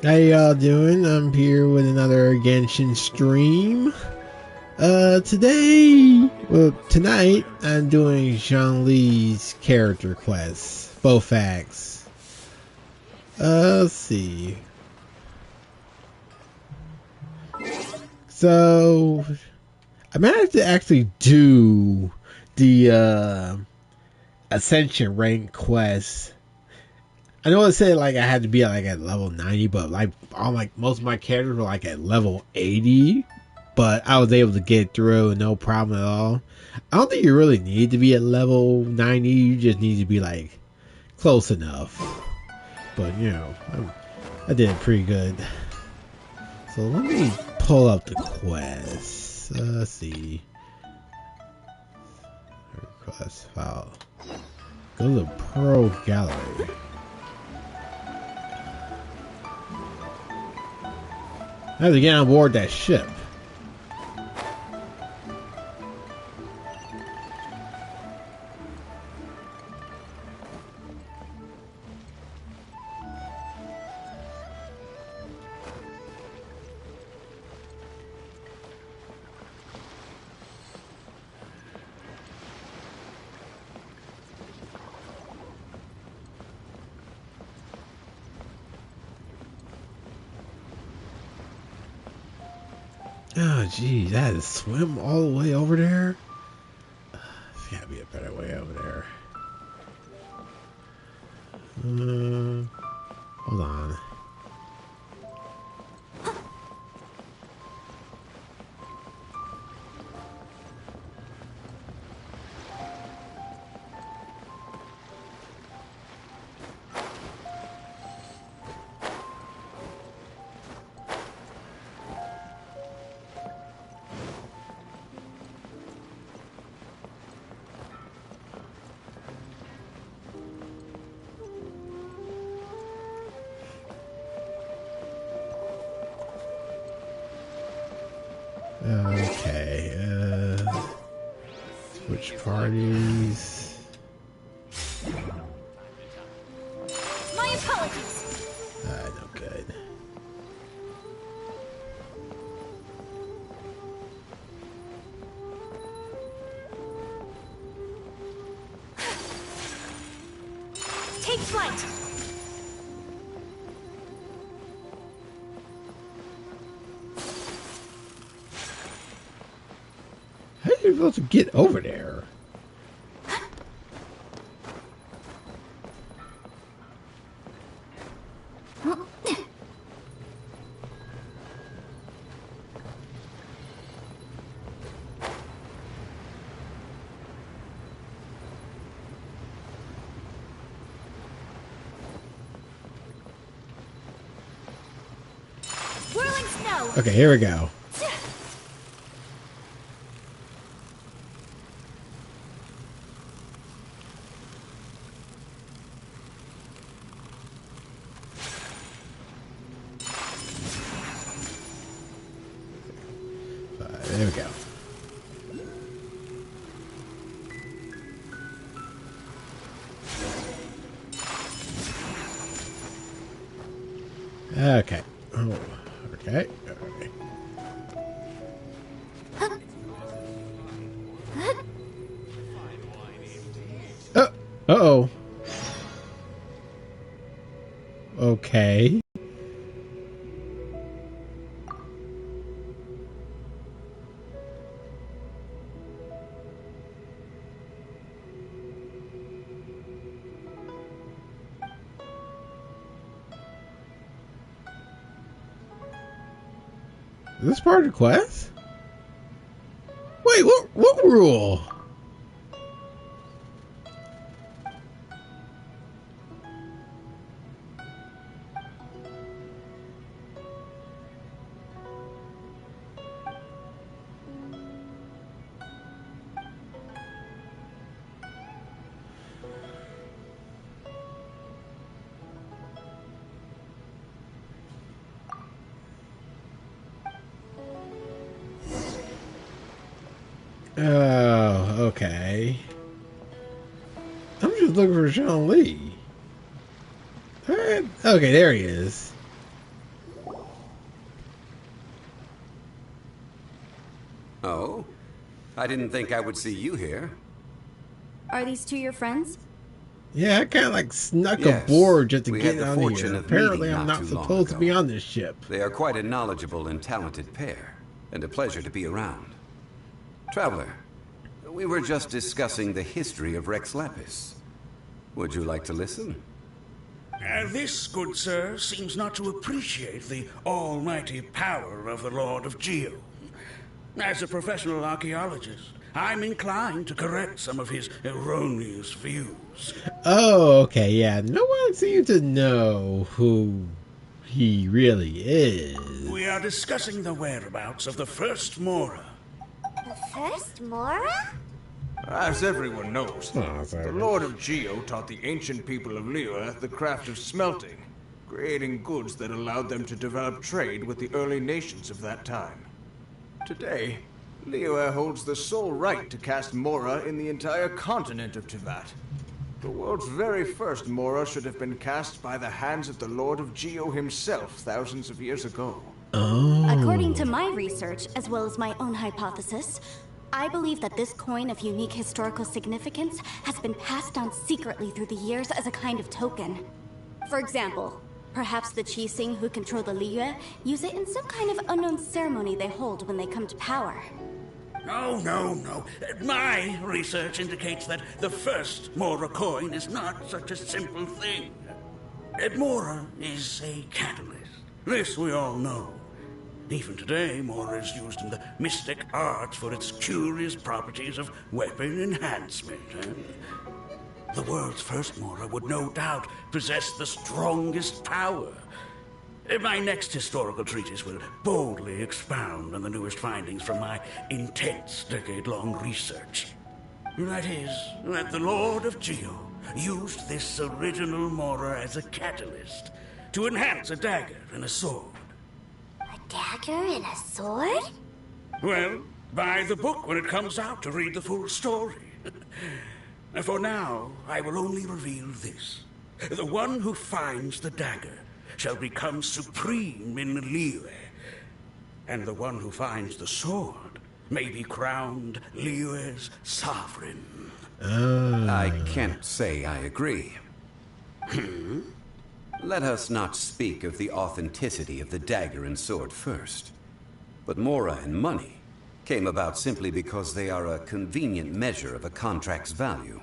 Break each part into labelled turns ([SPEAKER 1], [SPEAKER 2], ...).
[SPEAKER 1] How y'all doing? I'm here with another Genshin stream. Tonight, I'm doing Zhongli's character quests, both acts. Let's see. So, I managed to actually do the Ascension rank quest. I know it said like I had to be like at level 90, but most of my characters were like at level 80. But I was able to get through no problem at all. I don't think you really need to be at level 90. You just need to be like close enough. But you know, I did pretty good. So let me pull up the quest. Let's see. Request file. Go to the Pro Gallery. I have to get on board that ship. Oh, geez, I had to swim all the way over there? There's gotta be a better way over there. Hold on. Okay, switch parties.
[SPEAKER 2] My apologies.
[SPEAKER 1] No good.
[SPEAKER 2] Take flight.
[SPEAKER 1] How are you supposed to get over there?
[SPEAKER 2] Whirling snow.
[SPEAKER 1] Okay, here we go. There we go. Okay. Oh, okay. Okay. Oh. Uh-oh. Okay. Is this part of the quest? Wait, what rule? Oh, okay. I'm just was looking for Zhongli. Alright. Okay, there he is.
[SPEAKER 3] Oh? I didn't think I would see you here.
[SPEAKER 2] Are these two your friends?
[SPEAKER 1] Yeah, I kind of like snuck
[SPEAKER 3] Yes,
[SPEAKER 1] aboard just to
[SPEAKER 3] we
[SPEAKER 1] get
[SPEAKER 3] had the
[SPEAKER 1] on
[SPEAKER 3] fortune
[SPEAKER 1] here.
[SPEAKER 3] of
[SPEAKER 1] Apparently,
[SPEAKER 3] meeting
[SPEAKER 1] I'm
[SPEAKER 3] not
[SPEAKER 1] not
[SPEAKER 3] too long
[SPEAKER 1] supposed to
[SPEAKER 3] ago.
[SPEAKER 1] be on this ship.
[SPEAKER 3] They are quite a knowledgeable and talented pair, and a pleasure to be around. Traveler, we were just discussing the history of Rex Lapis. Would you like to listen?
[SPEAKER 4] This, good sir, seems not to appreciate the almighty power of the Lord of Geo. As a professional archaeologist, I'm inclined to correct some of his erroneous views.
[SPEAKER 1] Oh, okay, yeah. No one seems to know who he really is.
[SPEAKER 4] We are discussing the whereabouts of the first Mora.
[SPEAKER 5] The first Mora?
[SPEAKER 6] As everyone knows,
[SPEAKER 1] Oh, sorry.
[SPEAKER 6] the Lord of Geo taught the ancient people of Liyue the craft of smelting, creating goods that allowed them to develop trade with the early nations of that time. Today, Liyue holds the sole right to cast Mora in the entire continent of Tivat. The world's very first Mora should have been cast by the hands of the Lord of Geo himself thousands of years ago.
[SPEAKER 1] Oh.
[SPEAKER 2] According to my research, as well as my own hypothesis, I believe that this coin of unique historical significance has been passed down secretly through the years as a kind of token. For example, perhaps the Qixing who control the Liyue use it in some kind of unknown ceremony they hold when they come to power.
[SPEAKER 4] No. My research indicates that the first Mora coin is not such a simple thing. Mora is a catalyst. This we all know. Even today, Mora is used in the mystic arts for its curious properties of weapon enhancement. The world's first Mora would no doubt possess the strongest power. My next historical treatise will boldly expound on the newest findings from my intense decade-long research. That is, that the Lord of Geo used this original Mora as a catalyst to enhance a dagger and a sword.
[SPEAKER 5] A dagger and a sword?
[SPEAKER 4] Well, buy the book when it comes out to read the full story. For now, I will only reveal this. The one who finds the dagger shall become supreme in Liyue, and the one who finds the sword may be crowned Liyue's sovereign.
[SPEAKER 3] I can't say I agree. Let us not speak of the authenticity of the dagger and sword first. But Mora and money came about simply because they are a convenient measure of a contract's value.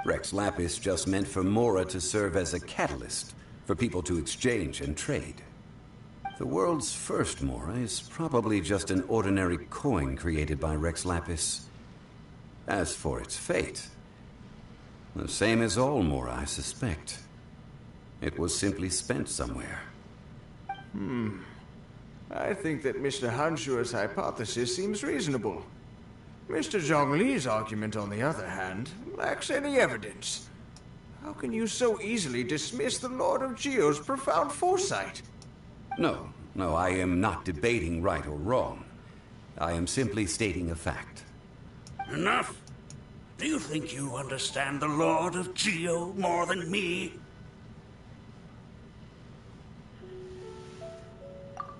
[SPEAKER 3] Rex Lapis just meant for Mora to serve as a catalyst for people to exchange and trade. The world's first Mora is probably just an ordinary coin created by Rex Lapis. As for its fate, the same as all Mora, I suspect. It was simply spent somewhere.
[SPEAKER 6] I think that Mr. Hanshua's hypothesis seems reasonable. Mr. Zhongli's argument, on the other hand, lacks any evidence. How can you so easily dismiss the Lord of Geo's profound foresight?
[SPEAKER 3] No, I am not debating right or wrong. I am simply stating a fact.
[SPEAKER 4] Enough! Do you think you understand the Lord of Geo more than me?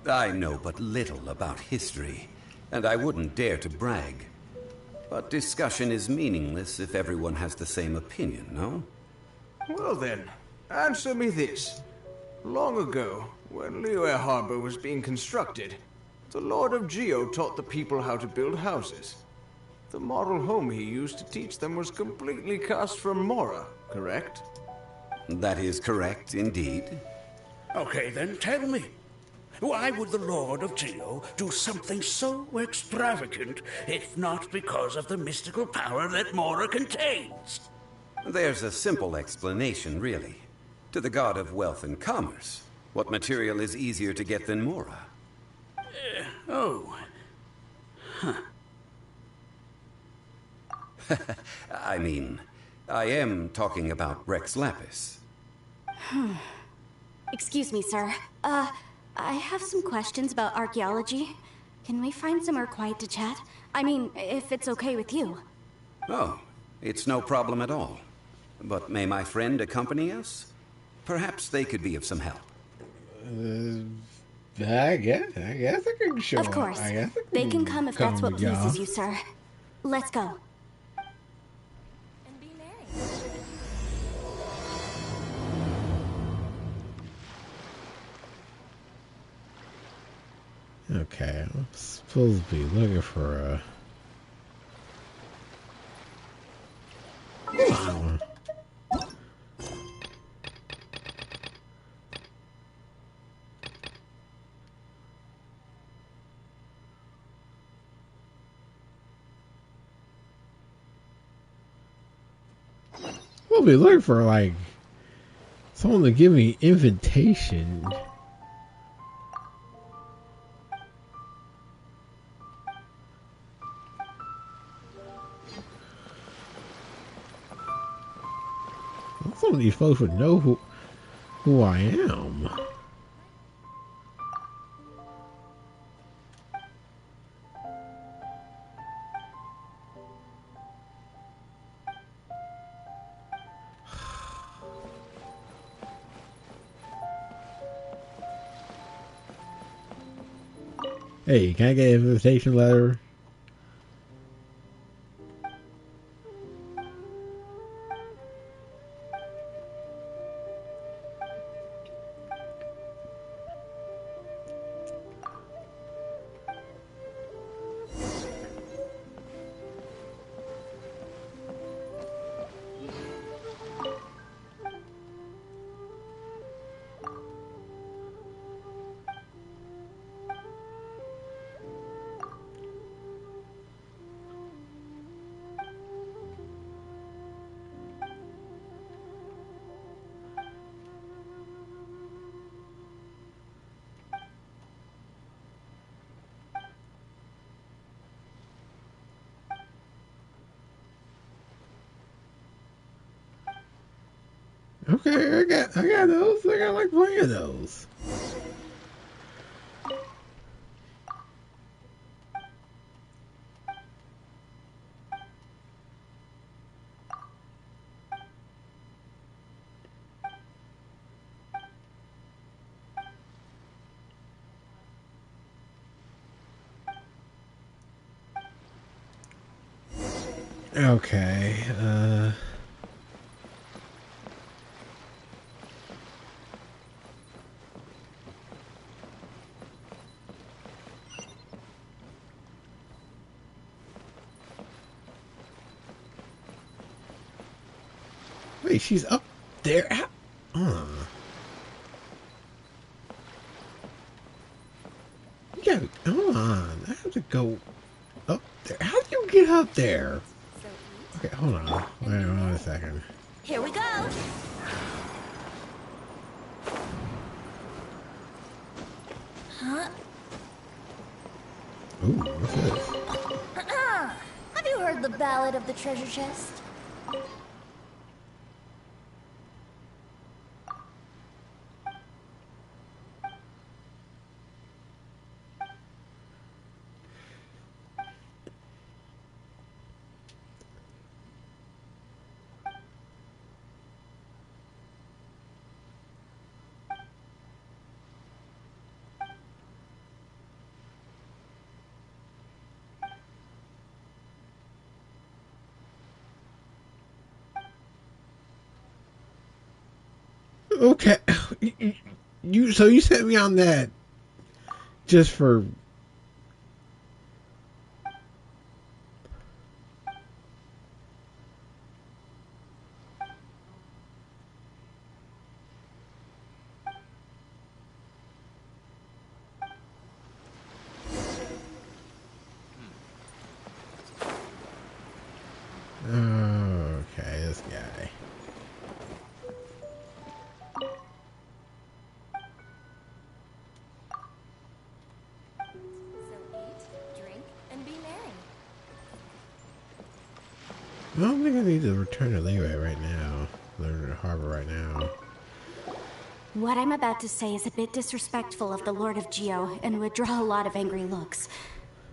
[SPEAKER 3] I know but little about history, and I wouldn't dare to brag. But discussion is meaningless if everyone has the same opinion, no?
[SPEAKER 6] Well then, answer me this. Long ago, when Liyue Harbor was being constructed, the Lord of Geo taught the people how to build houses. The model home he used to teach them was completely cast from Mora, correct?
[SPEAKER 3] That is correct, indeed.
[SPEAKER 4] Okay, then tell me. Why would the Lord of Geo do something so extravagant if not because of the mystical power that Mora contains?
[SPEAKER 3] There's a simple explanation, really. To the god of wealth and commerce, what material is easier to get than Mora? I mean, I am talking about Rex Lapis.
[SPEAKER 2] Excuse me, sir. I have some questions about archaeology. Can we find somewhere quiet to chat? I mean, if it's okay with you.
[SPEAKER 3] Oh, it's no problem at all. But may my friend accompany us? Perhaps they could be of some help.
[SPEAKER 1] I guess I can show
[SPEAKER 2] Of
[SPEAKER 1] up.
[SPEAKER 2] course.
[SPEAKER 1] I guess I
[SPEAKER 2] They can come if that's what
[SPEAKER 1] with y'all.
[SPEAKER 2] pleases you, sir. Let's go.
[SPEAKER 5] And be merry.
[SPEAKER 1] Okay, I'm supposed to be looking for a. Oh. We'll be looking for like someone to give me invitation. Some of these folks would know who I am. Hey, can I get an invitation letter? Okay, I got those. I got like plenty of those. Okay, wait, she's up there. You gotta, hold on. I have to go up there. How do you get up there? Okay, hold on. Wait a second.
[SPEAKER 5] Here we go. Huh?
[SPEAKER 1] Ooh, what's this?
[SPEAKER 5] Have you heard the ballad of the treasure chest?
[SPEAKER 1] Okay, so you sent me on that just for. Okay, this guy.
[SPEAKER 5] So eat, drink, and be merry.
[SPEAKER 1] I don't think I need to return to Liyue right now. The harbor right now.
[SPEAKER 2] What I'm about to say is a bit disrespectful of the Lord of Geo and would draw a lot of angry looks.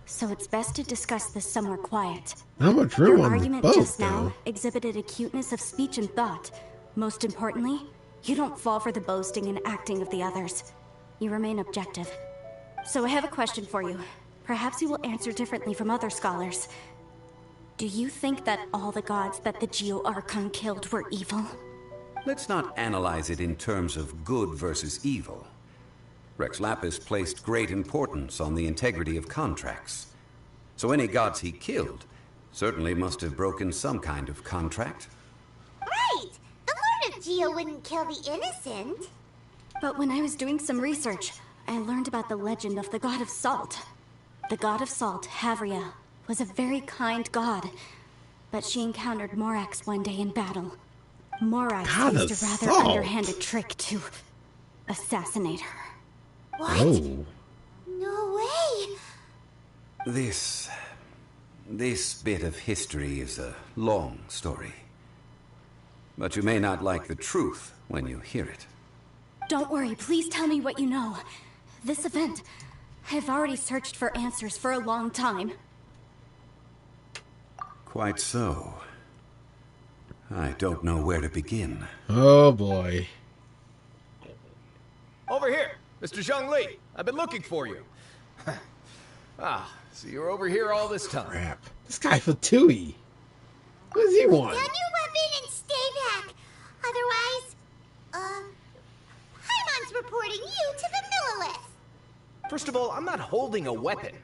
[SPEAKER 2] so it's best to discuss this somewhere quiet.
[SPEAKER 1] Not much room
[SPEAKER 2] Your
[SPEAKER 1] on the
[SPEAKER 2] argument
[SPEAKER 1] boat,
[SPEAKER 2] just
[SPEAKER 1] though.
[SPEAKER 2] now exhibited acuteness of speech and thought. Most importantly, you don't fall for the boasting and acting of the others. You remain objective. So I have a question for you. Perhaps you will answer differently from other scholars. Do you think that all the gods that the Geo Archon killed were evil?
[SPEAKER 3] Let's not analyze it in terms of good versus evil. Rex Lapis placed great importance on the integrity of contracts. So any gods he killed certainly must have broken some kind of contract.
[SPEAKER 7] Right! The Lord of Geo wouldn't kill the innocent.
[SPEAKER 2] But when I was doing some research, I learned about the legend of the god of salt. The god of salt, Havria, was a very kind god, but she encountered Morax one day in battle. Morax
[SPEAKER 1] God
[SPEAKER 2] used
[SPEAKER 1] of
[SPEAKER 2] a rather
[SPEAKER 1] salt?
[SPEAKER 2] underhanded trick to assassinate her.
[SPEAKER 7] What?
[SPEAKER 1] Oh.
[SPEAKER 7] No way!
[SPEAKER 3] This bit of history is a long story. But you may not like the truth when you hear it.
[SPEAKER 2] Don't worry, please tell me what you know. This event, I've already searched for answers for a long time.
[SPEAKER 3] Quite so. I don't know where to begin.
[SPEAKER 1] Oh boy.
[SPEAKER 8] Over here, Mr. Zhongli. I've been looking for you. So you're over here all this time.
[SPEAKER 1] Crap. This guy Fatui. What does he want?
[SPEAKER 7] Down your weapon and stay back. Otherwise, Paimon's reporting you to the Millilith.
[SPEAKER 8] First of all, I'm not holding a weapon.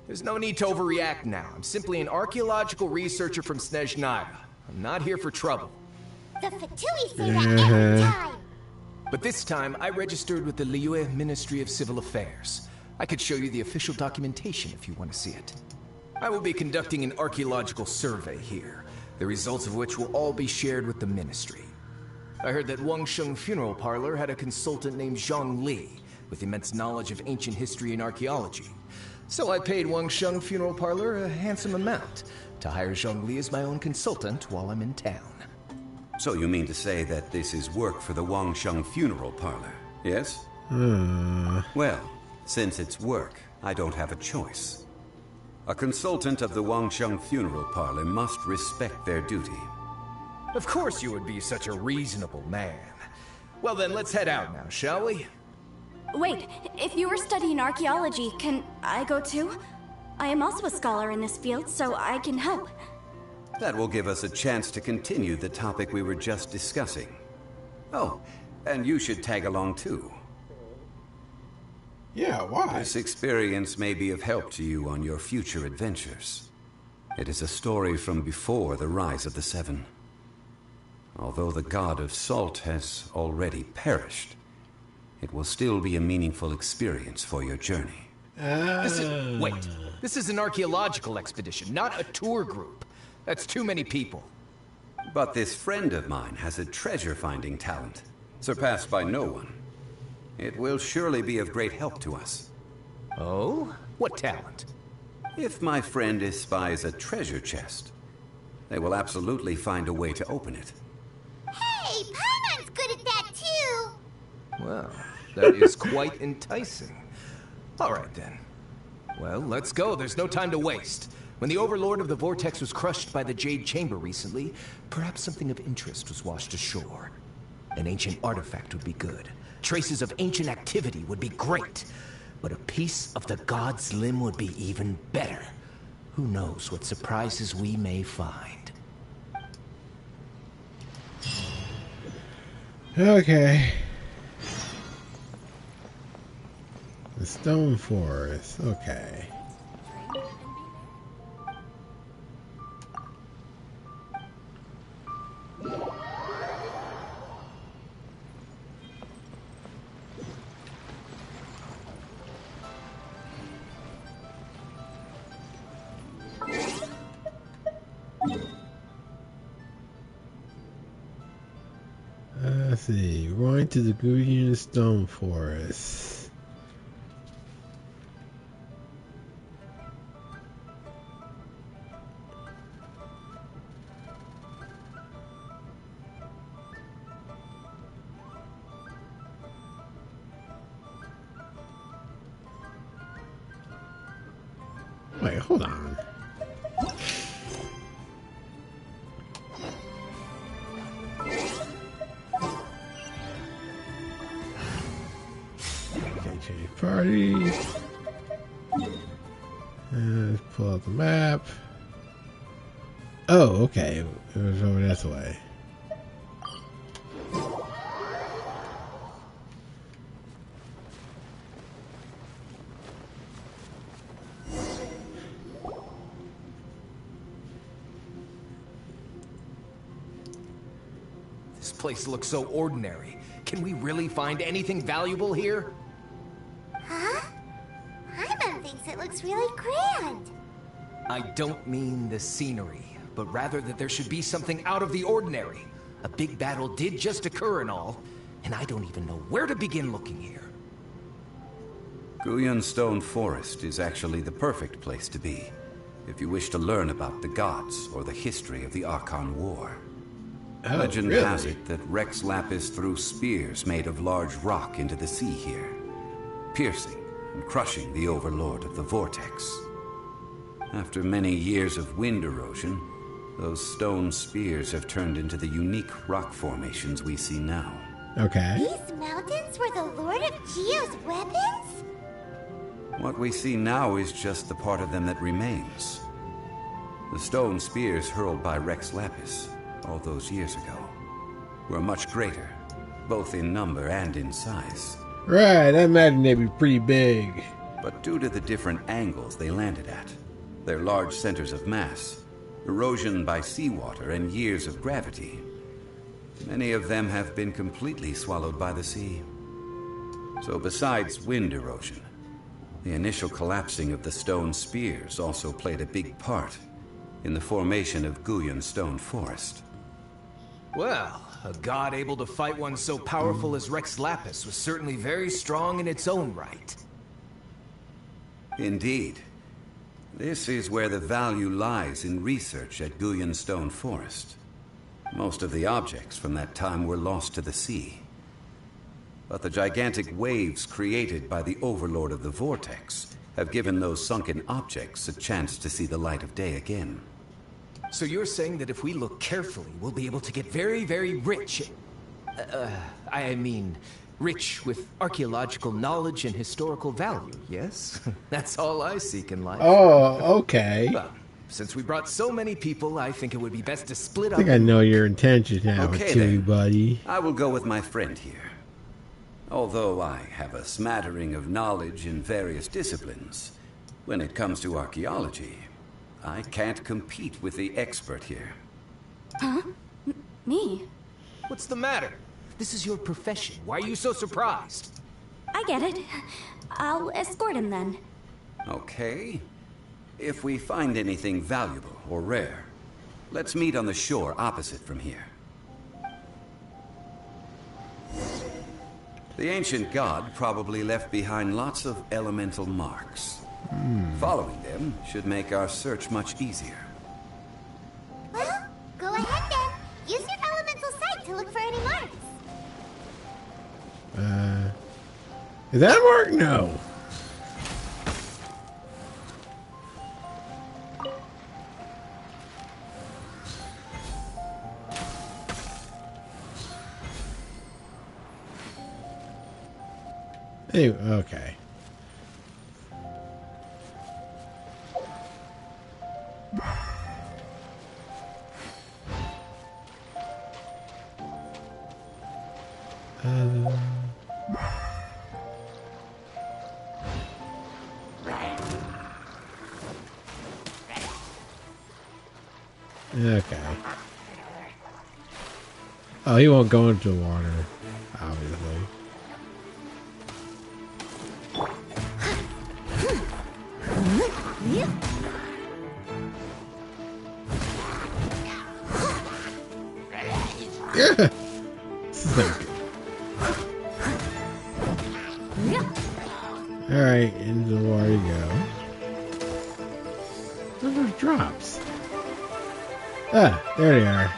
[SPEAKER 8] There's no need to overreact now. I'm simply an archaeological researcher from Snezhnaya. I'm not here for trouble.
[SPEAKER 7] The Fatui say that every time.
[SPEAKER 8] But this time, I registered with the Liyue Ministry of Civil Affairs. I could show you the official documentation if you want to see it. I will be conducting an archaeological survey here, the results of which will all be shared with the ministry. I heard that Wangsheng Funeral Parlor had a consultant named Zhongli, with immense knowledge of ancient history and archaeology. So I paid Wangsheng Funeral Parlor a handsome amount to hire Zhongli as my own consultant while I'm in town.
[SPEAKER 3] So you mean to say that this is work for the Wangsheng Funeral Parlor, yes? Well, since it's work, I don't have a choice. A consultant of the Wangsheng Funeral Parlor must respect their duty.
[SPEAKER 8] Of course you would be such a reasonable man. Well then, let's head out now, shall we?
[SPEAKER 2] Wait, if you were studying archaeology, can I go too? I am also a scholar in this field, so I can help.
[SPEAKER 3] That will give us a chance to continue the topic we were just discussing. Oh, and you should tag along too.
[SPEAKER 1] Yeah, why?
[SPEAKER 3] This experience may be of help to you on your future adventures. It is a story from before the rise of the Seven. Although the god of salt has already perished, it will still be a meaningful experience for your journey.
[SPEAKER 8] Wait, this is an archaeological expedition, not a tour group. That's too many people.
[SPEAKER 3] But this friend of mine has a treasure-finding talent, surpassed by no one. It will surely be of great help to us.
[SPEAKER 8] Oh? What talent?
[SPEAKER 3] If my friend espies a treasure chest, they will absolutely find a way to open it.
[SPEAKER 7] Hey, Paimon's good at that too.
[SPEAKER 8] Well, that is quite enticing. All right then. Well, let's go. There's no time to waste. When the Overlord of the Vortex was crushed by the Jade Chamber recently, perhaps something of interest was washed ashore. An ancient artifact would be good. Traces of ancient activity would be great. But a piece of the god's limb would be even better. Who knows what surprises we may find.
[SPEAKER 1] Okay. The Stone Forest. Okay. Let's see. We're going to the Green Stone Forest. Wait, hold on. Okay, change party. Let's pull out the map. Oh, okay. It was over this way.
[SPEAKER 8] This place looks so ordinary. Can we really find anything valuable here?
[SPEAKER 7] Huh? Paimon thinks it looks really grand.
[SPEAKER 8] I don't mean the scenery, but rather that there should be something out of the ordinary. A big battle did just occur and all, and I don't even know where to begin looking here.
[SPEAKER 3] Guyan Stone Forest is actually the perfect place to be, if you wish to learn about the gods or the history of the Archon War.
[SPEAKER 1] Oh,
[SPEAKER 3] Legend
[SPEAKER 1] really?
[SPEAKER 3] has it that Rex Lapis threw spears made of large rock into the sea here, piercing and crushing the Overlord of the Vortex. After many years of wind erosion, those stone spears have turned into the unique rock formations we see now.
[SPEAKER 1] Okay.
[SPEAKER 7] These mountains were the Lord of Geo's weapons?
[SPEAKER 3] What we see now is just the part of them that remains. The stone spears hurled by Rex Lapis all those years ago were much greater, both in number and in size.
[SPEAKER 1] Right, I imagine they'd be pretty big.
[SPEAKER 3] But due to the different angles they landed at, their large centers of mass, erosion by seawater, and years of gravity, many of them have been completely swallowed by the sea. So besides wind erosion, the initial collapsing of the stone spears also played a big part in the formation of Guyan Stone Forest.
[SPEAKER 8] Well, a god able to fight one so powerful as Rex Lapis was certainly very strong in its own right.
[SPEAKER 3] Indeed. This is where the value lies in research at Guyan Stone Forest. Most of the objects from that time were lost to the sea. But the gigantic waves created by the Overlord of the Vortex have given those sunken objects a chance to see the light of day again.
[SPEAKER 8] So you're saying that if we look carefully, we'll be able to get very, very rich. I mean, rich with archaeological knowledge and historical value, yes? That's all I seek in life.
[SPEAKER 1] Oh, okay.
[SPEAKER 8] Well, since we brought so many people, I think it would be best to split
[SPEAKER 1] I
[SPEAKER 8] up.
[SPEAKER 1] think I know your intentions now,
[SPEAKER 3] Okay,
[SPEAKER 1] too,
[SPEAKER 3] then.
[SPEAKER 1] buddy.
[SPEAKER 3] I will go with my friend here. Although I have a smattering of knowledge in various disciplines, when it comes to archaeology, I can't compete with the expert here.
[SPEAKER 2] Huh? Me?
[SPEAKER 8] What's the matter? This is your profession. Why are you so surprised?
[SPEAKER 2] I get it. I'll escort him then.
[SPEAKER 3] Okay. If we find anything valuable or rare, let's meet on the shore opposite from here. The ancient god probably left behind lots of elemental marks. Following them should make our search much easier.
[SPEAKER 7] Well, go ahead then. Use your elemental sight to look for any marks.
[SPEAKER 1] Is that a mark? No. Anyway, okay. Okay. Oh, he won't go into the water, obviously. Yeah. This is like... Alright, into the water you go. What are those drops? Ah, there they are.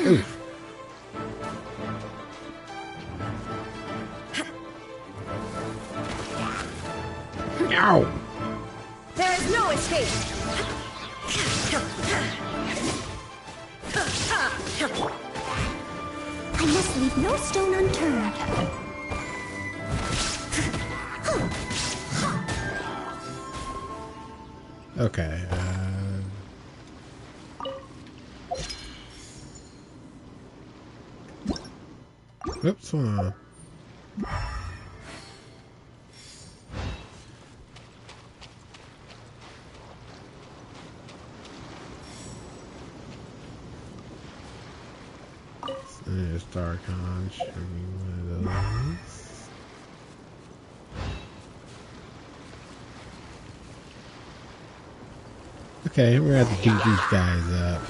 [SPEAKER 1] Oof. Ow!
[SPEAKER 5] There is no escape.
[SPEAKER 2] I must leave no stone unturned.
[SPEAKER 1] Okay. Oops, hold on. There's Starcon. Show me one of those. Okay, we're gonna have to beat these guys up.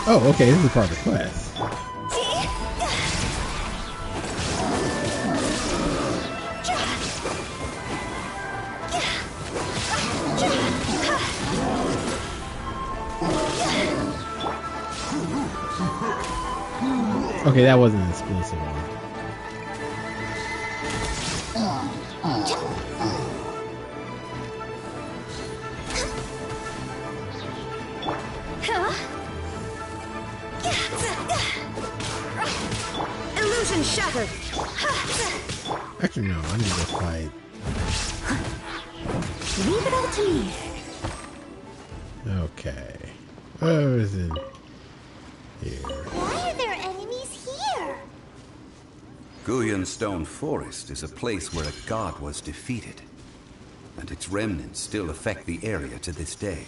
[SPEAKER 1] Oh, okay, this is part of the quest. Okay, that wasn't an explosive one.
[SPEAKER 5] Illusion shattered.
[SPEAKER 1] Actually, no, I need to go fight.
[SPEAKER 2] Leave it all to me.
[SPEAKER 1] Okay. Where is it? Here.
[SPEAKER 7] Why are there enemies here?
[SPEAKER 3] Guyan Stone Forest is a place where a god was defeated, and its remnants still affect the area to this day.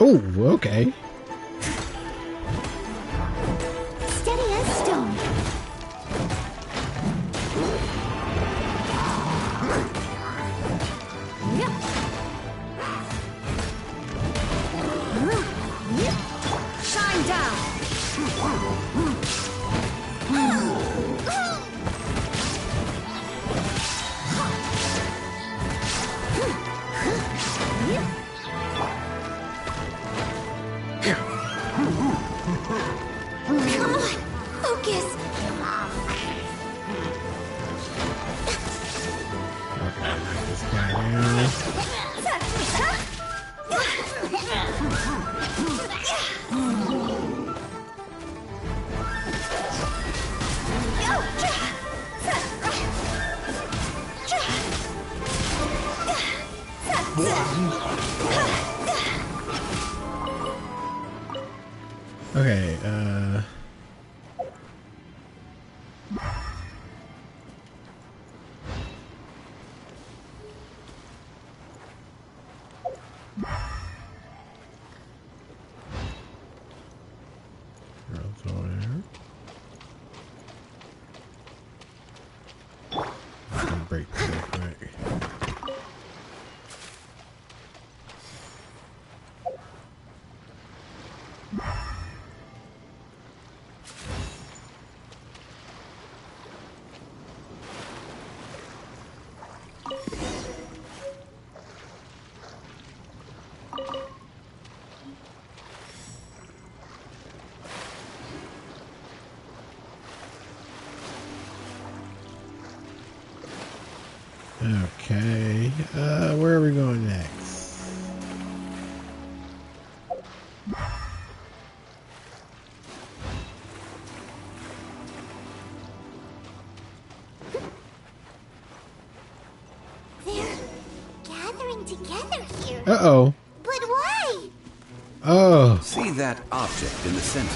[SPEAKER 1] Oh, okay.
[SPEAKER 2] Steady as stone.
[SPEAKER 5] Shine down.
[SPEAKER 2] Come on, focus.
[SPEAKER 1] Okay, knock this guy down. Okay, girls over there. I'm gonna break this real quick. Okay, where are we going next?
[SPEAKER 7] They're gathering together here.
[SPEAKER 1] Uh-oh.
[SPEAKER 7] But why?
[SPEAKER 1] Oh.
[SPEAKER 3] See that object in the center?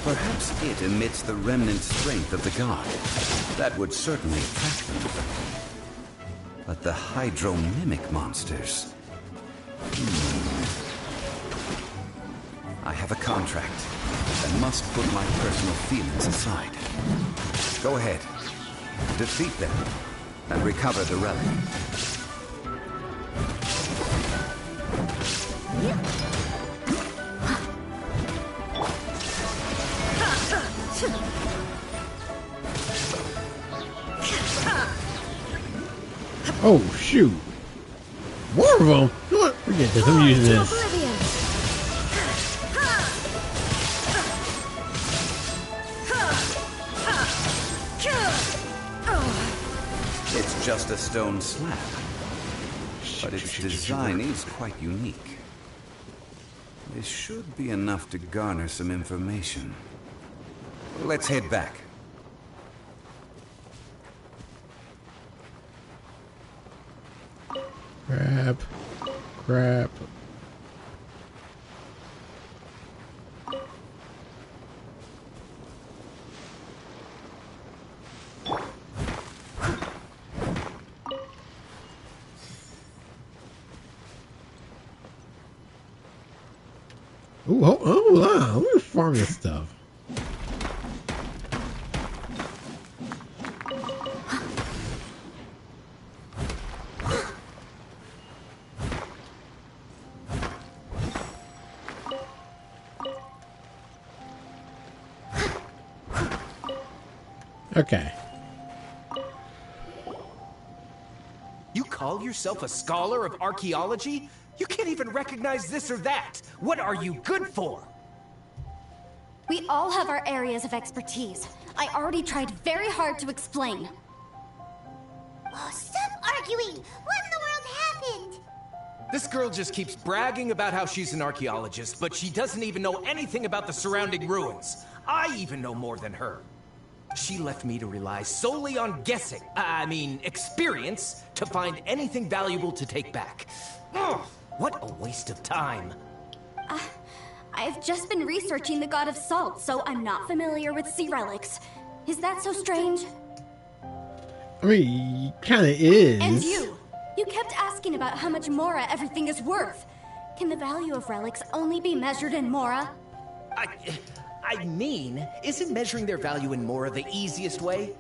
[SPEAKER 3] Perhaps it emits the remnant strength of the god. That would certainly attract them. But the hydro-mimic monsters... I have a contract. I must put my personal feelings aside. Go ahead. Defeat them and recover the relic.
[SPEAKER 1] Oh shoot! More of them. Come on, forget this. I'm using this.
[SPEAKER 5] Oblivion.
[SPEAKER 3] It's just a stone slab, but its design is quite unique. This should be enough to garner some information. Let's head back.
[SPEAKER 1] Crap. Ooh, hold on. Let me farm this stuff. Okay.
[SPEAKER 8] You call yourself a scholar of archaeology? You can't even recognize this or that. What are you good for?
[SPEAKER 2] We all have our areas of expertise. I already tried very hard to explain.
[SPEAKER 7] Oh, stop arguing! What in the world happened?
[SPEAKER 8] This girl just keeps bragging about how she's an archaeologist, but she doesn't even know anything about the surrounding ruins. I even know more than her. She left me to rely solely on guessing, experience, to find anything valuable to take back. Ugh, what a waste of time.
[SPEAKER 2] I've just been researching the God of Salt, so I'm not familiar with sea relics. Is that so strange?
[SPEAKER 1] I mean, kind of is.
[SPEAKER 2] And you kept asking about how much Mora everything is worth. Can the value of relics only be measured in Mora?
[SPEAKER 8] Isn't measuring their value in Mora the easiest way?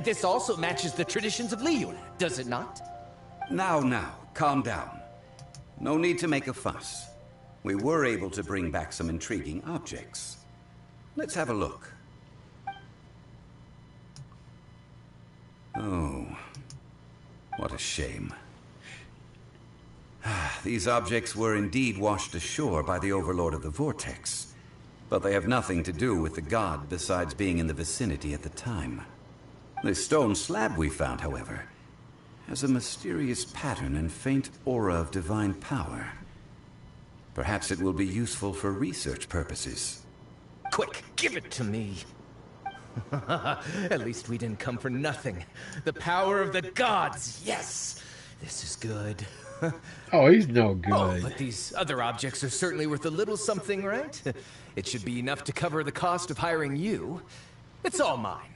[SPEAKER 8] This also matches the traditions of Liyue, does it not?
[SPEAKER 3] Now, calm down. No need to make a fuss. We were able to bring back some intriguing objects. Let's have a look. Oh, what a shame. These objects were indeed washed ashore by the Overlord of the Vortex. But they have nothing to do with the god besides being in the vicinity at the time. This stone slab we found, however, has a mysterious pattern and faint aura of divine power. Perhaps it will be useful for research purposes.
[SPEAKER 8] Quick, give it to me. At least we didn't come for nothing. The power of the gods, yes! This is good.
[SPEAKER 1] Oh, he's no good.
[SPEAKER 8] Oh, but these other objects are certainly worth a little something, right? It should be enough to cover the cost of hiring you. It's all mine.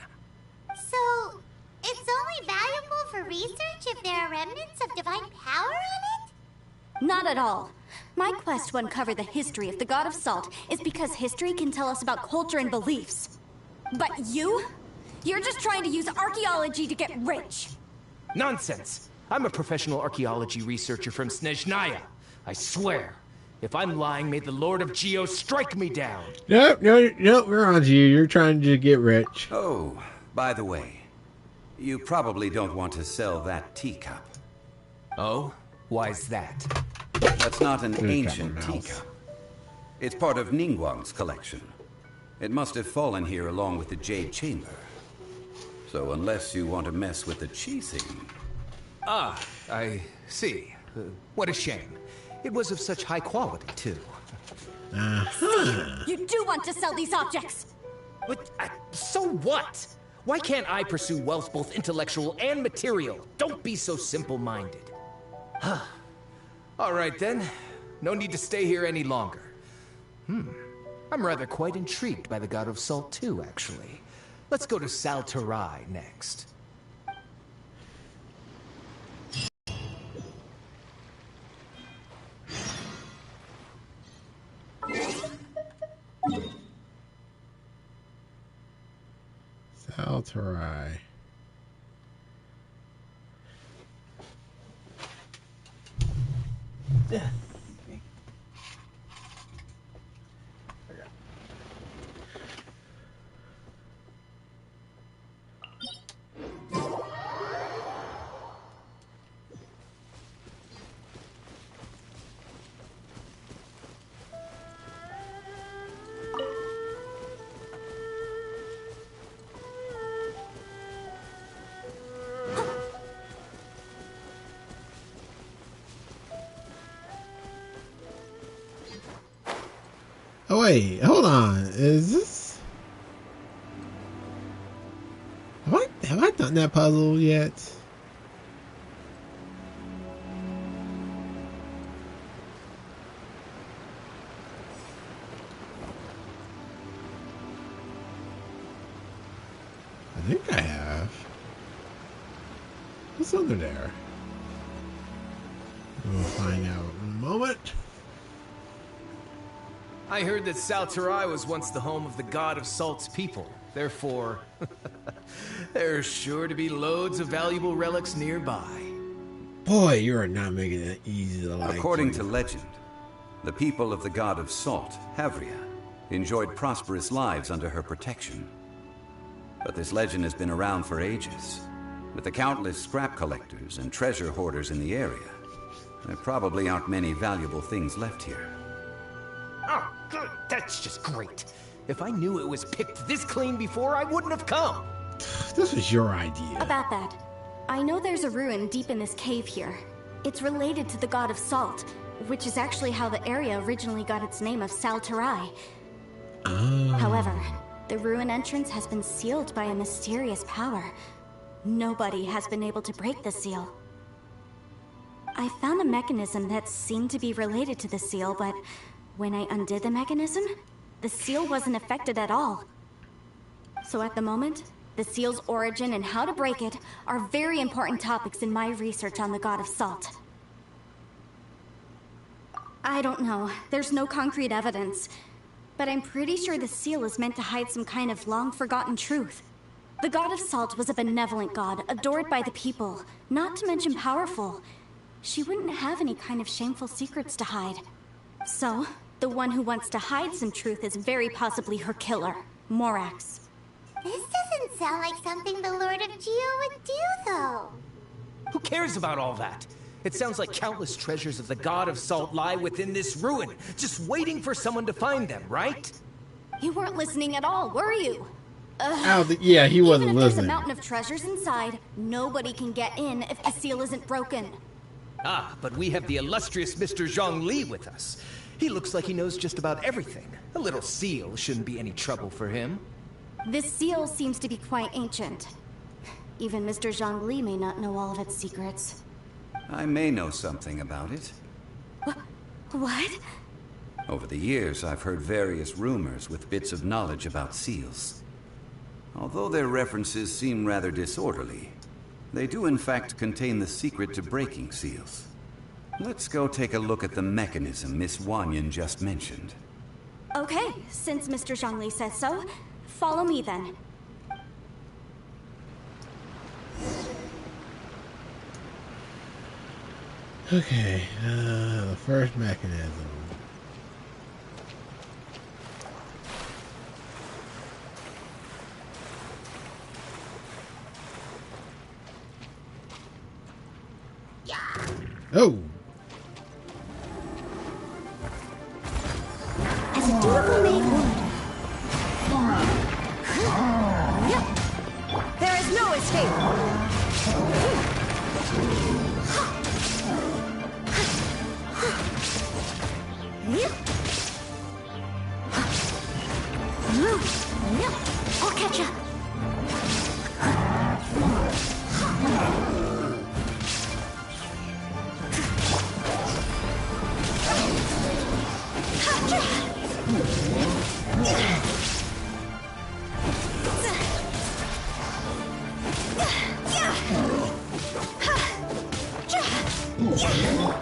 [SPEAKER 7] So, it's only valuable for research if there are remnants of divine power on it?
[SPEAKER 2] Not at all. My quest to uncover the history of the God of Salt is because history can tell us about culture and beliefs. But you're just trying to use archaeology to get rich.
[SPEAKER 8] Nonsense. I'm a professional archaeology researcher from Snezhnaya. I swear. If I'm lying, may the Lord of Geo strike me down.
[SPEAKER 1] Nope, we're on to you. You're trying to get rich.
[SPEAKER 3] Oh, by the way, you probably don't want to sell that teacup.
[SPEAKER 8] Oh? Why's that?
[SPEAKER 3] That's not an ancient teacup. It's part of Ningguang's collection. It must have fallen here along with the Jade Chamber. So unless you want to mess with the cheesing...
[SPEAKER 8] Ah, I see. What a shame. It was of such high quality, too.
[SPEAKER 2] You do want to sell these objects!
[SPEAKER 8] But, so what? Why can't I pursue wealth both intellectual and material? Don't be so simple-minded. All right, then. No need to stay here any longer. I'm rather quite intrigued by the God of Salt, too, actually. Let's go to Saltarai next.
[SPEAKER 1] Saltarai. Oh wait, hold on. Is this? Have I done that puzzle yet? I think I have. What's under there? We'll find out in a moment.
[SPEAKER 8] I heard that Salterai was once the home of the god of Salt's people. Therefore, there's sure to be loads of valuable relics nearby.
[SPEAKER 1] Boy, you are not making it easy to like.
[SPEAKER 3] According to legend, the people of the god of Salt, Havria, enjoyed prosperous lives under her protection. But this legend has been around for ages. With the countless scrap collectors and treasure hoarders in the area, there probably aren't many valuable things left here.
[SPEAKER 8] Oh, good. That's just great. If I knew it was picked this clean before, I wouldn't have come.
[SPEAKER 1] This was your idea.
[SPEAKER 2] About that, I know there's a ruin deep in this cave here. It's related to the god of Salt, which is actually how the area originally got its name of Salterai. However, the ruin entrance has been sealed by a mysterious power. Nobody has been able to break the seal. I found a mechanism that seemed to be related to the seal, but when I undid the mechanism, the seal wasn't affected at all. So at the moment, the seal's origin and how to break it are very important topics in my research on the god of Salt. I don't know. There's no concrete evidence. But I'm pretty sure the seal is meant to hide some kind of long-forgotten truth. The god of Salt was a benevolent god, adored by the people, not to mention powerful. She wouldn't have any kind of shameful secrets to hide. So, the one who wants to hide some truth is very possibly her killer, Morax.
[SPEAKER 7] This doesn't sound like something the Lord of Geo would do, though.
[SPEAKER 8] Who cares about all that? It sounds like countless treasures of the god of Salt lie within this ruin, just waiting for someone to find them, right?
[SPEAKER 2] You weren't listening at all, were you?
[SPEAKER 1] Yeah, he wasn't
[SPEAKER 2] Even if there's
[SPEAKER 1] listening.
[SPEAKER 2] a mountain of treasures inside, nobody can get in if the seal isn't broken.
[SPEAKER 8] Ah, but we have the illustrious Mr. Zhongli with us. He looks like he knows just about everything. A little seal shouldn't be any trouble for him.
[SPEAKER 2] This seal seems to be quite ancient. Even Mr. Zhongli may not know all of its secrets.
[SPEAKER 3] I may know something about it.
[SPEAKER 2] What?
[SPEAKER 3] Over the years, I've heard various rumors with bits of knowledge about seals. Although their references seem rather disorderly, they do in fact contain the secret to breaking seals. Let's go take a look at the mechanism Miss Wanyan just mentioned.
[SPEAKER 2] Okay, since Mr. Zhongli says so, follow me then.
[SPEAKER 1] Okay, the first mechanism. Oh!
[SPEAKER 5] As a dutiful maid would. There is no escape.
[SPEAKER 2] I'll catch up.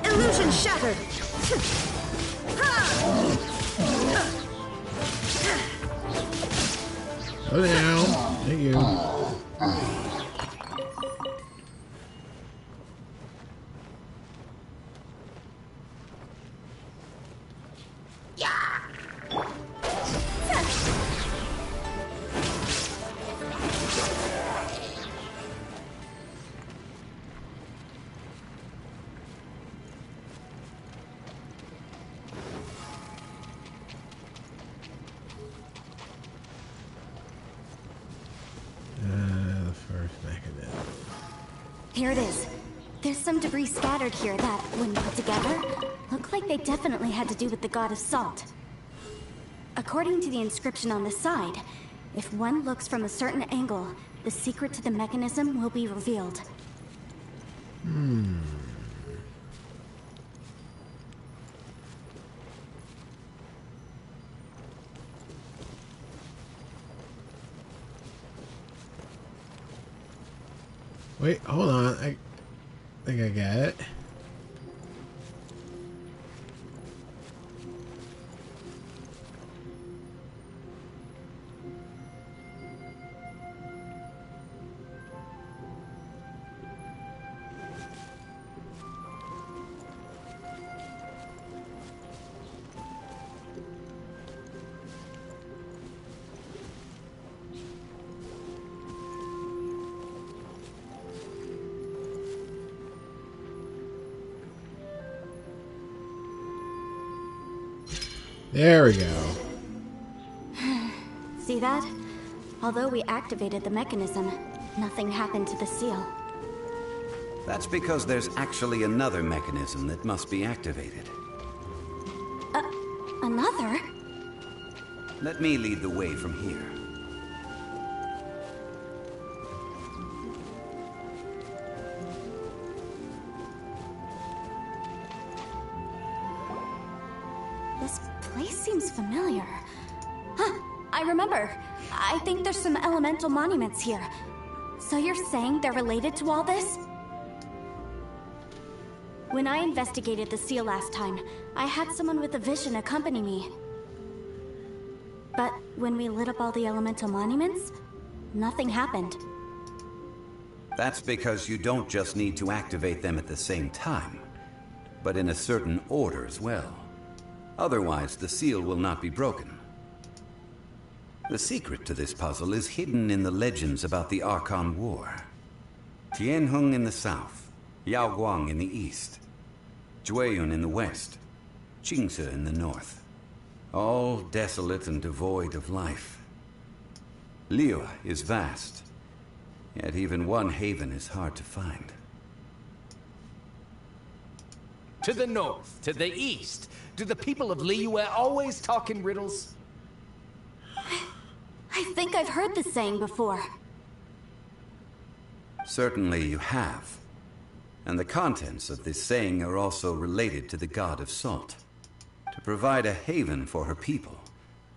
[SPEAKER 5] Illusion shattered.
[SPEAKER 1] Go down. Thank you. The first mechanism.
[SPEAKER 2] Here it is. There's some debris scattered here that, when put together, look like they definitely had to do with the god of Salt. According to the inscription on the side, if one looks from a certain angle, the secret to the mechanism will be revealed.
[SPEAKER 1] Wait, hold on. I think I got it. There we go.
[SPEAKER 2] See that? Although we activated the mechanism, nothing happened to the seal.
[SPEAKER 3] That's because there's actually another mechanism that must be activated.
[SPEAKER 2] Another?
[SPEAKER 3] Let me lead the way from here.
[SPEAKER 2] This place seems familiar. Huh, I remember. I think there's some elemental monuments here. So you're saying they're related to all this? When I investigated the seal last time, I had someone with a vision accompany me. But when we lit up all the elemental monuments, nothing happened.
[SPEAKER 3] That's because you don't just need to activate them at the same time, but in a certain order as well. Otherwise, the seal will not be broken. The secret to this puzzle is hidden in the legends about the Archon War. Tianheng in the south, Yaoguang in the east, Jueyun in the west, Qingce in the north. All desolate and devoid of life. Liyue is vast, yet even one haven is hard to find.
[SPEAKER 8] To the north, to the east. Do the people of Liyue always talk in riddles?
[SPEAKER 2] I think I've heard this saying before.
[SPEAKER 3] Certainly you have. And the contents of this saying are also related to the god of salt. To provide a haven for her people,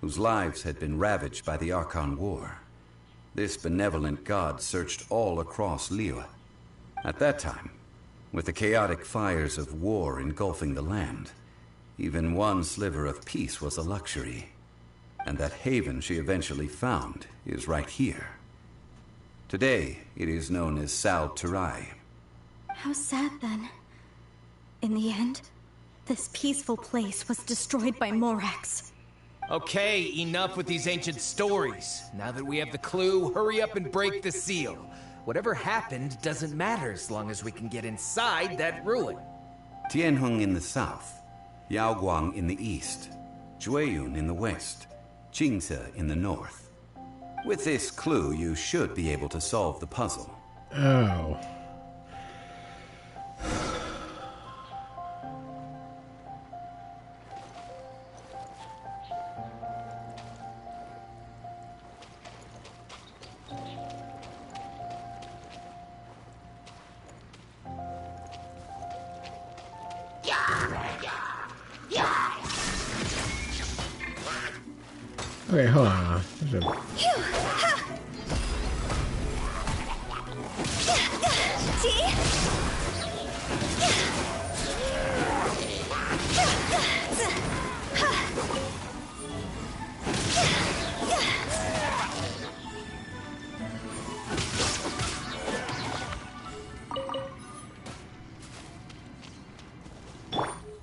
[SPEAKER 3] whose lives had been ravaged by the Archon War. This benevolent god searched all across Liyue. At that time, with the chaotic fires of war engulfing the land, even one sliver of peace was a luxury. And that haven she eventually found is right here. Today, it is known as Sal Turai.
[SPEAKER 2] How sad then. In the end, this peaceful place was destroyed by Morax.
[SPEAKER 8] Okay, enough with these ancient stories. Now that we have the clue, hurry up and break the seal. Whatever happened doesn't matter as long as we can get inside that ruin.
[SPEAKER 3] Tianheng in the south, Yaoguang in the east, Jueyun in the west, Qingce in the north. With this clue, you should be able to solve the puzzle.
[SPEAKER 1] Oh. Okay, hold on.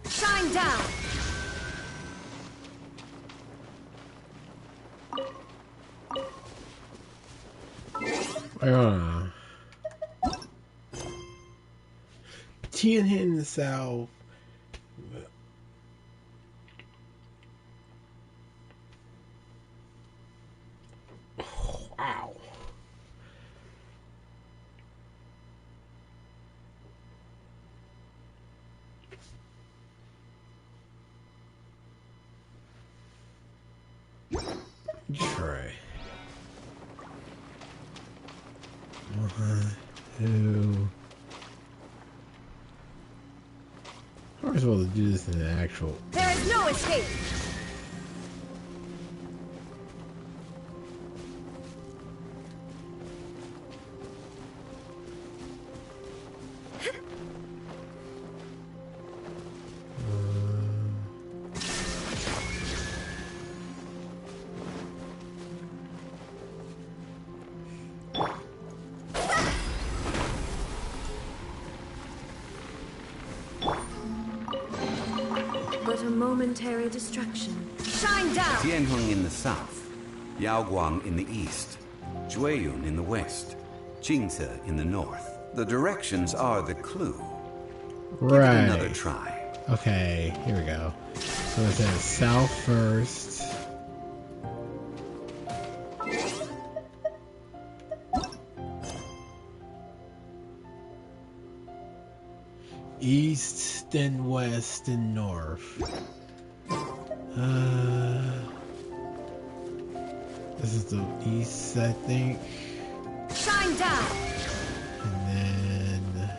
[SPEAKER 5] Shine down.
[SPEAKER 1] Tianhe in the south. Wow. to... How am I supposed to do this in the actual...
[SPEAKER 5] There is no escape! But a momentary distraction. Shine down!
[SPEAKER 3] Tianheng in the south, Yaoguang in the east, Jueyun in the west, Jingce in the north. The directions are the clue. Give it another
[SPEAKER 1] Right.
[SPEAKER 3] try.
[SPEAKER 1] Okay, here we go. So it says south first. East, then west, and north. This is the east, I think.
[SPEAKER 5] Shine down!
[SPEAKER 1] And then...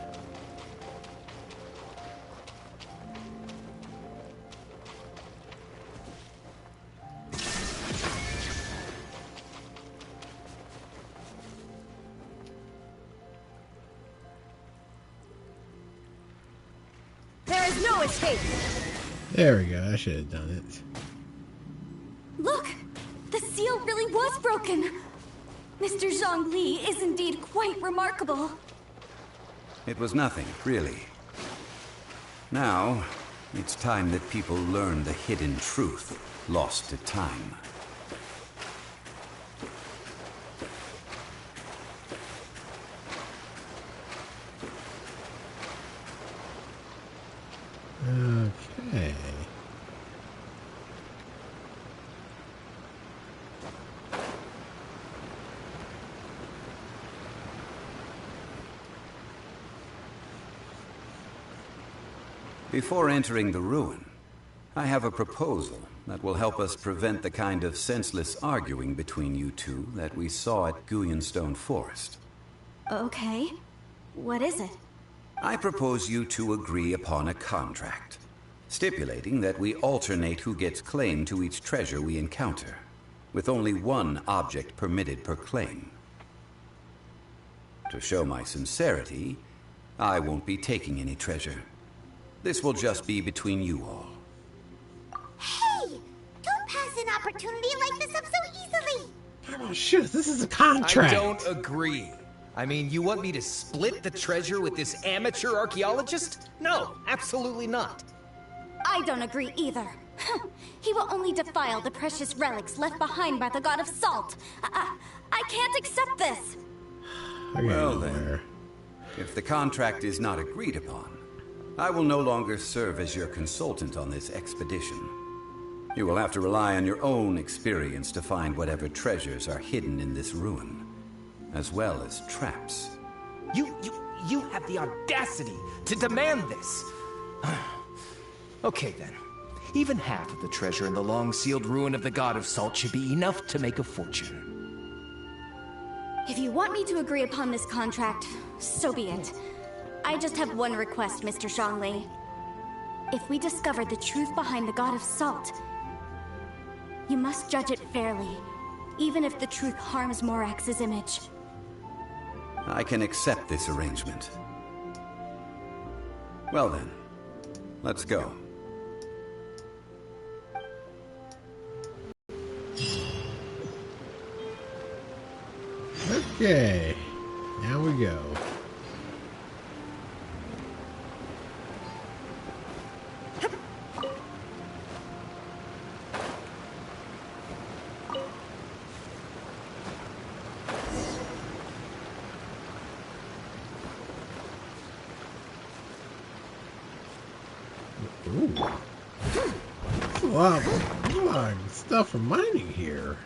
[SPEAKER 5] There is no escape!
[SPEAKER 1] There we go, I should have done it.
[SPEAKER 2] Look! The seal really was broken! Mr. Zhongli is indeed quite remarkable.
[SPEAKER 3] It was nothing, really. Now, it's time that people learn the hidden truth lost to time.
[SPEAKER 1] Okay.
[SPEAKER 3] Before entering the ruin, I have a proposal that will help us prevent the kind of senseless arguing between you two that we saw at Guyonstone Forest.
[SPEAKER 2] Okay. What is it?
[SPEAKER 3] I propose you two agree upon a contract, stipulating that we alternate who gets claim to each treasure we encounter, with only one object permitted per claim. To show my sincerity, I won't be taking any treasure. This will just be between you all.
[SPEAKER 7] Hey! Don't pass an opportunity like this up so easily!
[SPEAKER 1] Oh shit, this is a contract!
[SPEAKER 8] I don't agree. I mean, you want me to split the treasure with this amateur archaeologist? No, absolutely not.
[SPEAKER 2] I don't agree either. He will only defile the precious relics left behind by the god of salt. I can't accept this.
[SPEAKER 3] Well then, if the contract is not agreed upon, I will no longer serve as your consultant on this expedition. You will have to rely on your own experience to find whatever treasures are hidden in this ruin, as well as traps.
[SPEAKER 8] You have the audacity to demand this. Okay then. Even half of the treasure in the long-sealed ruin of the God of Salt should be enough to make a fortune.
[SPEAKER 2] If you want me to agree upon this contract, so be it. I just have one request, Mr. Zhongli. If we discover the truth behind the God of Salt, you must judge it fairly, even if the truth harms Morax's image.
[SPEAKER 3] I can accept this arrangement. Well then, let's go.
[SPEAKER 1] Okay, now we go. Ooh. There's a lot of stuff for mining here.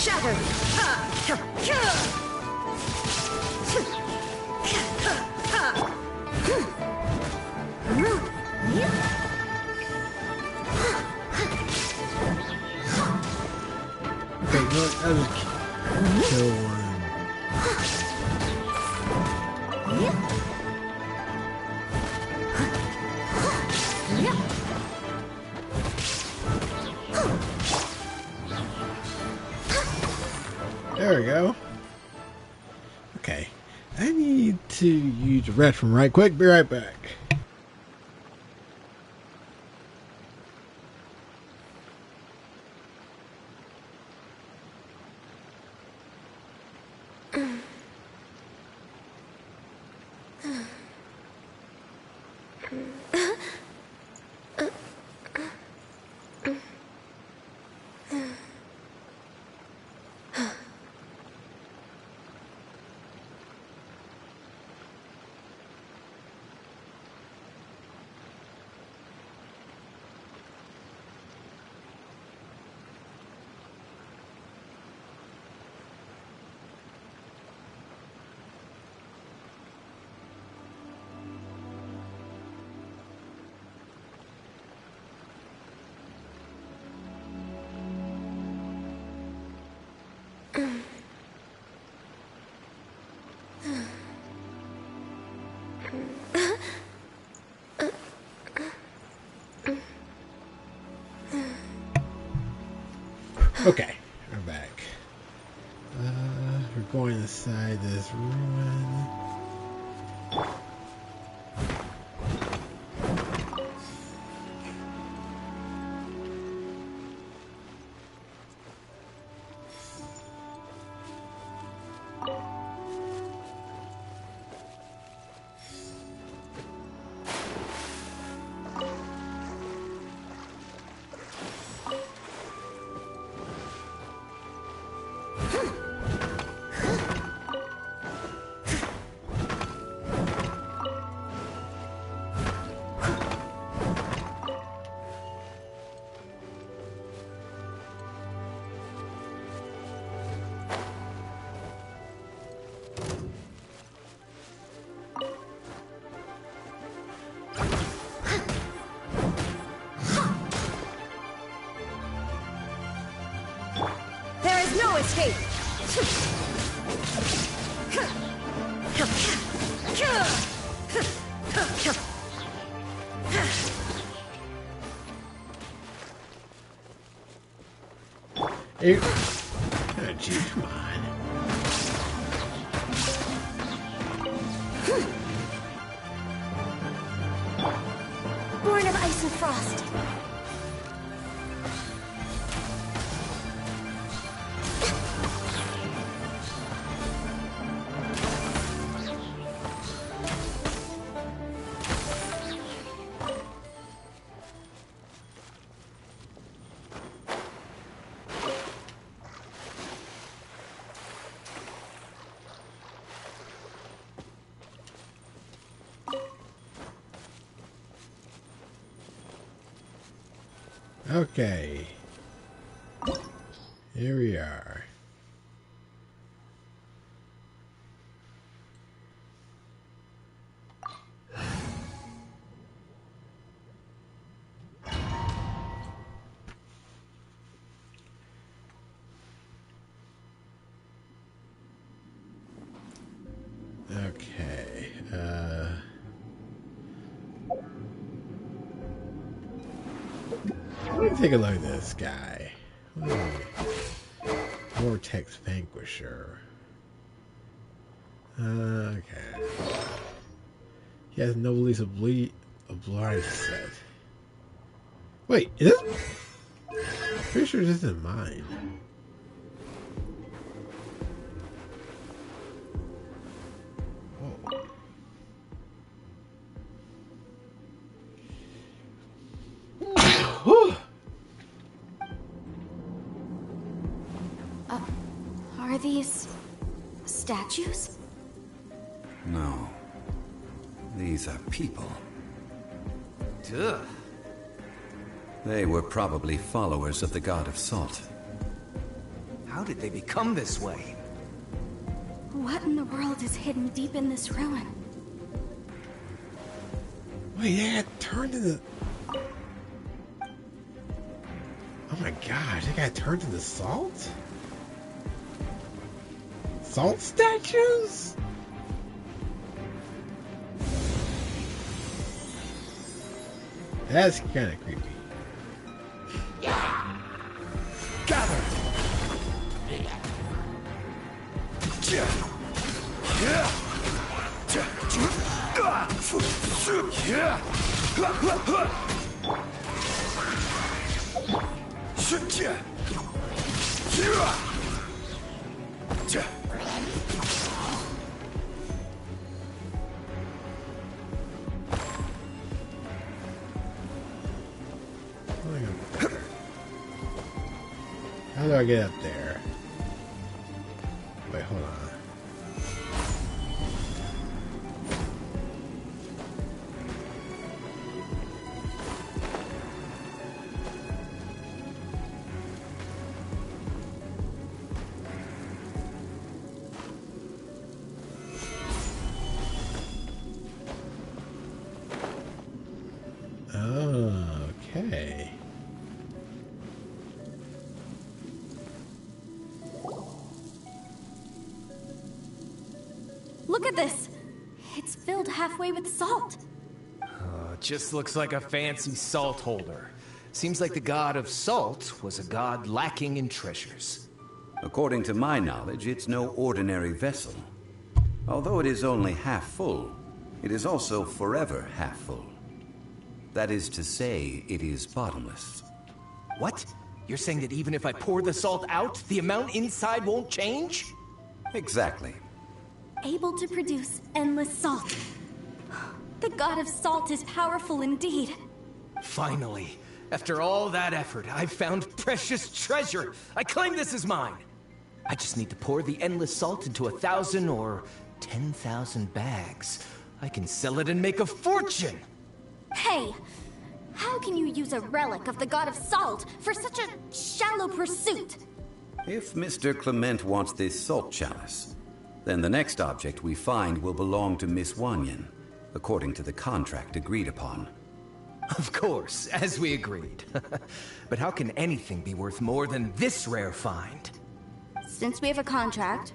[SPEAKER 5] Shattered!
[SPEAKER 1] Okay, no, I'll just kill one. There we go. Okay. I need to use the restroom right quick. Be right back. Okay, I'm back. We're going inside this ruin.
[SPEAKER 5] No escape!
[SPEAKER 1] Hey, oh, gee, come on.
[SPEAKER 2] Born of ice and frost.
[SPEAKER 1] Okay. Here we are. Okay. Let me take a look at this guy. Vortex Vanquisher. Okay. He has no release of blind set. Wait, is this? I'm pretty sure this isn't mine.
[SPEAKER 2] Are these statues?
[SPEAKER 3] No. These are people.
[SPEAKER 8] Duh.
[SPEAKER 3] They were probably followers of the god of salt.
[SPEAKER 8] How did they become this way?
[SPEAKER 2] What in the world is hidden deep in this ruin?
[SPEAKER 1] Wait, they got turned into... Oh my gosh, they got turned into salt? Salt statues? That's kind of creepy.
[SPEAKER 6] Gather!
[SPEAKER 1] How do I get up there? Wait, hold on. Oh, okay.
[SPEAKER 2] Look at this! It's filled halfway with salt.
[SPEAKER 8] Just looks like a fancy salt holder. Seems like the god of salt was a god lacking in treasures.
[SPEAKER 3] According to my knowledge, it's no ordinary vessel. Although it is only half full, it is also forever half full. That is to say, it is bottomless.
[SPEAKER 8] What? You're saying that even if I pour the salt out, the amount inside won't change?
[SPEAKER 3] Exactly.
[SPEAKER 2] Able to produce endless salt. The god of salt is powerful indeed.
[SPEAKER 8] Finally, after all that effort, I've found precious treasure. I claim this as mine. I just need to pour the endless salt into 1,000 or 10,000 bags. I can sell it and make a fortune.
[SPEAKER 2] Hey, how can you use a relic of the god of salt for such a shallow pursuit?
[SPEAKER 3] If Mr. Clement wants this salt chalice, then the next object we find will belong to Miss Wanyan, according to the contract agreed upon.
[SPEAKER 8] Of course, as we agreed. But how can anything be worth more than this rare find?
[SPEAKER 2] Since we have a contract,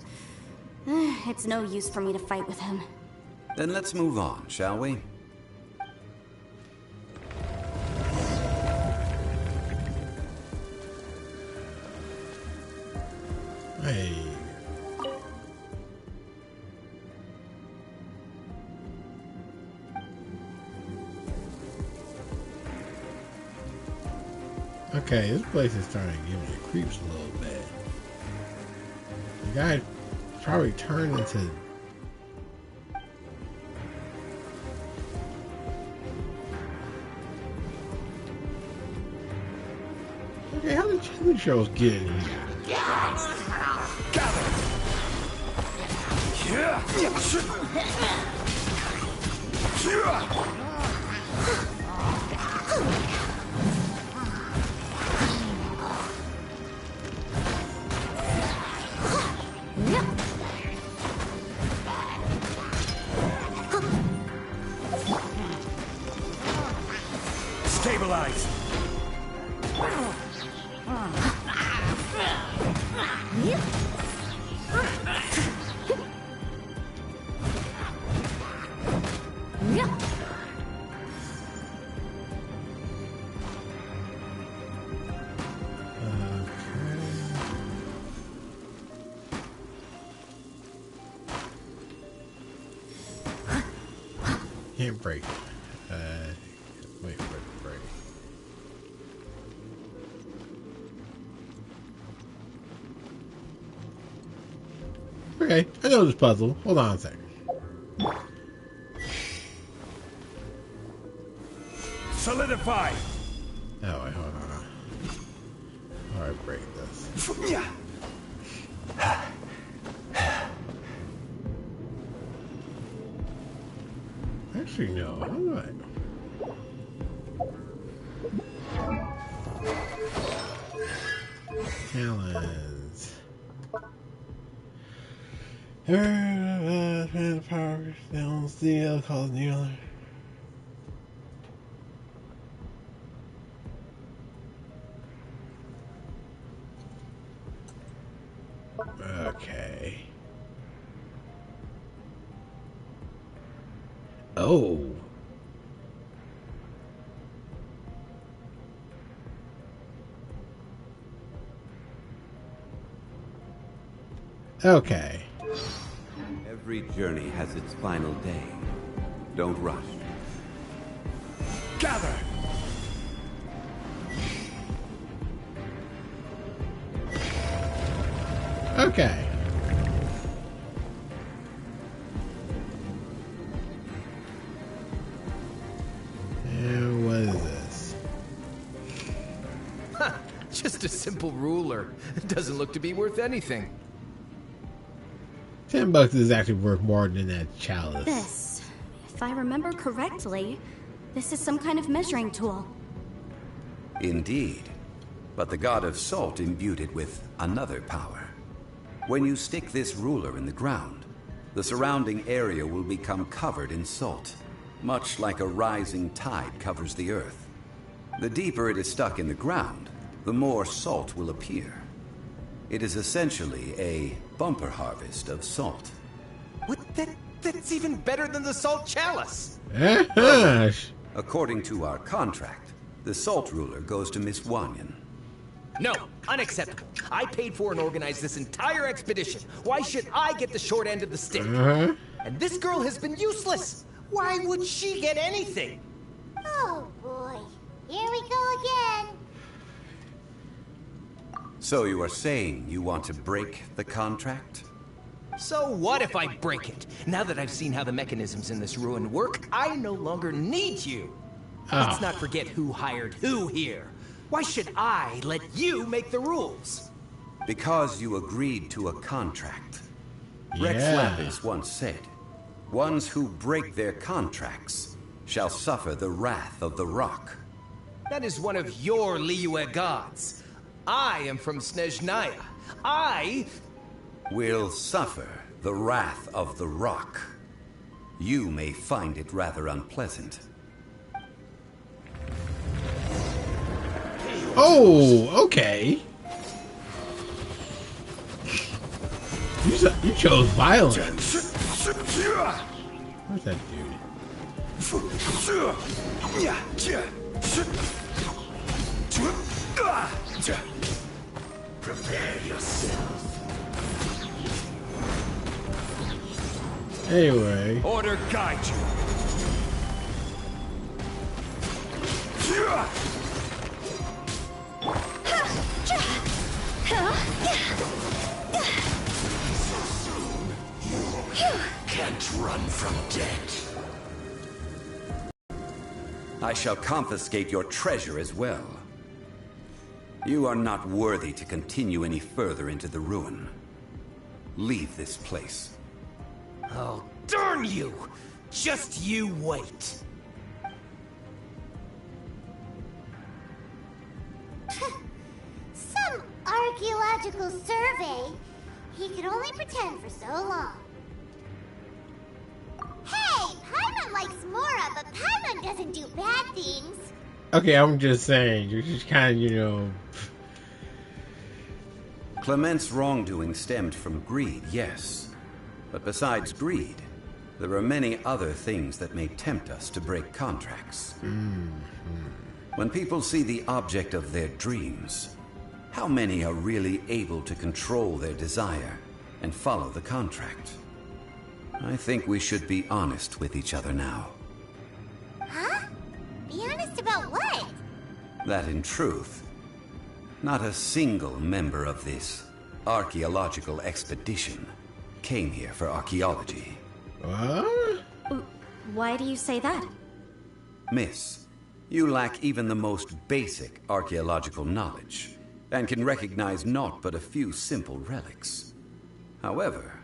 [SPEAKER 2] it's no use for me to fight with him.
[SPEAKER 3] Then let's move on, shall we?
[SPEAKER 1] Hey. Okay, this place is starting to give me the creeps a little bit. The guy probably turned into... Okay, how did TV shows get in here?
[SPEAKER 6] Stabilize.
[SPEAKER 1] Can't break. Wait for it to break. Okay, I know this puzzle. Hold on a second.
[SPEAKER 6] Solidify.
[SPEAKER 1] Oh, wait, hold on. How do I break this? Actually, no. How do I? Challenge. Power down steel called Neil. Okay. Oh. Okay.
[SPEAKER 3] Every journey has its final day. Don't rush.
[SPEAKER 6] Gather!
[SPEAKER 1] Okay. And what is this?
[SPEAKER 8] Just a simple ruler. It doesn't look to be worth anything.
[SPEAKER 1] $10 is actually worth more than that chalice.
[SPEAKER 2] This, if I remember correctly, this is some kind of measuring tool.
[SPEAKER 3] Indeed. But the god of salt imbued it with another power. When you stick this ruler in the ground, the surrounding area will become covered in salt, much like a rising tide covers the earth. The deeper it is stuck in the ground, the more salt will appear. It is essentially a bumper harvest of salt.
[SPEAKER 8] What? That's even better than the salt chalice!
[SPEAKER 3] According to our contract, the salt ruler goes to Miss Wanyan.
[SPEAKER 8] No, unacceptable. I paid for and organized this entire expedition. Why should I get the short end of the stick? And this girl has been useless. Why would she get anything?
[SPEAKER 7] Oh boy, here we go again.
[SPEAKER 3] So you are saying you want to break the contract?
[SPEAKER 8] So what if I break it? Now that I've seen how the mechanisms in this ruin work, I no longer need you. Let's not forget who hired who here. Why should I let you make the rules?
[SPEAKER 3] Because you agreed to a contract.
[SPEAKER 1] Yeah.
[SPEAKER 3] Rex Lapis once said, "Ones who break their contracts shall suffer the wrath of the rock."
[SPEAKER 8] That is one of your Liyue gods. I am from Snezhnaya. I
[SPEAKER 3] will suffer the wrath of the rock. You may find it rather unpleasant.
[SPEAKER 1] Oh, okay. You chose violence. What's that dude?
[SPEAKER 6] Prepare yourself.
[SPEAKER 1] Anyway.
[SPEAKER 6] Order guide you. Can't run from death.
[SPEAKER 3] I shall confiscate your treasure as well. You are not worthy to continue any further into the ruin. Leave this place.
[SPEAKER 8] Oh, darn you! Just you wait.
[SPEAKER 7] Some archaeological survey. He could only pretend for so long. Hey, Paimon likes Mora, but Paimon doesn't do bad things.
[SPEAKER 1] Okay, I'm just saying, you're just kind of,
[SPEAKER 3] Clement's wrongdoing stemmed from greed, yes. But besides greed, there are many other things that may tempt us to break contracts. When people see the object of their dreams, how many are really able to control their desire and follow the contract? I think we should be honest with each other now.
[SPEAKER 7] Huh? Be honest about what?
[SPEAKER 3] That in truth, not a single member of this archaeological expedition came here for archaeology.
[SPEAKER 1] what?
[SPEAKER 2] Why do you say that?
[SPEAKER 3] Miss, you lack even the most basic archaeological knowledge, and can recognize naught but a few simple relics. However,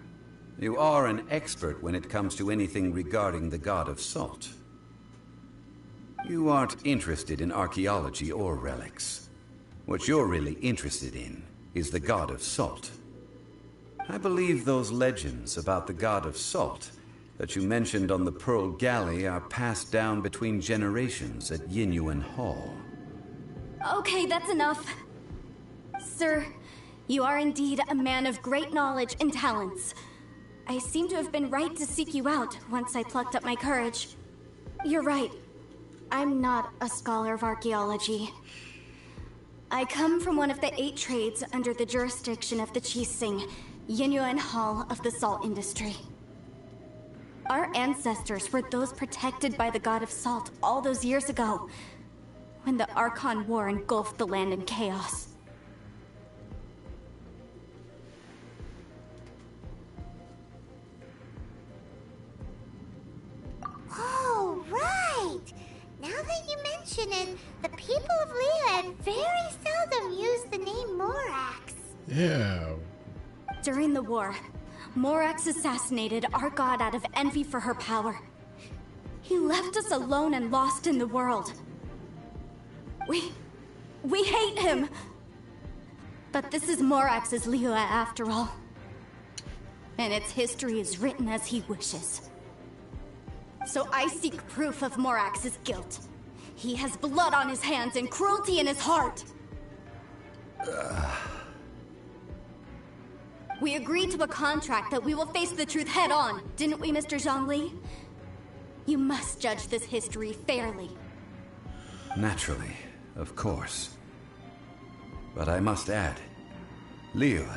[SPEAKER 3] you are an expert when it comes to anything regarding the god of salt. You aren't interested in archaeology or relics. What you're really interested in is the god of salt. I believe those legends about the god of salt that you mentioned on the Pearl Galley are passed down between generations at Yingyuan Hall.
[SPEAKER 2] Okay, that's enough. Sir, you are indeed a man of great knowledge and talents. I seem to have been right to seek you out once I plucked up my courage. You're right. I'm not a scholar of archaeology. I come from one of the 8 trades under the jurisdiction of the Qixing, Yingyuan Hall of the salt industry. Our ancestors were those protected by the god of salt all those years ago, when the Archon War engulfed the land in chaos.
[SPEAKER 7] Oh, right! Now that you mention it, the people of Liyue very seldom use the name Morax.
[SPEAKER 1] Yeah.
[SPEAKER 2] During the war, Morax assassinated our god out of envy for her power. He left us alone and lost in the world. We hate him! But this is Morax's Liyue after all. And its history is written as he wishes. So I seek proof of Morax's guilt. He has blood on his hands and cruelty in his heart. We agreed to a contract that we will face the truth head on, didn't we, Mr. Zhongli? You must judge this history fairly.
[SPEAKER 3] Naturally, of course. But I must add, Liyue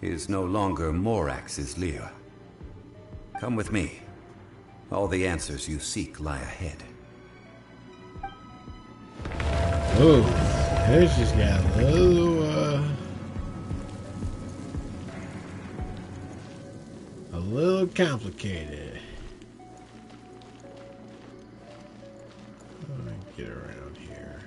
[SPEAKER 3] is no longer Morax's Liyue. Come with me. All the answers you seek lie ahead.
[SPEAKER 1] Oh, this just got a little complicated. Let me get around here.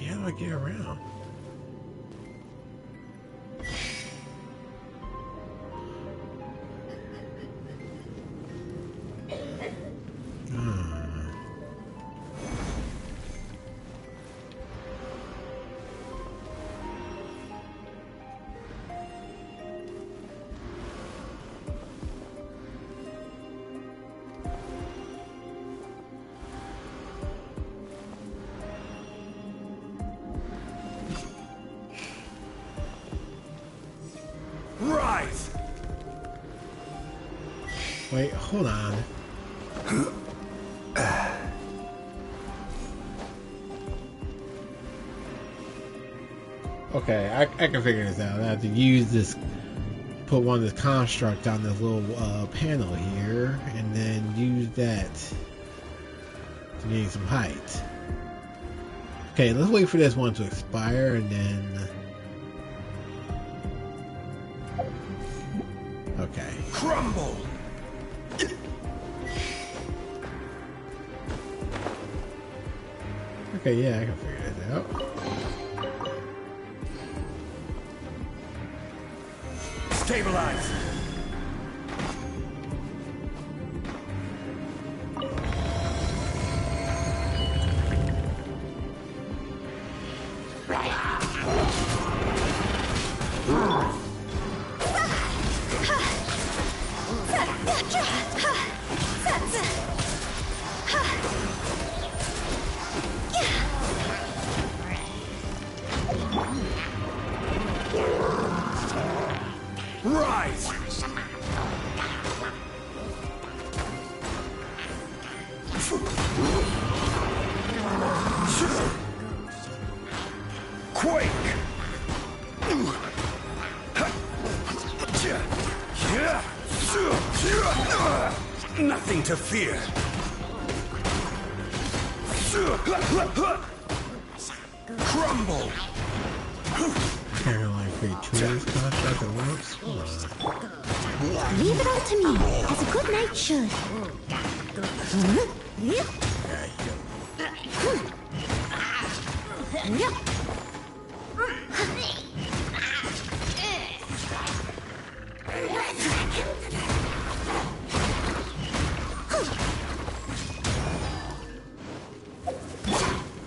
[SPEAKER 1] How do I get around? Wait, hold on. Okay, I can figure this out. I have to use this, put one of this construct on this little panel here, and then use that to gain some height. Okay, let's wait for this one to expire, and then... Okay.
[SPEAKER 6] Crumble!
[SPEAKER 1] Okay, yeah, I can figure this out.
[SPEAKER 6] Stabilize! Rise! Quake!
[SPEAKER 3] Nothing to fear.
[SPEAKER 6] Crumble!
[SPEAKER 1] Can't like create 2 years contract at once? Come on.
[SPEAKER 7] Leave it all to me, as a good knight should.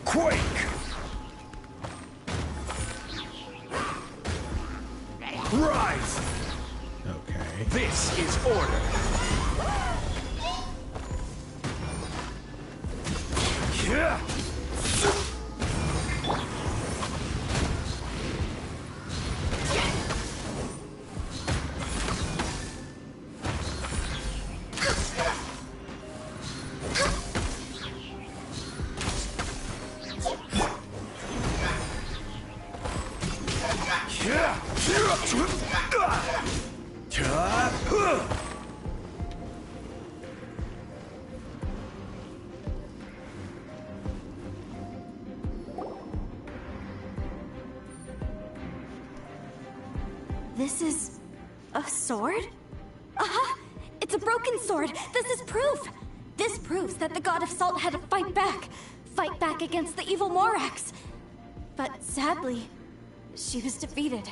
[SPEAKER 6] Quake! Rise!
[SPEAKER 1] Okay.
[SPEAKER 6] This is order! Yeah!
[SPEAKER 2] This is a sword? Aha! It's a broken sword! This is proof! This proves that the god of salt had to fight back. Fight back against the evil Morax. But sadly, she was defeated.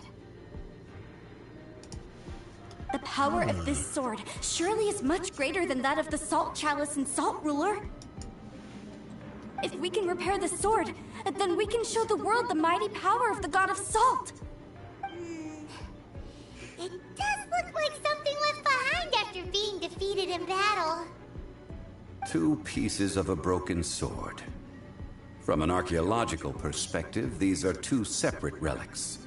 [SPEAKER 2] The power of this sword surely is much greater than that of the Salt Chalice and Salt Ruler. If we can repair the sword, then we can show the world the mighty power of the god of salt.
[SPEAKER 7] It does look like something left behind after being defeated in battle.
[SPEAKER 3] 2 pieces of a broken sword. From an archaeological perspective, these are 2 separate relics.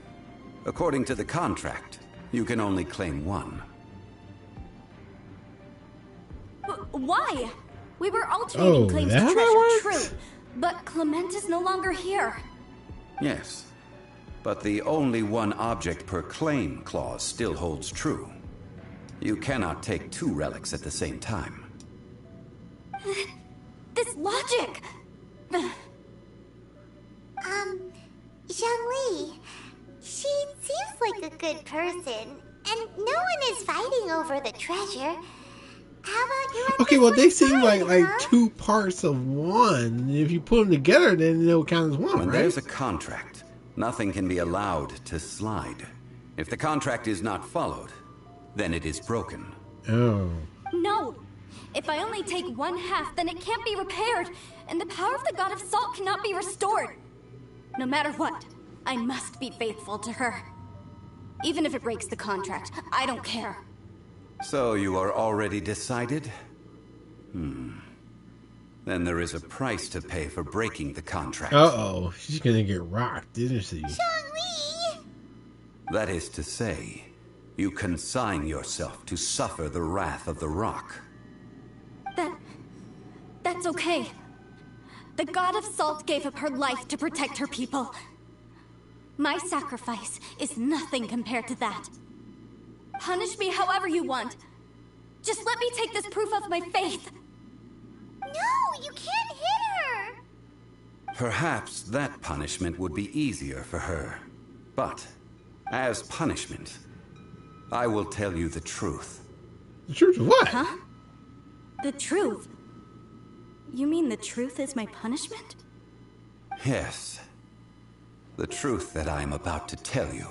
[SPEAKER 3] According to the contract, you can only claim 1.
[SPEAKER 2] Why? We were alternating claims to treasure, true. But Clement is no longer here.
[SPEAKER 3] Yes, but the only 1 object per claim clause still holds true. You cannot take 2 relics at the same time.
[SPEAKER 2] This logic!
[SPEAKER 7] Zhongli, she seems like a good person, and no one is fighting over the treasure. How about you?
[SPEAKER 1] Okay, well they seem
[SPEAKER 7] side,
[SPEAKER 1] like
[SPEAKER 7] huh?
[SPEAKER 1] 2 parts of one. If you put them together, then they'll count as one,
[SPEAKER 3] When
[SPEAKER 1] right?
[SPEAKER 3] there's a contract, nothing can be allowed to slide. If the contract is not followed, then it is broken.
[SPEAKER 1] Oh.
[SPEAKER 2] No! If I only take 1/2, then it can't be repaired, and the power of the god of salt cannot be restored. No matter what, I must be faithful to her. Even if it breaks the contract, I don't care.
[SPEAKER 3] So you are already decided? Then there is a price to pay for breaking the contract.
[SPEAKER 1] Uh-oh. She's gonna get rocked, isn't she?
[SPEAKER 7] Zhongli!
[SPEAKER 3] That is to say, you consign yourself to suffer the wrath of the rock.
[SPEAKER 2] That's okay. The god of salt gave up her life to protect her people. My sacrifice is nothing compared to that. Punish me however you want. Just let me take this proof of my faith.
[SPEAKER 7] No, you can't hit her!
[SPEAKER 3] Perhaps that punishment would be easier for her. But, as punishment, I will tell you the truth.
[SPEAKER 1] The truth of what?
[SPEAKER 2] Huh? The truth? You mean the truth is my punishment?
[SPEAKER 3] Yes. The truth that I am about to tell you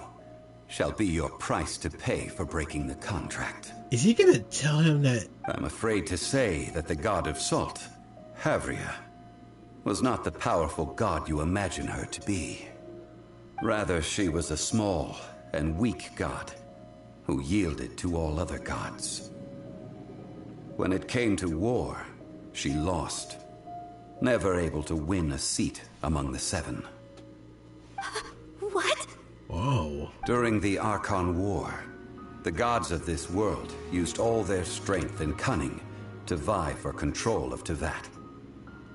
[SPEAKER 3] shall be your price to pay for breaking the contract.
[SPEAKER 1] Is he gonna tell him that?
[SPEAKER 3] I'm afraid to say that the god of salt, Havria, was not the powerful god you imagine her to be. Rather, she was a small and weak god who yielded to all other gods. When it came to war, she lost, never able to win a seat among the 7.
[SPEAKER 2] What?
[SPEAKER 1] Whoa.
[SPEAKER 3] During the Archon War, the gods of this world used all their strength and cunning to vie for control of Tevat.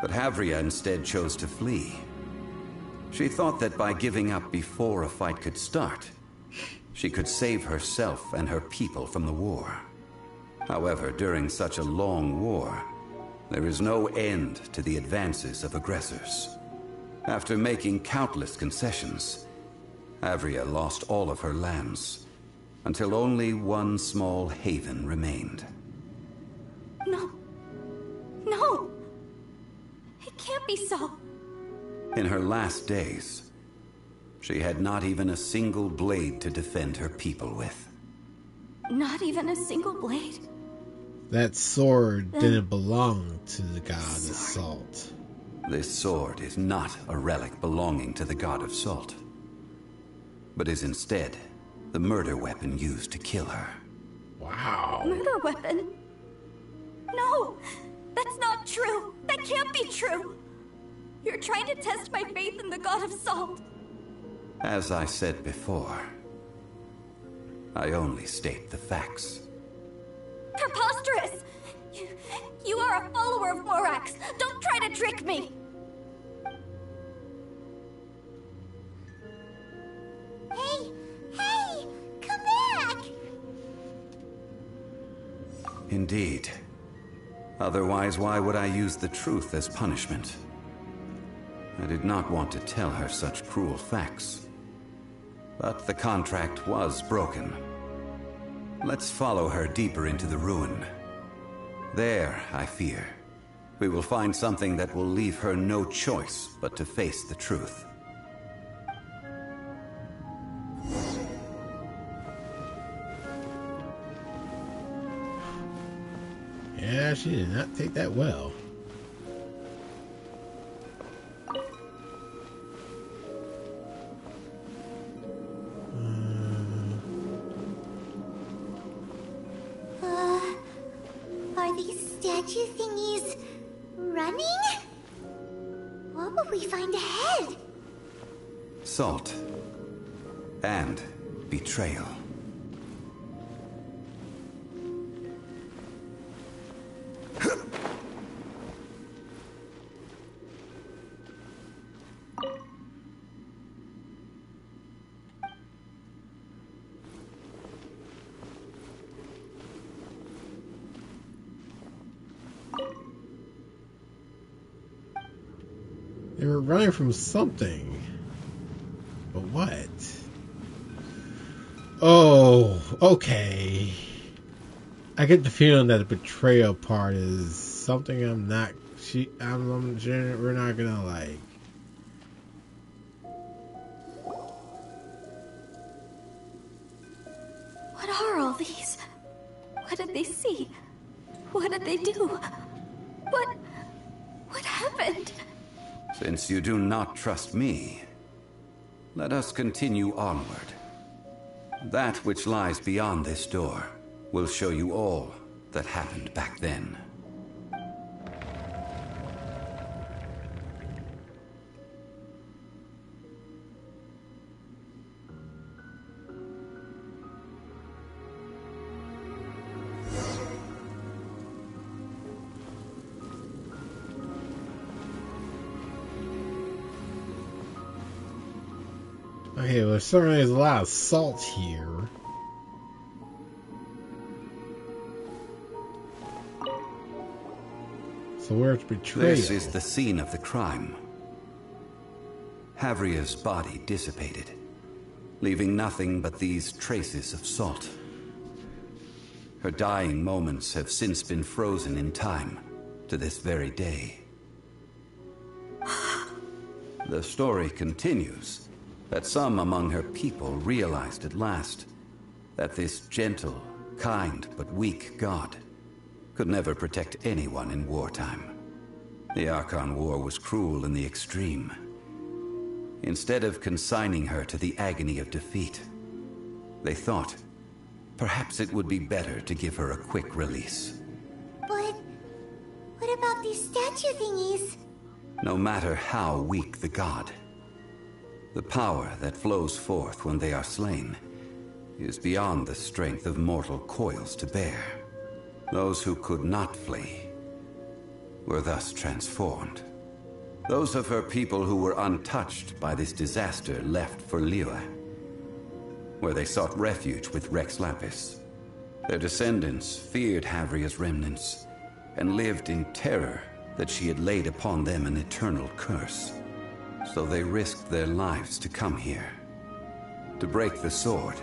[SPEAKER 3] But Havria instead chose to flee. She thought that by giving up before a fight could start, she could save herself and her people from the war. However, during such a long war, there is no end to the advances of aggressors. After making countless concessions, Avria lost all of her lands, until only one small haven remained.
[SPEAKER 2] No. No! It can't be so.
[SPEAKER 3] In her last days, she had not even a single blade to defend her people with.
[SPEAKER 2] Not even a single blade?
[SPEAKER 1] That sword didn't belong to the god of salt.
[SPEAKER 3] This sword is not a relic belonging to the god of salt, but is instead the murder weapon used to kill her.
[SPEAKER 1] Wow.
[SPEAKER 2] Murder weapon? No! That's not true! That can't be true! You're trying to test my faith in the god of salt.
[SPEAKER 3] As I said before, I only state the facts.
[SPEAKER 2] Preposterous! You are a follower of Morax! Don't try to trick me!
[SPEAKER 7] Hey! Hey! Come back!
[SPEAKER 3] Indeed. Otherwise, why would I use the truth as punishment? I did not want to tell her such cruel facts. But the contract was broken. Let's follow her deeper into the ruin. There, I fear, we will find something that will leave her no choice but to face the truth.
[SPEAKER 1] Yeah, she did not take that well.
[SPEAKER 7] Are these statue thingies running? What will we find ahead?
[SPEAKER 3] Salt. And betrayal.
[SPEAKER 1] They were running from something. But what? Oh, okay. I get the feeling that the betrayal part is something we're not gonna like.
[SPEAKER 2] What are all these? What did they see? What did they do? What happened?
[SPEAKER 3] Since you do not trust me, let us continue onward. That which lies beyond this door will show you all that happened back then.
[SPEAKER 1] Okay, well, certainly there's a lot of salt here. So where's betrayal?
[SPEAKER 3] This is the scene of the crime. Havria's body dissipated, leaving nothing but these traces of salt. Her dying moments have since been frozen in time to this very day. The story continues that some among her people realized at last that this gentle, kind, but weak god could never protect anyone in wartime. The Archon War was cruel in the extreme. Instead of consigning her to the agony of defeat, they thought perhaps it would be better to give her a quick release.
[SPEAKER 7] But what about these statue thingies?
[SPEAKER 3] No matter how weak the god, the power that flows forth when they are slain is beyond the strength of mortal coils to bear. Those who could not flee were thus transformed. Those of her people who were untouched by this disaster left for Liyue, where they sought refuge with Rex Lapis. Their descendants feared Havria's remnants and lived in terror that she had laid upon them an eternal curse. So they risked their lives to come here, to break the sword,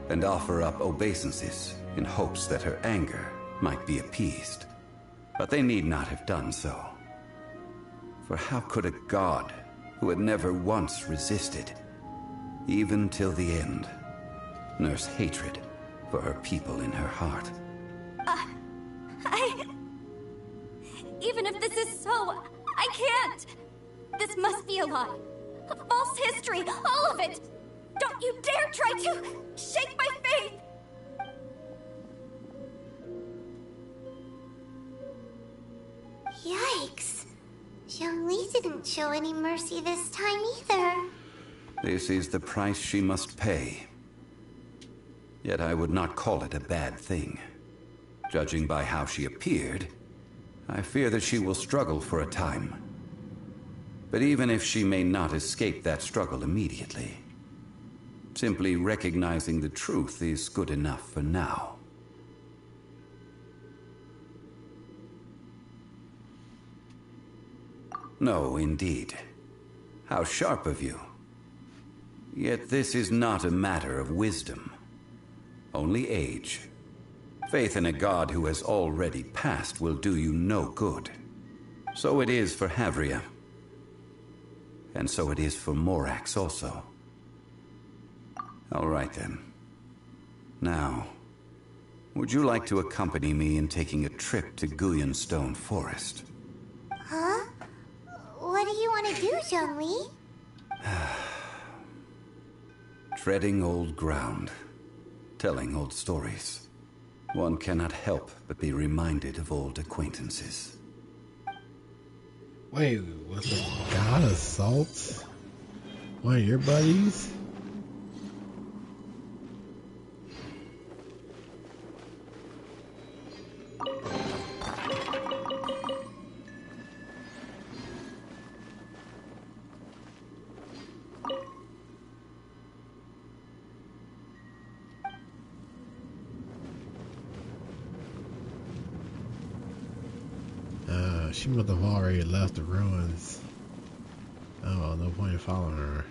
[SPEAKER 3] and offer up obeisances in hopes that her anger might be appeased. But they need not have done so. For how could a god who had never once resisted, even till the end, nurse hatred for her people in her heart?
[SPEAKER 2] Even if this is so, I can't! This must be a lie. A false history, all of it! Don't you dare try to shake my faith!
[SPEAKER 7] Yikes. Zhongli didn't show any mercy this time either.
[SPEAKER 3] This is the price she must pay. Yet I would not call it a bad thing. Judging by how she appeared, I fear that she will struggle for a time. But even if she may not escape that struggle immediately, simply recognizing the truth is good enough for now. No, indeed. How sharp of you. Yet this is not a matter of wisdom, only age. Faith in a god who has already passed will do you no good. So it is for Havria. And so it is for Morax also. All right then. Now, would you like to accompany me in taking a trip to Guyonstone Forest?
[SPEAKER 7] Huh? What do you want to do, Zhongli?
[SPEAKER 3] Treading old ground, telling old stories. One cannot help but be reminded of old acquaintances.
[SPEAKER 1] Wait, was the god of salt one of your buddies? She must have already left the ruins. Oh, no point in following her.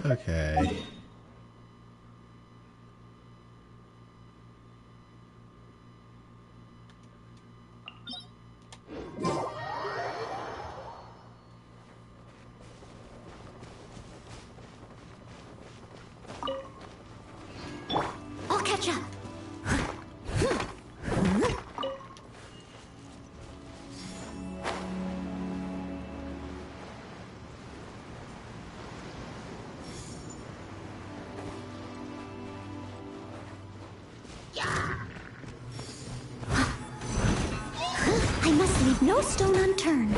[SPEAKER 1] Okay.
[SPEAKER 2] I'll catch up. I must leave no stone unturned.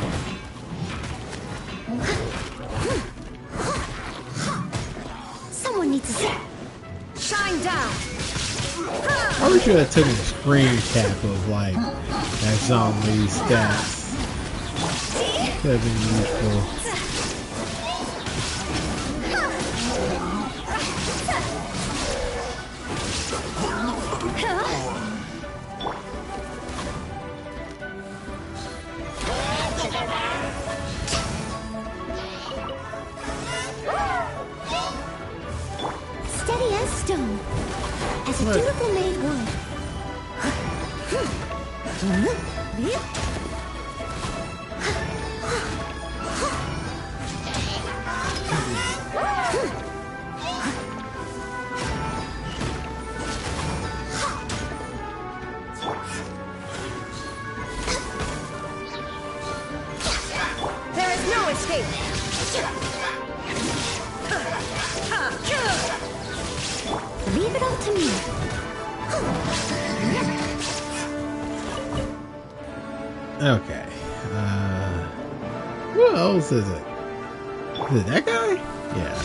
[SPEAKER 2] Someone needs to shine down.
[SPEAKER 1] I wish you had taken a screen cap of like that zombie stats. Could have been useful.
[SPEAKER 2] Steady as stone, as a durable made wood.
[SPEAKER 5] There is no escape.
[SPEAKER 2] Leave it all to me.
[SPEAKER 1] Okay. Who else is it? Is it that guy? Yeah.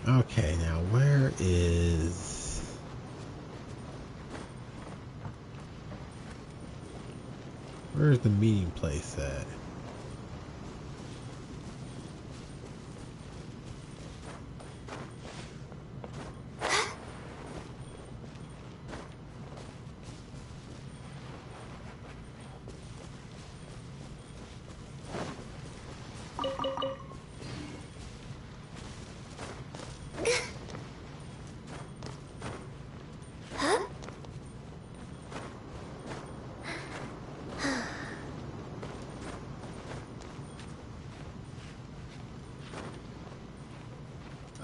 [SPEAKER 1] Okay, now where is... Where's the meeting place at?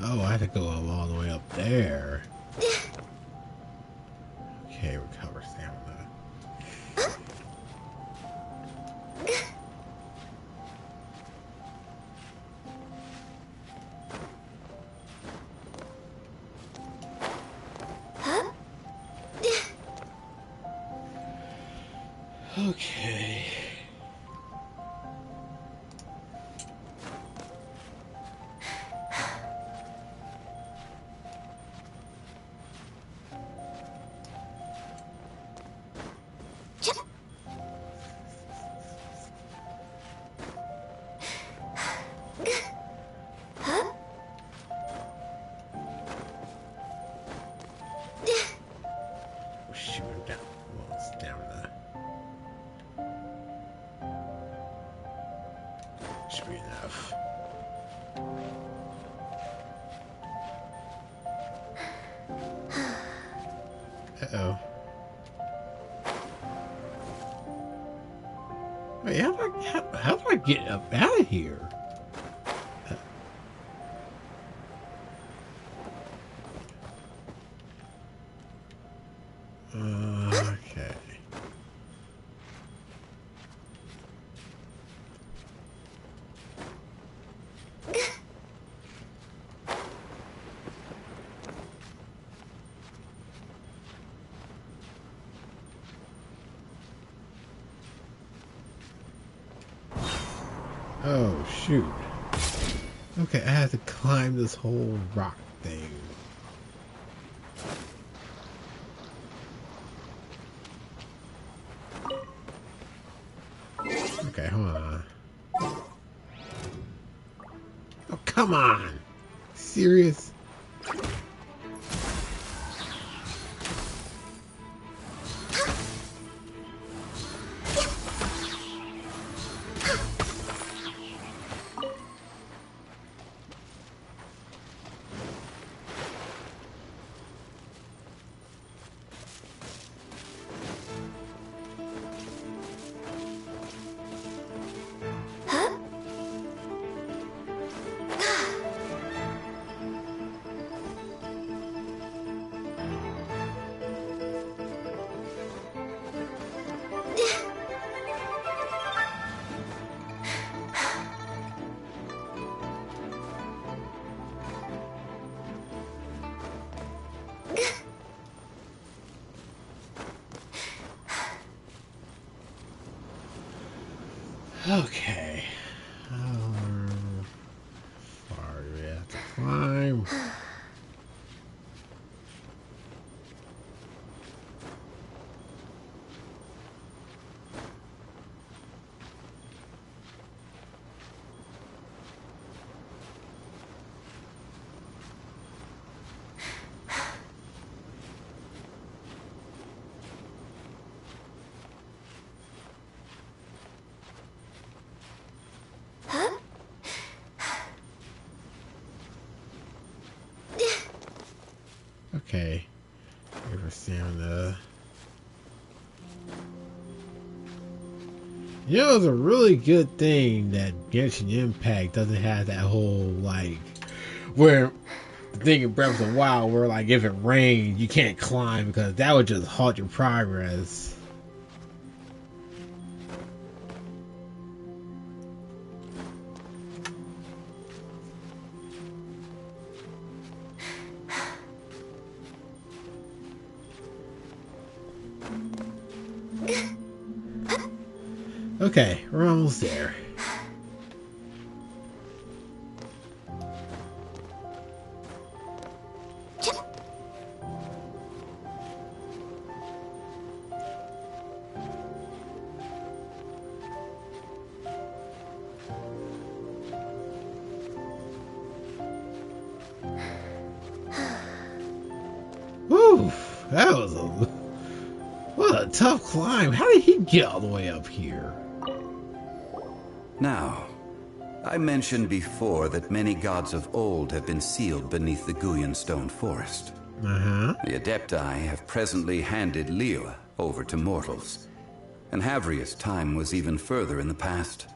[SPEAKER 1] Oh, I had to go all the way up there. Okay, recover stamina. Okay. Shoot him down. Well, stamina. Should be enough. Uh-oh. Wait, how do I get up out of here? Okay. Oh, shoot. Okay, I have to climb this whole rock thing. Okay, hold on. Oh, come on! Serious? Okay. How far do we have to climb? Okay. Here for stamina. You know, it's a really good thing that Genshin Impact doesn't have that whole, like, where the thing in Breath of the Wild, where, like, if it rains, you can't climb because that would just halt your progress. Okay, we're almost there. That was what a tough climb. How did he get all the way up here?
[SPEAKER 3] Now, I mentioned before that many gods of old have been sealed beneath the Guyan stone forest. The Adepti have presently handed Liyue over to mortals, and Havria's time was even further in the past.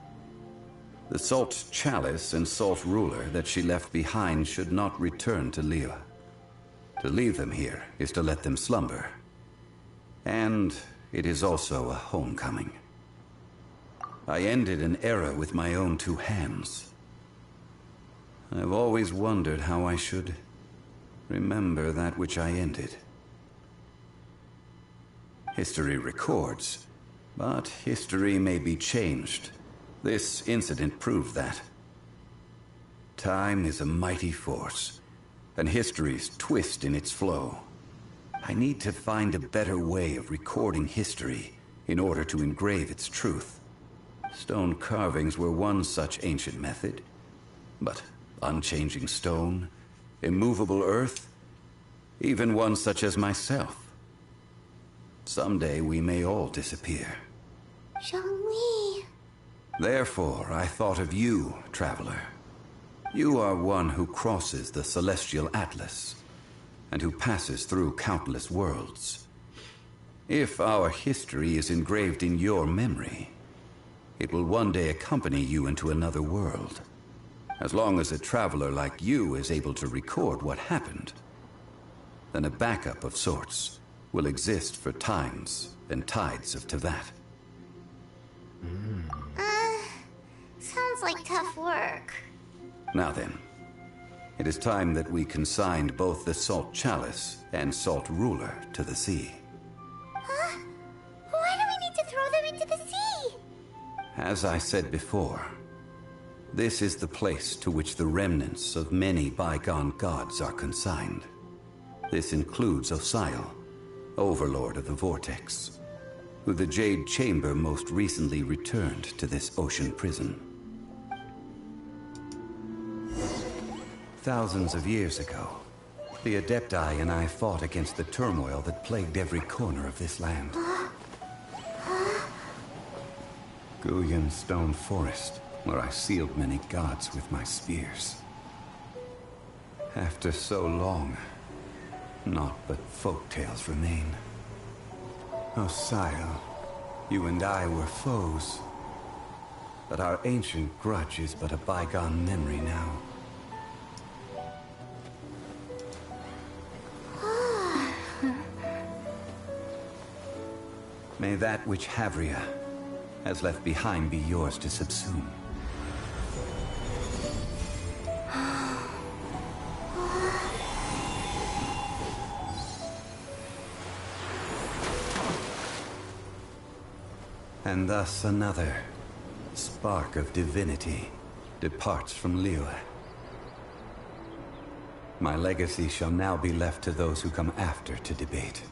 [SPEAKER 3] The Salt Chalice and Salt Ruler that she left behind should not return to Liyue. To leave them here is to let them slumber. And it is also a homecoming. I ended an era with my own two hands. I've always wondered how I should remember that which I ended. History records, but history may be changed. This incident proved that. Time is a mighty force, and history's twist in its flow. I need to find a better way of recording history in order to engrave its truth. Stone carvings were one such ancient method, but unchanging stone, immovable earth, even one such as myself. Someday we may all disappear.
[SPEAKER 7] Zhongli.
[SPEAKER 3] Therefore, I thought of you, traveler. You are one who crosses the celestial atlas, and who passes through countless worlds. If our history is engraved in your memory, it will one day accompany you into another world. As long as a traveler like you is able to record what happened, then a backup of sorts will exist for times and tides of Teyvat.
[SPEAKER 7] Sounds like tough work.
[SPEAKER 3] Now then, it is time that we consigned both the Salt Chalice and Salt Ruler to the sea.
[SPEAKER 7] Huh? Why do we need to throw them into the sea?
[SPEAKER 3] As I said before, this is the place to which the remnants of many bygone gods are consigned. This includes Osial, Overlord of the Vortex, who the Jade Chamber most recently returned to this ocean prison. Thousands of years ago, the Adepti and I fought against the turmoil that plagued every corner of this land. Guyan Stone Forest, where I sealed many gods with my spears. After so long, naught but folk tales remain. Osial, you and I were foes, but our ancient grudge is but a bygone memory now. May that which Havria has left behind be yours to subsume. And thus another spark of divinity departs from Liyue. My legacy shall now be left to those who come after to debate.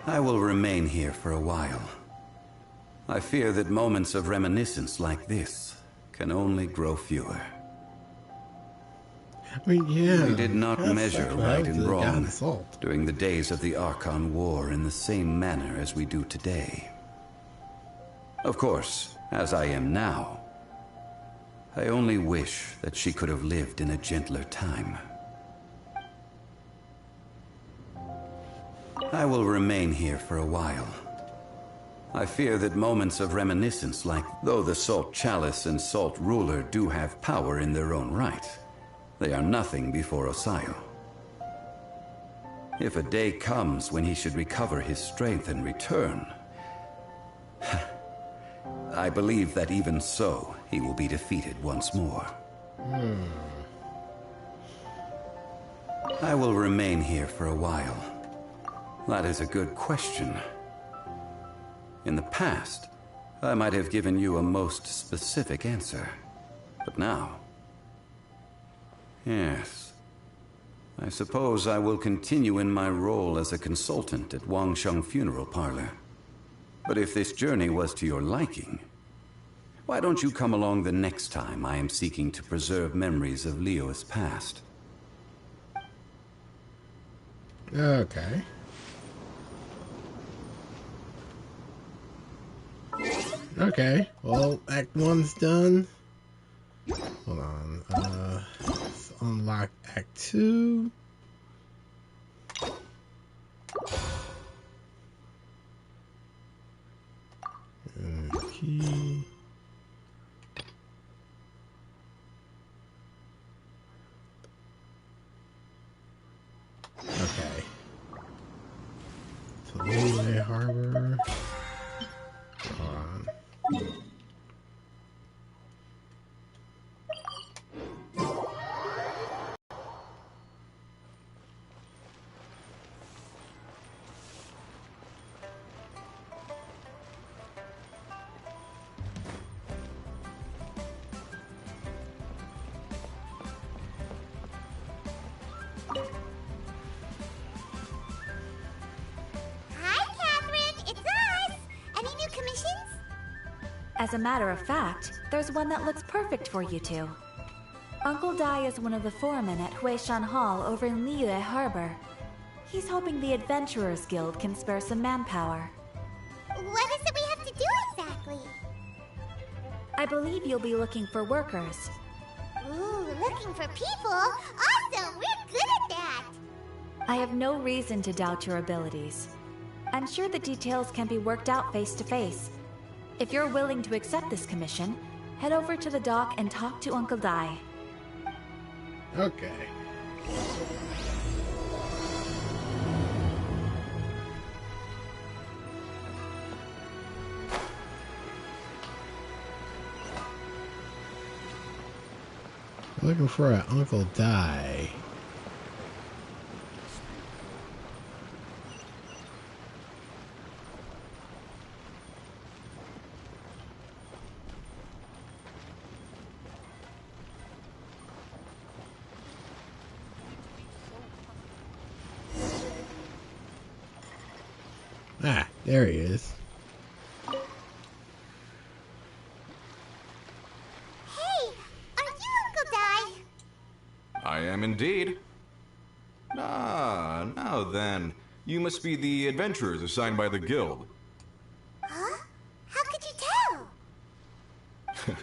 [SPEAKER 3] I will remain here for a while. I fear that moments of reminiscence like this can only grow fewer.
[SPEAKER 1] I mean, yeah.
[SPEAKER 3] We did not measure right and wrong
[SPEAKER 1] Salt.
[SPEAKER 3] during the days of the Archon War in the same manner as we do today. Of course, as I am now, I only wish that she could have lived in a gentler time. I will remain here for a while. I fear that moments of reminiscence like, though the Salt Chalice and Salt Ruler do have power in their own right, they are nothing before Osial. If a day comes when he should recover his strength and return, I believe that even so, he will be defeated once more. I will remain here for a while. That is a good question. In the past, I might have given you a most specific answer. But now... Yes. I suppose I will continue in my role as a consultant at Wangsheng Funeral Parlor. But if this journey was to your liking, Why don't you come along the next time I am seeking to preserve memories of Liyue's past?
[SPEAKER 1] Okay. Okay, well, Act 1's done. Hold on. Let's unlock Act 2. Key. Okay. So Liyue Harbor. Hold on.
[SPEAKER 9] As a matter of fact, there's one that looks perfect for you two. Uncle Dai is one of the foremen at Huishan Hall over in Liyue Harbor. He's hoping the Adventurers Guild can spare some manpower.
[SPEAKER 7] What is it we have to do exactly?
[SPEAKER 9] I believe you'll be looking for workers.
[SPEAKER 7] Ooh, looking for people? Awesome! We're good at that!
[SPEAKER 9] I have no reason to doubt your abilities. I'm sure the details can be worked out face to face. If you're willing to accept this commission, head over to the dock and talk to Uncle Dai.
[SPEAKER 1] Okay. Looking for an Uncle Dai. Ah, there he is.
[SPEAKER 7] Hey, are you Uncle Dai?
[SPEAKER 6] I am indeed. Ah, now then. You must be the adventurers assigned by the guild.
[SPEAKER 7] Huh? How could you tell?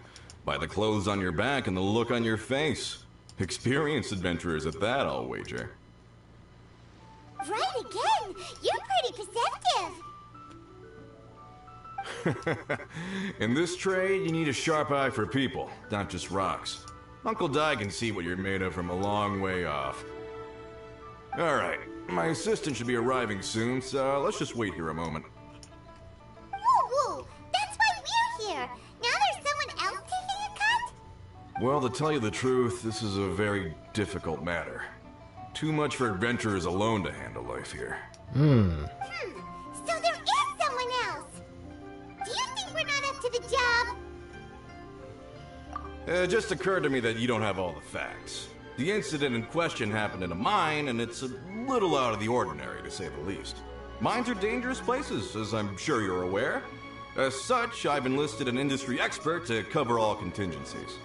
[SPEAKER 6] By the clothes on your back and the look on your face. Experienced adventurers at that, I'll wager.
[SPEAKER 7] Right again! You're pretty perceptive!
[SPEAKER 6] In this trade, you need a sharp eye for people, not just rocks. Uncle Dai can see what you're made of from a long way off. Alright, my assistant should be arriving soon, so let's just wait here a moment.
[SPEAKER 7] Woo woo! That's why we're here! Now there's someone else taking a cut?
[SPEAKER 6] Well, to tell you the truth, this is a very difficult matter. Too much for adventurers alone to handle life here.
[SPEAKER 7] So there is someone else! Do you think we're not up to the job?
[SPEAKER 6] It just occurred to me that you don't have all the facts. The incident in question happened in a mine, and it's a little out of the ordinary, to say the least. Mines are dangerous places, as I'm sure you're aware. As such, I've enlisted an industry expert to cover all contingencies.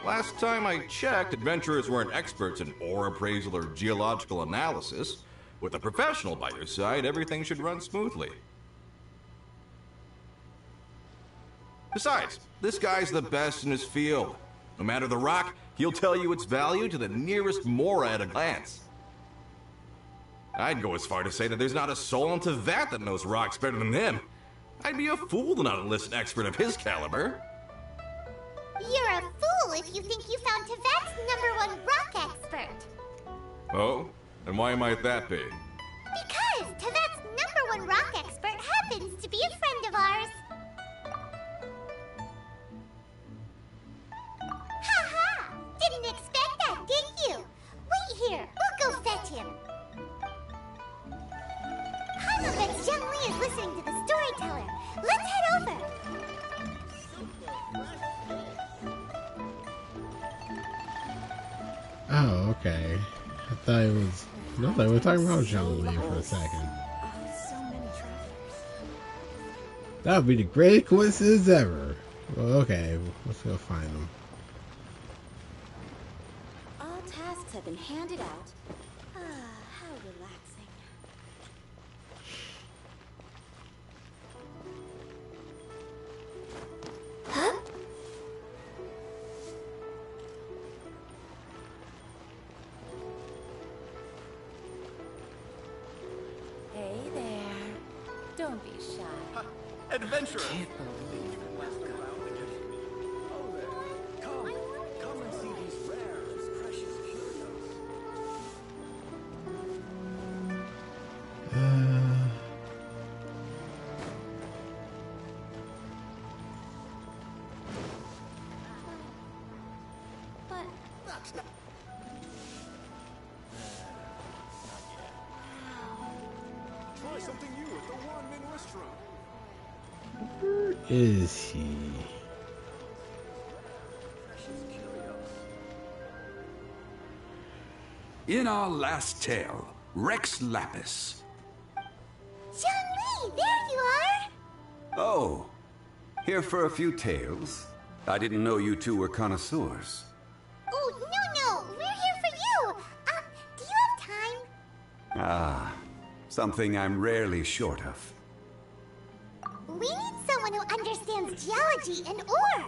[SPEAKER 6] Last time I checked, adventurers weren't experts in ore appraisal or geological analysis. With a professional by your side, everything should run smoothly. Besides, this guy's the best in his field. No matter the rock, he'll tell you its value to the nearest mora at a glance. I'd go as far to say that there's not a soul in Teyvat that knows rocks better than him. I'd be a fool to not enlist an expert of his caliber.
[SPEAKER 7] You're a fool if you think you found Teyvat's #1 rock expert.
[SPEAKER 6] Oh? And why might that be?
[SPEAKER 7] Because Teyvat's #1 rock expert happens to be a friend of ours. Ha! Didn't expect that, did you? Wait here, we'll go fetch him. I'ma bet Zhongli is listening to the storyteller. Let's head over.
[SPEAKER 1] Oh, okay. I thought it was. No, they were talking about Zhongli for a second. That would be the greatest coincidence ever. Well, okay, let's go find them.
[SPEAKER 2] All tasks have been handed out. Ah, how relaxing. Huh? Hey there. Don't be shy.
[SPEAKER 10] Adventurer!
[SPEAKER 2] Can't believe it.
[SPEAKER 10] Come and see these rare and precious curios.
[SPEAKER 2] But
[SPEAKER 10] That's not... Try something new at the One-Man Restaurant.
[SPEAKER 1] Where is he?
[SPEAKER 11] In our last tale, Rex Lapis.
[SPEAKER 7] Zhongli, there you are!
[SPEAKER 3] Oh, here for a few tales? I didn't know you two were connoisseurs.
[SPEAKER 7] Oh, no, we're here for you! Do you have time?
[SPEAKER 3] Ah, something I'm rarely short of.
[SPEAKER 7] We need someone who understands geology and ore.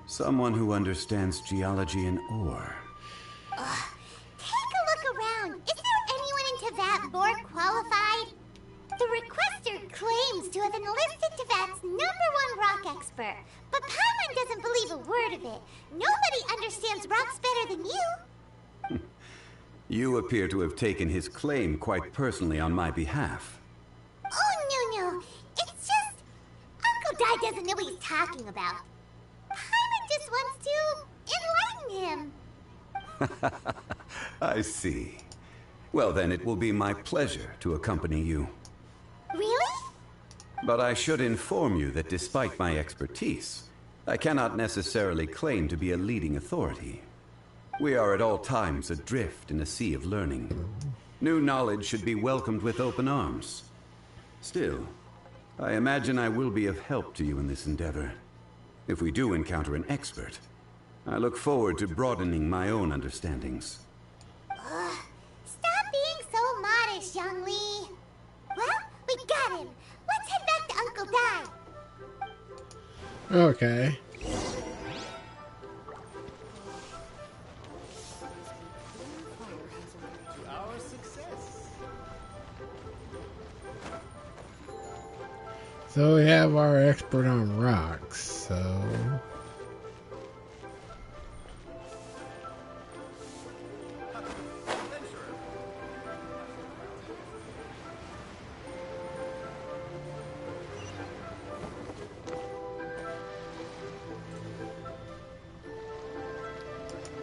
[SPEAKER 3] Someone who understands geology and ore.
[SPEAKER 7] Take a look around. Is there anyone in Teyvat more qualified? The requester claims to have enlisted Teyvat's #1 rock expert, but Paimon doesn't believe a word of it. Nobody understands rocks better than you.
[SPEAKER 3] You appear to have taken his claim quite personally on my behalf.
[SPEAKER 7] Oh, no. It's just... Uncle Dai doesn't know what he's talking about. Paimon just wants to enlighten him.
[SPEAKER 3] I see. Well, then it will be my pleasure to accompany you.
[SPEAKER 7] Really?
[SPEAKER 3] But I should inform you that despite my expertise, I cannot necessarily claim to be a leading authority. We are at all times adrift in a sea of learning. New knowledge should be welcomed with open arms. Still, I imagine I will be of help to you in this endeavor. If we do encounter an expert, I look forward to broadening my own understandings.
[SPEAKER 7] Stop being so modest, Zhongli. Well, we got him. Let's head back to Uncle Dai.
[SPEAKER 1] Okay.
[SPEAKER 10] To our success.
[SPEAKER 1] So we have our expert on rocks, so...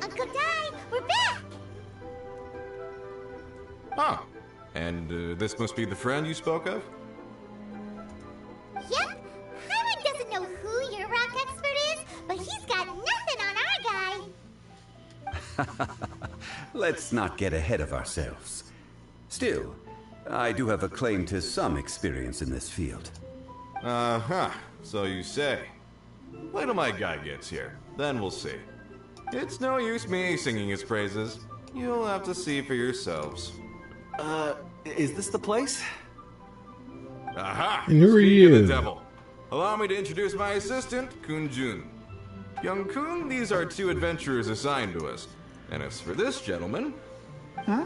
[SPEAKER 7] Uncle Dai, we're back!
[SPEAKER 6] Ah, and this must be the friend you spoke of?
[SPEAKER 7] Yep. Paimon doesn't know who your rock expert is, but he's got nothing on our guy.
[SPEAKER 3] Let's not get ahead of ourselves. Still, I do have a claim to some experience in this field.
[SPEAKER 6] Uh-huh, so you say. Wait till my guy gets here, then we'll see. It's no use me singing his praises. You'll have to see for yourselves.
[SPEAKER 10] Is this the place?
[SPEAKER 6] Aha!
[SPEAKER 1] And who are
[SPEAKER 6] Speak
[SPEAKER 1] you?
[SPEAKER 6] of the devil. Allow me to introduce my assistant, Kun-jun. Young Kun, these are 2 adventurers assigned to us. And as for this gentleman...
[SPEAKER 10] Huh?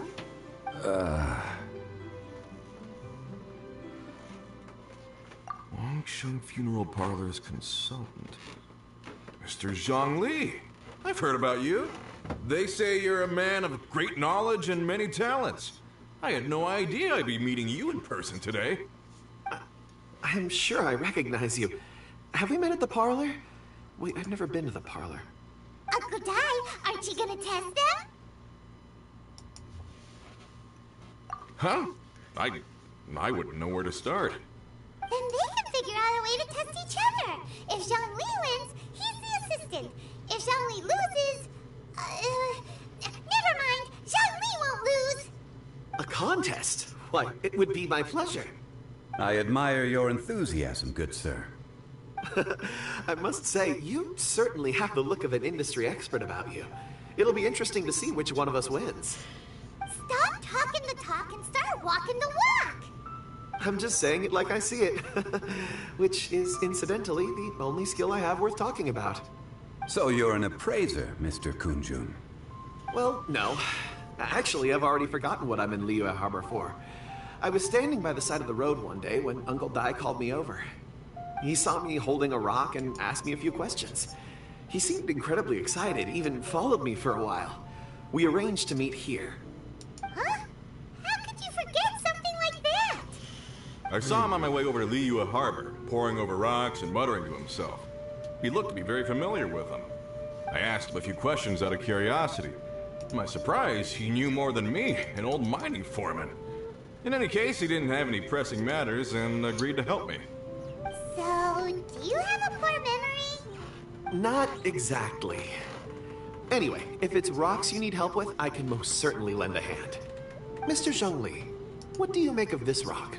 [SPEAKER 6] Wangsheng Funeral Parlor's consultant. Mr. Zhongli. I've heard about you. They say you're a man of great knowledge and many talents. I had no idea I'd be meeting you in person today.
[SPEAKER 10] I'm sure I recognize you. Have we met at the parlor? Wait, I've never been to the parlor.
[SPEAKER 7] Uncle Dai, aren't you gonna test them?
[SPEAKER 6] Huh? I wouldn't know where to start.
[SPEAKER 7] Then they can figure out a way to test each other. If Zhongli wins, he's the assistant. If Zhongli loses... never mind. Zhongli won't lose.
[SPEAKER 10] A contest? Why, it would be my pleasure.
[SPEAKER 3] I admire your enthusiasm, good sir.
[SPEAKER 10] I must say, you certainly have the look of an industry expert about you. It'll be interesting to see which one of us wins.
[SPEAKER 7] Stop talking the talk and start walking the walk!
[SPEAKER 10] I'm just saying it like I see it. Which is, incidentally, the only skill I have worth talking about.
[SPEAKER 3] So you're an appraiser, Mr. Kunjun?
[SPEAKER 10] Well, no. Actually, I've already forgotten what I'm in Liyue Harbor for. I was standing by the side of the road one day when Uncle Dai called me over. He saw me holding a rock and asked me a few questions. He seemed incredibly excited, even followed me for a while. We arranged to meet here.
[SPEAKER 7] Huh? How could you forget something like that?
[SPEAKER 12] I saw him on my way over to Liyue Harbor, poring over rocks and muttering to himself. He looked to be very familiar with them. I asked him a few questions out of curiosity. To my surprise, he knew more than me, an old mining foreman. In any case, he didn't have any pressing matters and agreed to help me.
[SPEAKER 7] So, do you have a poor memory?
[SPEAKER 10] Not exactly. Anyway, if it's rocks you need help with, I can most certainly lend a hand. Mr. Zhongli, what do you make of this rock?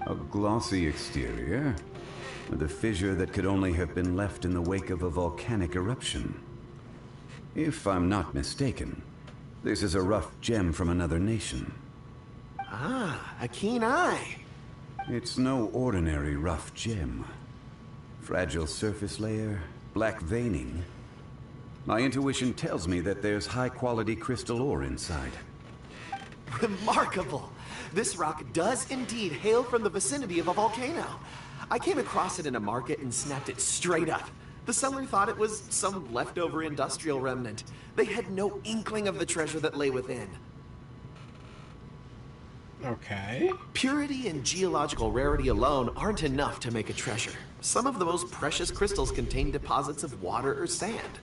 [SPEAKER 3] A glossy exterior, with a fissure that could only have been left in the wake of a volcanic eruption. If I'm not mistaken, this is a rough gem from another nation.
[SPEAKER 10] Ah, a keen eye.
[SPEAKER 3] It's no ordinary rough gem. Fragile surface layer, black veining. My intuition tells me that there's high-quality crystal ore inside.
[SPEAKER 10] Remarkable! This rock does indeed hail from the vicinity of a volcano. I came across it in a market and snapped it straight up. The seller thought it was some leftover industrial remnant. They had no inkling of the treasure that lay within.
[SPEAKER 1] Okay.
[SPEAKER 10] Purity and geological rarity alone aren't enough to make a treasure. Some of the most precious crystals contain deposits of water or sand.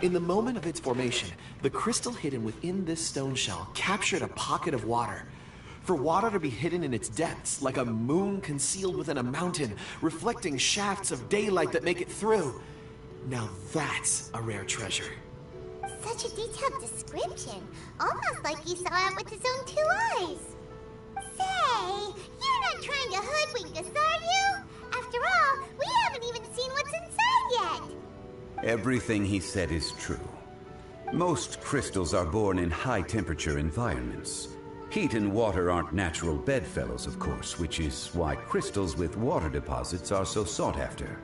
[SPEAKER 10] In the moment of its formation, the crystal hidden within this stone shell captured a pocket of water. For water to be hidden in its depths, like a moon concealed within a mountain, reflecting shafts of daylight that make it through. Now that's a rare treasure.
[SPEAKER 7] Such a detailed description. Almost like you saw it with his own 2 eyes. Say, you're not trying to hoodwink us, are you? After all, we haven't even seen what's inside yet.
[SPEAKER 3] Everything he said is true. Most crystals are born in high-temperature environments. Heat and water aren't natural bedfellows, of course, which is why crystals with water deposits are so sought after.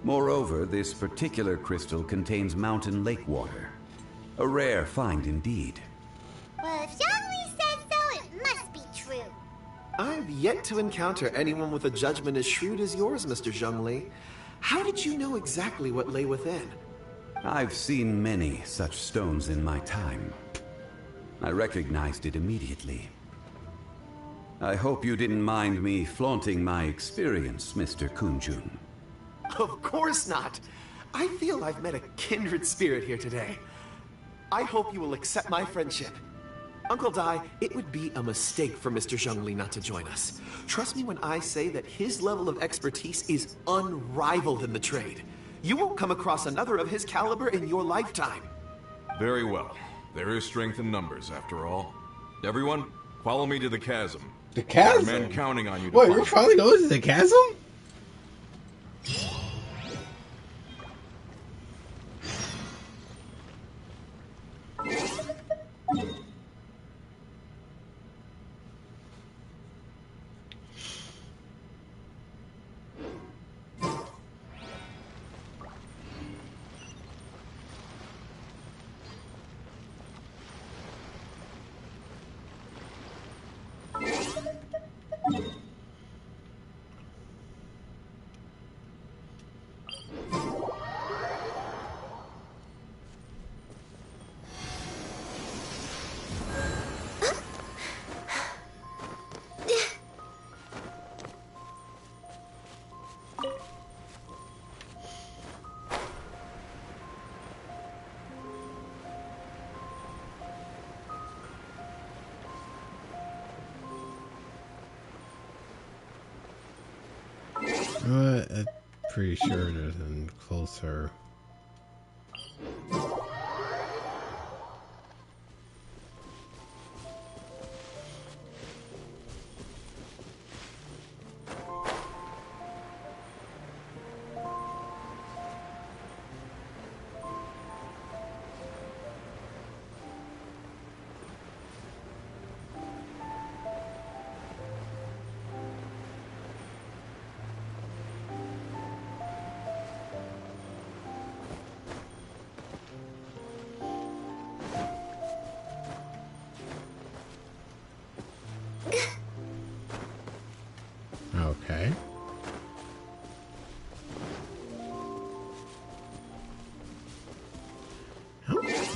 [SPEAKER 3] Moreover, this particular crystal contains mountain lake water. A rare find indeed.
[SPEAKER 7] Well, if Zhongli says so, it must be true.
[SPEAKER 10] I've yet to encounter anyone with a judgment as shrewd as yours, Mr. Zhongli. How did you know exactly what lay within?
[SPEAKER 3] I've seen many such stones in my time. I recognized it immediately. I hope you didn't mind me flaunting my experience, Mr. Kunjun.
[SPEAKER 10] Of course not. I feel I've met a kindred spirit here today. I hope you will accept my friendship. Uncle Dai, it would be a mistake for Mr. Zhongli not to join us. Trust me when I say that his level of expertise is unrivaled in the trade. You won't come across another of his caliber in your lifetime.
[SPEAKER 12] Very well. There is strength in numbers, after all. Everyone, follow me to the chasm.
[SPEAKER 1] The chasm?
[SPEAKER 12] There are men counting on you to
[SPEAKER 1] Wait,
[SPEAKER 12] follow.
[SPEAKER 1] we're finally going to the chasm? I'm pretty sure there's one closer.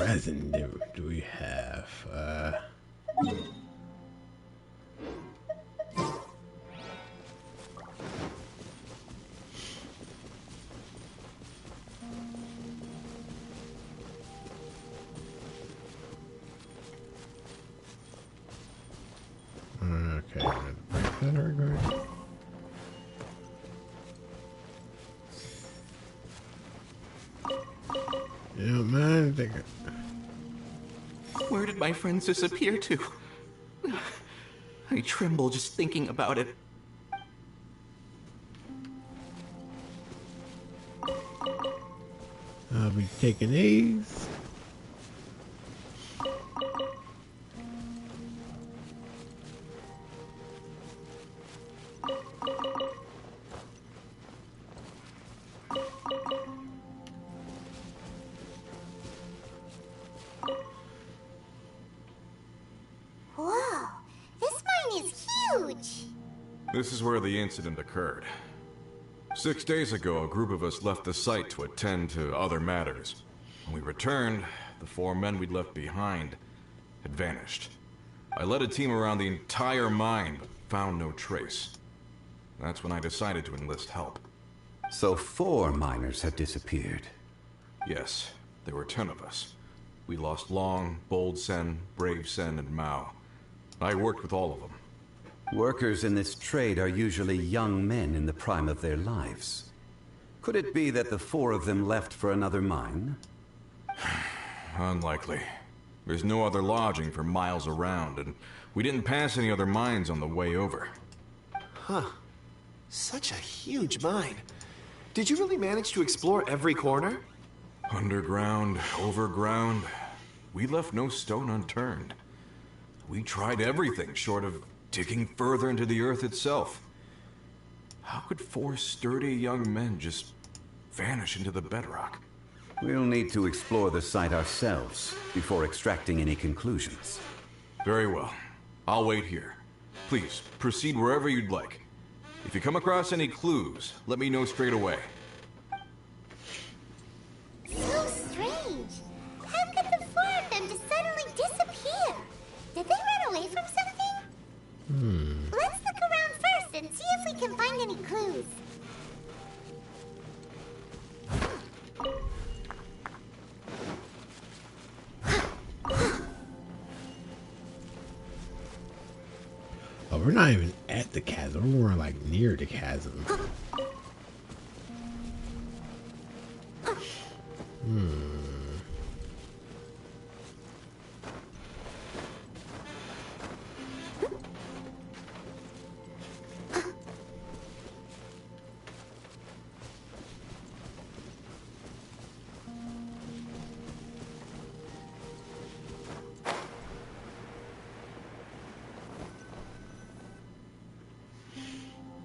[SPEAKER 1] resin do we have? Okay, break that real quick. You don't mind?
[SPEAKER 13] Where did my friends disappear to? I tremble just thinking about it.
[SPEAKER 1] I'll be taking these.
[SPEAKER 7] Whoa, this mine is huge.
[SPEAKER 12] This is where the incident occurred. 6 days ago, a group of us left the site to attend to other matters. When we returned, the 4 men we'd left behind had vanished. I led a team around the entire mine, but found no trace. That's when I decided to enlist help.
[SPEAKER 3] So 4 miners had disappeared.
[SPEAKER 12] Yes, there were 10 of us. We lost Long, Bold Sen, Brave Sen, and Mao. I worked with all of them.
[SPEAKER 3] Workers in this trade are usually young men in the prime of their lives. Could it be that the 4 of them left for another mine?
[SPEAKER 12] Unlikely. There's no other lodging for miles around, and we didn't pass any other mines on the way over.
[SPEAKER 10] Huh. Such a huge mine. Did you really manage to explore every corner?
[SPEAKER 12] Underground, overground. We left no stone unturned. We tried everything short of digging further into the earth itself. How could 4 sturdy young men just vanish into the bedrock?
[SPEAKER 3] We'll need to explore the site ourselves before extracting any conclusions.
[SPEAKER 12] Very well. I'll wait here. Please, proceed wherever you'd like. If you come across any clues, let me know straight away.
[SPEAKER 7] So strange. How could the 4 of them just suddenly disappear? Did they run away from something? Let's look around first and see if we can find any clues.
[SPEAKER 1] Oh, we're not even at the chasm. We're more like near the chasm.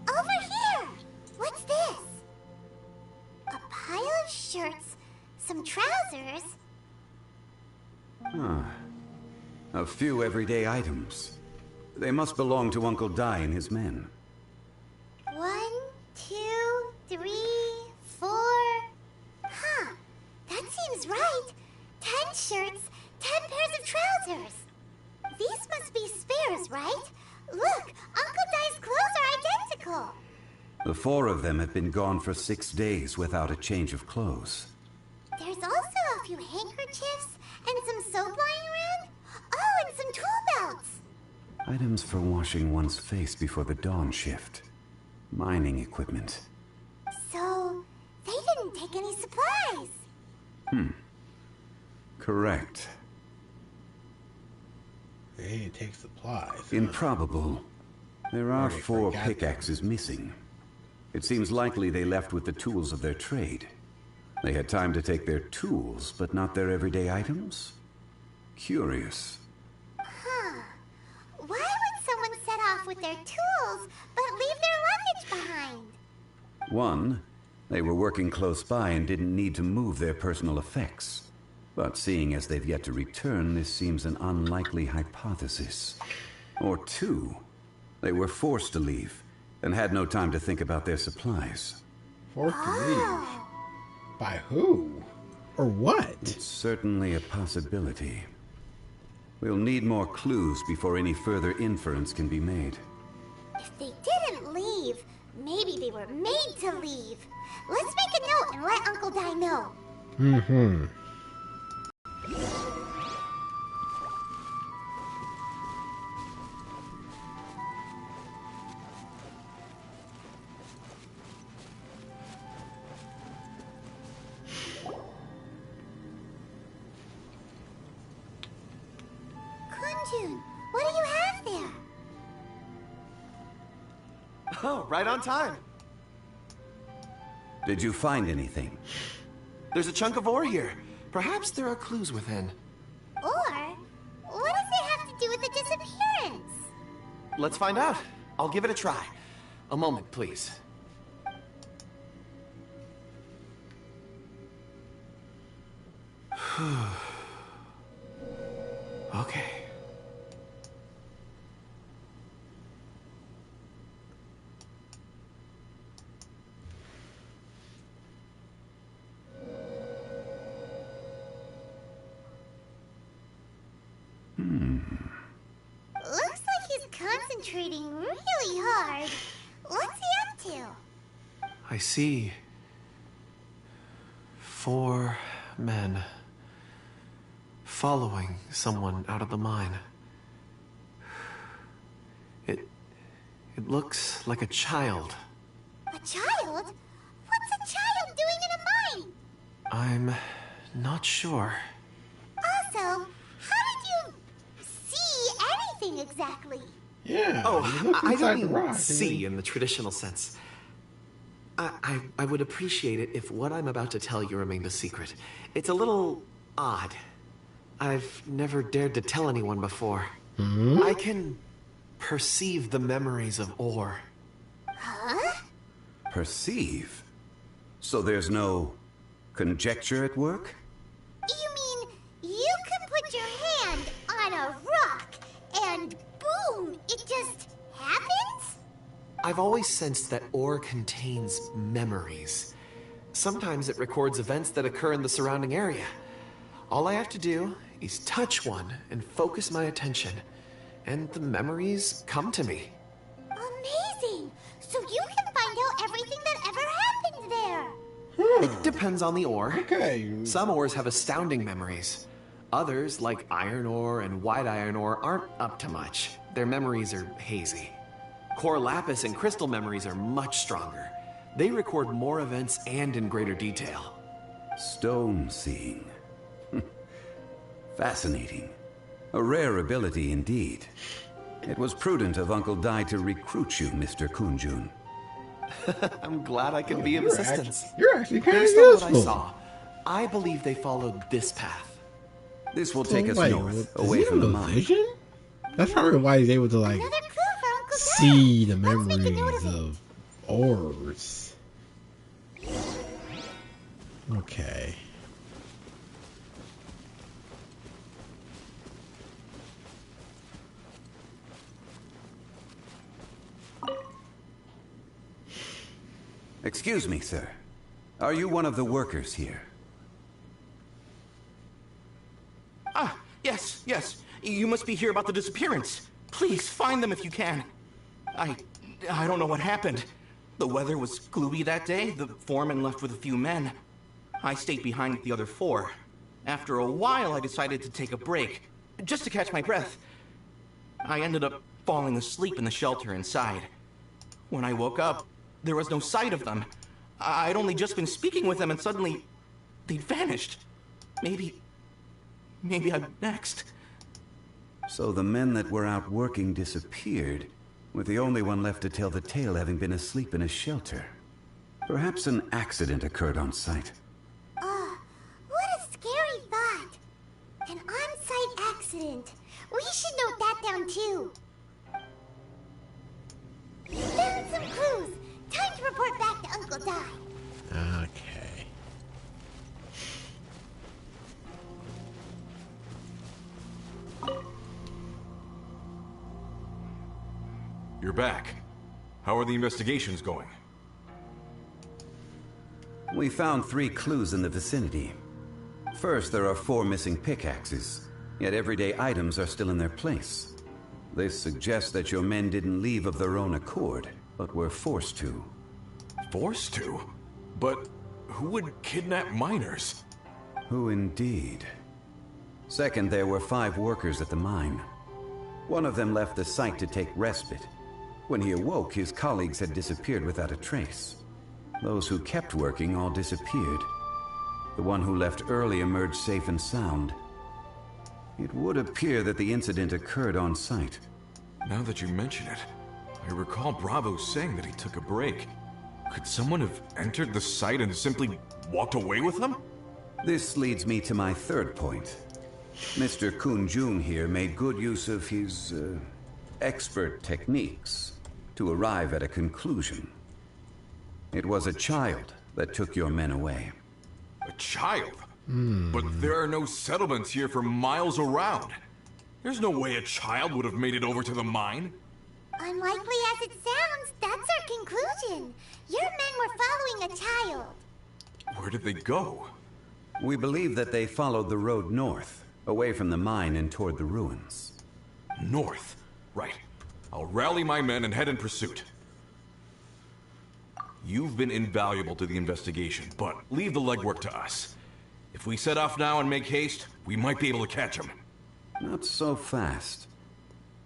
[SPEAKER 7] Over here! What's this? A pile of shirts, some trousers.
[SPEAKER 3] A few everyday items. They must belong to Uncle Dai and his men.
[SPEAKER 7] 1, 2, 3, 4. Huh, that seems right. 10 shirts, 10 pairs of trousers. These must be spares, right? Look, Uncle Dai's clothes are identical.
[SPEAKER 3] The 4 of them have been gone for 6 days without a change of clothes.
[SPEAKER 7] There's also a few handkerchiefs and some soap lying around. Oh, and some tool belts.
[SPEAKER 3] Items for washing one's face before the dawn shift. Mining equipment.
[SPEAKER 7] So, they didn't take any supplies.
[SPEAKER 3] Correct.
[SPEAKER 1] They didn't take supplies.
[SPEAKER 3] Improbable. There are
[SPEAKER 1] Already
[SPEAKER 3] 4
[SPEAKER 1] forgot
[SPEAKER 3] pickaxes missing. It seems likely they left with the tools of their trade. They had time to take their tools, but not their everyday items? Curious.
[SPEAKER 7] Huh. Why would someone set off with their tools, but leave their luggage behind?
[SPEAKER 3] 1, they were working close by and didn't need to move their personal effects. But seeing as they've yet to return, this seems an unlikely hypothesis. Or 2, they were forced to leave and had no time to think about their supplies.
[SPEAKER 1] Forced to leave. By who? Or what?
[SPEAKER 3] It's certainly a possibility. We'll need more clues before any further inference can be made.
[SPEAKER 7] If they didn't leave, maybe they were made to leave. Let's make a note and let Uncle Dai know.
[SPEAKER 1] Mm-hmm.
[SPEAKER 7] Kunjun, what do you have there?
[SPEAKER 10] Oh, right on time.
[SPEAKER 3] Did you find anything?
[SPEAKER 10] There's a chunk of ore here. Perhaps there are clues within.
[SPEAKER 7] Or, what does it have to do with the disappearance?
[SPEAKER 10] Let's find out. I'll give it a try. A moment, please. Okay.
[SPEAKER 7] Looks like he's concentrating really hard. What's he up to?
[SPEAKER 10] I see 4 men following someone out of the mine. It looks like a child.
[SPEAKER 7] A child? What's a child doing in a mine?
[SPEAKER 10] I'm not sure.
[SPEAKER 7] Also, how did you see anything exactly?
[SPEAKER 1] Yeah.
[SPEAKER 10] Oh, I don't mean
[SPEAKER 1] rock,
[SPEAKER 10] see in the traditional sense. I would appreciate it if what I'm about to tell you remained a secret. It's a little odd. I've never dared to tell anyone before. I can perceive the memories of ore.
[SPEAKER 7] Huh?
[SPEAKER 3] Perceive? So there's no conjecture at work?
[SPEAKER 7] You mean you can put your hand on a rock and boom, it just happens?
[SPEAKER 10] I've always sensed that ore contains memories. Sometimes it records events that occur in the surrounding area. All I have to do is touch one and focus my attention, and the memories come to me.
[SPEAKER 7] Amazing! So you can find out everything that ever happened there.
[SPEAKER 10] It depends on the ore.
[SPEAKER 1] Okay.
[SPEAKER 10] Some ores have astounding memories. Others, like iron ore and white iron ore, aren't up to much. Their memories are hazy. Core lapis and crystal memories are much stronger. They record more events and in greater detail.
[SPEAKER 3] Stone seeing. Fascinating. A rare ability indeed. It was prudent of Uncle Dai to recruit you, Mr. Kunjun.
[SPEAKER 10] I'm glad I could be of assistance.
[SPEAKER 1] You're actually kind of
[SPEAKER 10] Based on what I
[SPEAKER 1] useful.
[SPEAKER 10] saw, I believe they followed this path.
[SPEAKER 3] This will take us
[SPEAKER 1] Wait,
[SPEAKER 3] north,
[SPEAKER 1] does
[SPEAKER 3] away
[SPEAKER 1] he
[SPEAKER 3] from the
[SPEAKER 1] have a
[SPEAKER 3] mine.
[SPEAKER 1] vision? That's probably why he's able to like
[SPEAKER 7] Another clue for Uncle Dai.
[SPEAKER 1] see the
[SPEAKER 7] Let's make a note
[SPEAKER 1] memories
[SPEAKER 7] of it.
[SPEAKER 1] of ores. Okay.
[SPEAKER 3] Excuse me, sir. Are you one of the workers here?
[SPEAKER 13] Ah, yes, yes. You must be here about the disappearance. Please find them if you can. I don't know what happened. The weather was gloomy that day. The foreman left with a few men. I stayed behind with the other 4. After a while, I decided to take a break, just to catch my breath. I ended up falling asleep in the shelter inside. When I woke up, there was no sight of them. I'd only just been speaking with them and suddenly they'd vanished. Maybe I'm next.
[SPEAKER 3] So the men that were out working disappeared, with the only one left to tell the tale having been asleep in a shelter. Perhaps an accident occurred on site.
[SPEAKER 7] What a scary thought. An on-site accident. We should note that down too. Found some clues. Time to report back to Uncle Dai.
[SPEAKER 1] Okay.
[SPEAKER 12] You're back. How are the investigations going?
[SPEAKER 3] We found 3 clues in the vicinity. First, there are 4 missing pickaxes, yet everyday items are still in their place. This suggests that your men didn't leave of their own accord, but were forced to.
[SPEAKER 12] Forced to? But who would kidnap miners?
[SPEAKER 3] Who indeed? Second, there were 5 workers at the mine. One of them left the site to take respite. When he awoke, his colleagues had disappeared without a trace. Those who kept working all disappeared. The one who left early emerged safe and sound. It would appear that the incident occurred on site.
[SPEAKER 12] Now that you mention it, I recall Bravo saying that he took a break. Could someone have entered the site and simply walked away with them?
[SPEAKER 3] This leads me to my third point. Mr. Kun-jun here made good use of his expert techniques to arrive at a conclusion. It was a child that took your men away.
[SPEAKER 12] A child? But there are no settlements here for miles around. There's no way a child would have made it over to the mine.
[SPEAKER 7] Unlikely as it sounds, that's our conclusion. Your men were following a child.
[SPEAKER 12] Where did they go?
[SPEAKER 3] We believe that they followed the road north, away from the mine and toward the ruins.
[SPEAKER 12] North? Right. I'll rally my men and head in pursuit. You've been invaluable to the investigation, but leave the legwork to us. If we set off now and make haste, we might be able to catch them.
[SPEAKER 3] Not so fast.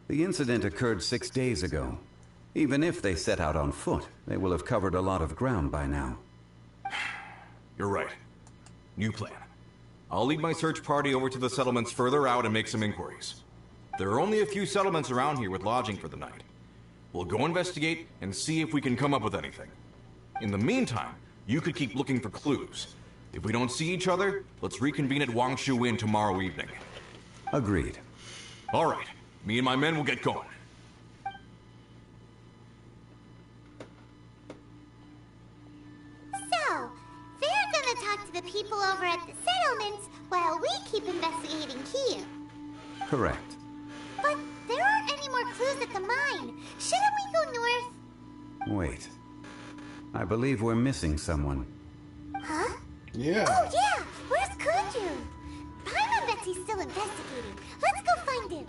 [SPEAKER 3] The incident occurred 6 days ago. Even if they set out on foot, they will have covered a lot of ground by now.
[SPEAKER 12] You're right. New plan. I'll lead my search party over to the settlements further out and make some inquiries. There are only a few settlements around here with lodging for the night. We'll go investigate and see if we can come up with anything. In the meantime, you could keep looking for clues. If we don't see each other, let's reconvene at Wangshu Inn tomorrow evening.
[SPEAKER 3] Agreed.
[SPEAKER 12] All right. Me and my men will get going.
[SPEAKER 7] So, they're gonna talk to the people over at the settlements while we keep investigating here.
[SPEAKER 3] Correct.
[SPEAKER 7] But there aren't any more clues at the mine. Shouldn't we go north?
[SPEAKER 3] Wait. I believe we're missing someone.
[SPEAKER 7] Huh?
[SPEAKER 1] Yeah.
[SPEAKER 7] Oh, yeah! Where's Kunjun? Paimon bets he's still investigating. Let's go find him.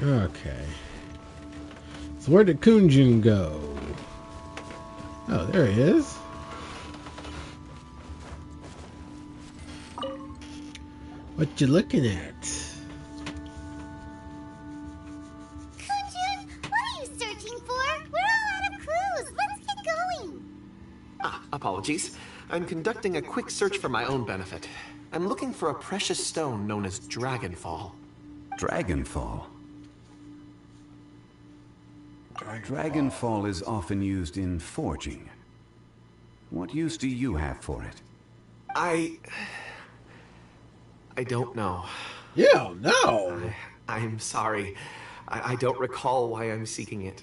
[SPEAKER 1] Okay. So where did Kunjun go? Oh, there he is. What you looking at?
[SPEAKER 7] Kunjun, what are you searching for? We're all out of clues. Let's get going.
[SPEAKER 10] Apologies. I'm conducting a quick search for my own benefit. I'm looking for a precious stone known as Dragonfall.
[SPEAKER 3] Dragonfall? Dragonfall is often used in forging. What use do you have for it?
[SPEAKER 10] I don't know.
[SPEAKER 1] You don't know?
[SPEAKER 10] I'm sorry. I don't recall why I'm seeking it.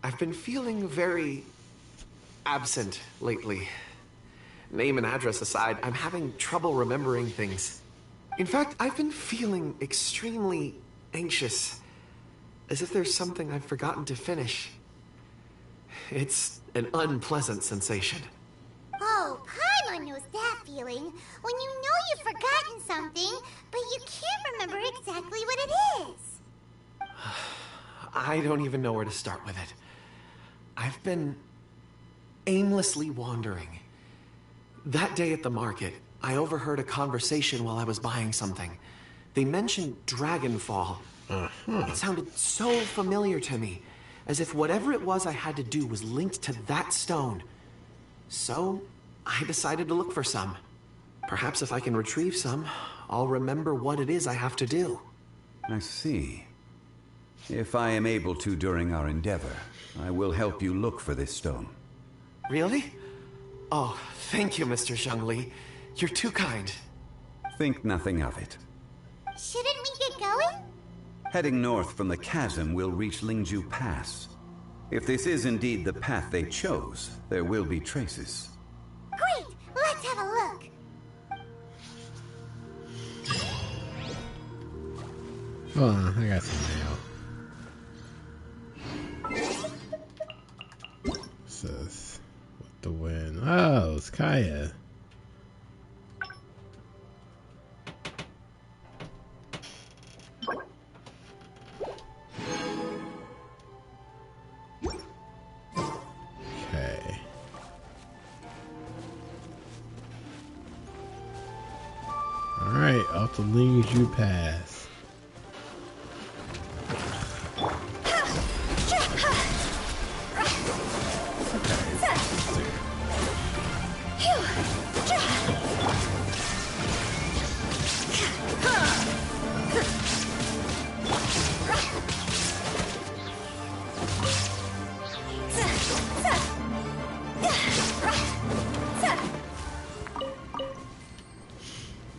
[SPEAKER 10] I've been feeling very absent lately. Name and address aside, I'm having trouble remembering things. In fact, I've been feeling extremely anxious, as if there's something I've forgotten to finish. It's an unpleasant sensation.
[SPEAKER 7] Oh, Paimon knows that feeling. When you know you've forgotten something, but you can't remember exactly what it is.
[SPEAKER 10] I don't even know where to start with it. I've been aimlessly wandering. That day at the market, I overheard a conversation while I was buying something. They mentioned Dragonfall. It sounded so familiar to me, as if whatever it was I had to do was linked to that stone. So, I decided to look for some. Perhaps if I can retrieve some, I'll remember what it is I have to do.
[SPEAKER 3] I see. If I am able to during our endeavor, I will help you look for this stone.
[SPEAKER 10] Really? Oh, thank you, Mr. Zhongli. You're too kind.
[SPEAKER 3] Think nothing of it.
[SPEAKER 7] Shouldn't we get going?
[SPEAKER 3] Heading north from the chasm, we'll reach Lingju Pass. If this is indeed the path they chose, there will be traces.
[SPEAKER 7] Great! Let's have a look.
[SPEAKER 1] Hold on, I got some mail. Says what the wind. Oh, the Liyue Pass.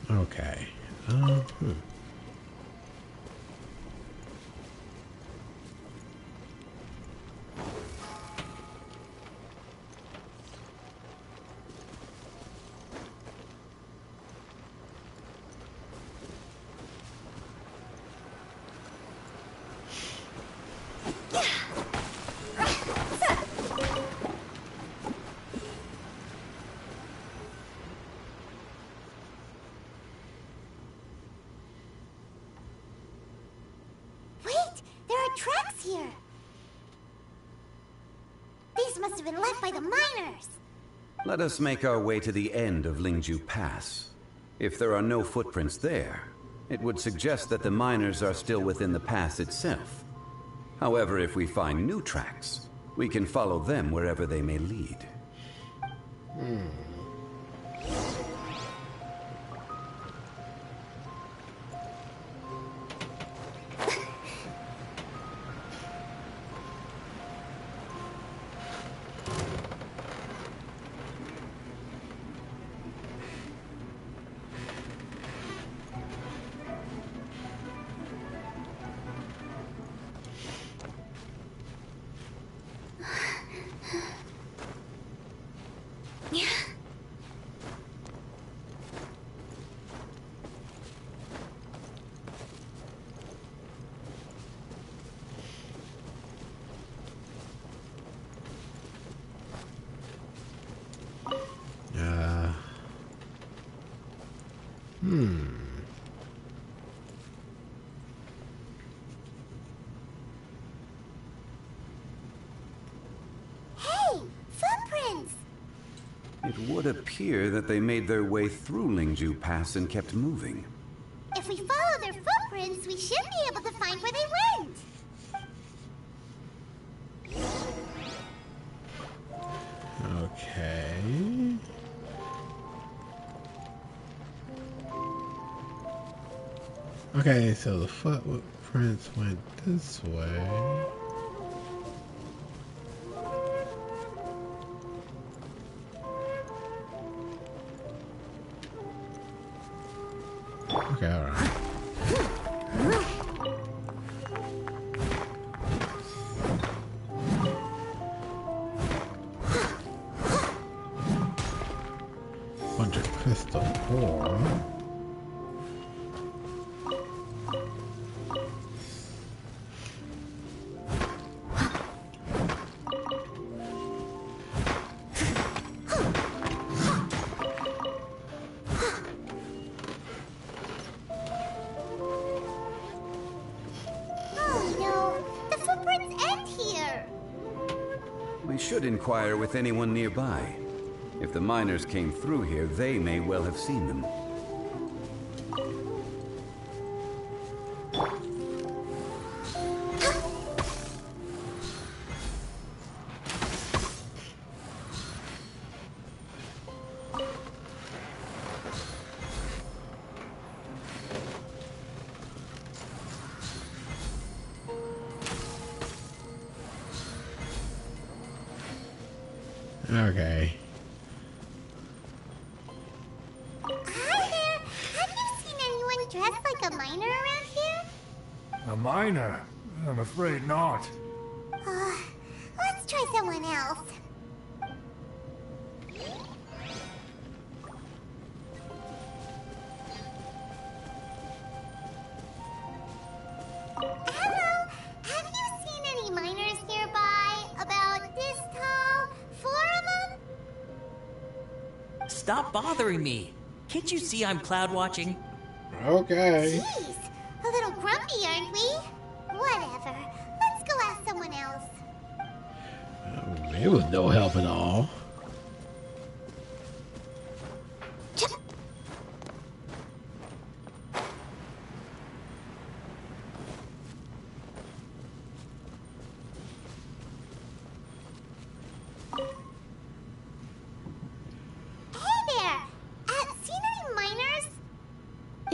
[SPEAKER 1] Okay.
[SPEAKER 7] Tracks here! These must have been left by the miners!
[SPEAKER 3] Let us make our way to the end of Liyue Pass. If there are no footprints there, it would suggest that the miners are still within the pass itself. However, if we find new tracks, we can follow them wherever they may lead.
[SPEAKER 7] Hey! Footprints!
[SPEAKER 3] It would appear that they made their way through Liyue Pass and kept moving.
[SPEAKER 7] If we follow their footprints, we should be able to find where they went!
[SPEAKER 1] Okay. Okay, so the footprints went this way. Okay, alright. Bunch of crystal ore.
[SPEAKER 3] We should inquire with anyone nearby. If the miners came through here, they may well have seen them.
[SPEAKER 1] Okay.
[SPEAKER 7] Hi there! Have you seen anyone dressed like a miner around here?
[SPEAKER 14] A miner? I'm afraid not.
[SPEAKER 7] Let's try someone else. Hello? Have you seen any miners nearby? About this tall? 4 of them?
[SPEAKER 15] Stop bothering me. Can't you see I'm cloud watching?
[SPEAKER 1] Okay.
[SPEAKER 7] Jeez, a little grumpy, aren't we? Whatever. Let's go ask someone else.
[SPEAKER 1] It was no help at all.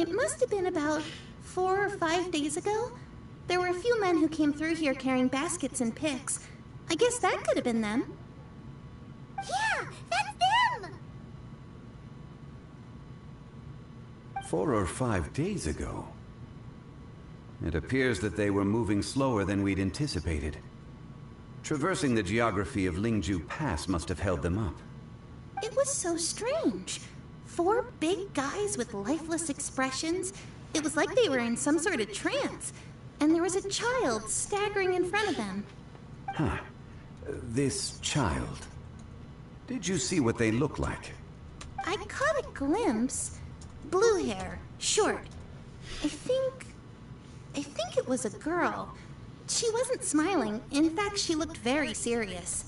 [SPEAKER 16] It must have been about 4 or 5 days ago. There were a few men who came through here carrying baskets and picks. I guess that could have been them.
[SPEAKER 7] Yeah, that's them!
[SPEAKER 3] 4 or 5 days ago. It appears that they were moving slower than we'd anticipated. Traversing the geography of Lingju Pass must have held them up.
[SPEAKER 16] It was so strange. 4 big guys with lifeless expressions. It was like they were in some sort of trance. And there was a child staggering in front of them.
[SPEAKER 3] Huh. This child. Did you see what they look like?
[SPEAKER 16] I caught a glimpse. Blue hair, short. I think it was a girl. She wasn't smiling. In fact, she looked very serious.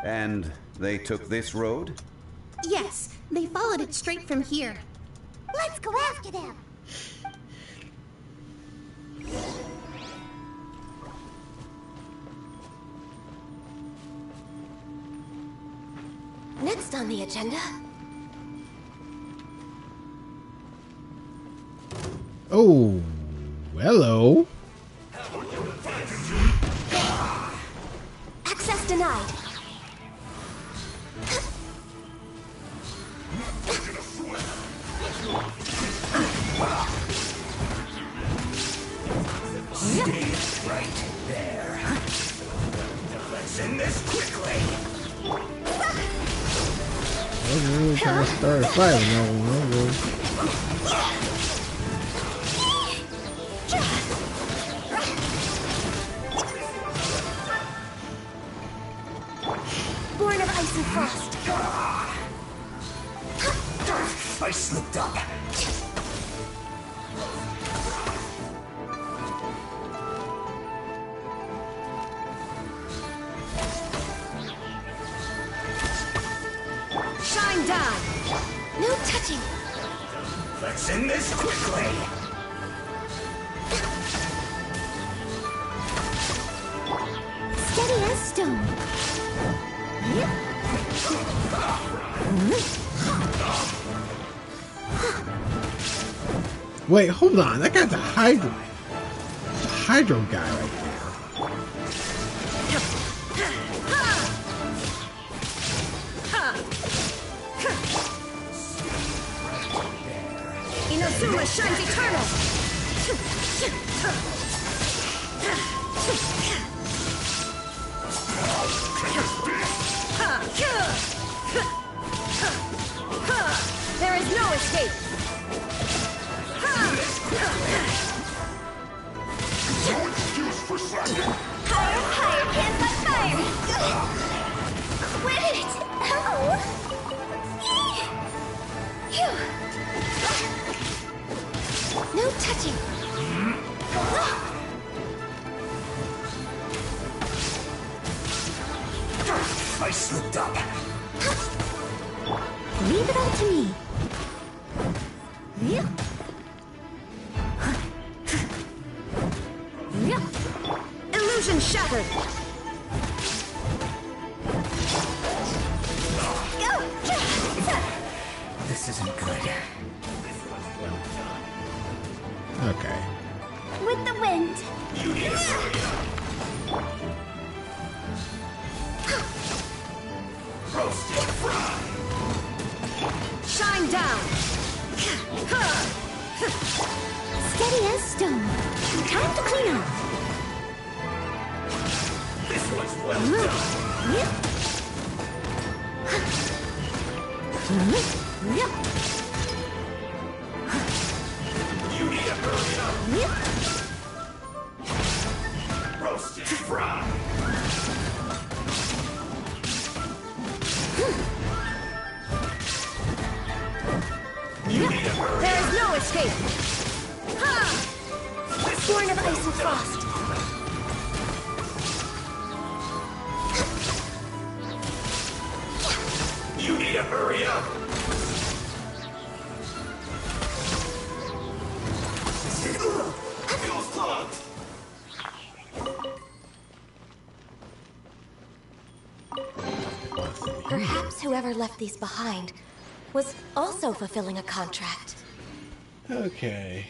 [SPEAKER 3] And they took this road?
[SPEAKER 16] Yes, they followed it straight from here.
[SPEAKER 7] Let's go after them!
[SPEAKER 5] Next on the agenda.
[SPEAKER 1] Oh, hello.
[SPEAKER 5] Access denied.
[SPEAKER 17] Stay right there. Let's end this quickly.
[SPEAKER 1] I was really trying to start a fight with no one.
[SPEAKER 5] Born of ice and frost.
[SPEAKER 17] I slipped up.
[SPEAKER 5] Shine down. No touching.
[SPEAKER 17] Let's end this quickly.
[SPEAKER 5] Steady as stone.
[SPEAKER 1] Wait, hold on. That guy's a Hydro. The Hydro guy right there.
[SPEAKER 5] Inazuma shines eternal. There is no escape.
[SPEAKER 17] No excuse for slacking.
[SPEAKER 7] Higher, can't let fire! Quit it! Ow!
[SPEAKER 5] No touching.
[SPEAKER 17] I slipped up.
[SPEAKER 5] Leave it all to me. Illusion shattered.
[SPEAKER 17] This isn't good.
[SPEAKER 1] Okay.
[SPEAKER 7] With the wind.
[SPEAKER 17] Roasted fry.
[SPEAKER 5] Shine down.
[SPEAKER 7] Steady as stone. Time to clean up.
[SPEAKER 17] This was well done. You need to hurry up. Roasted fry. You need to hurry
[SPEAKER 5] There
[SPEAKER 17] up.
[SPEAKER 5] is no escape. Born of ice and frost.
[SPEAKER 17] You need to hurry up. Feels plugged.
[SPEAKER 5] Perhaps whoever left these behind was also fulfilling a contract.
[SPEAKER 1] Okay.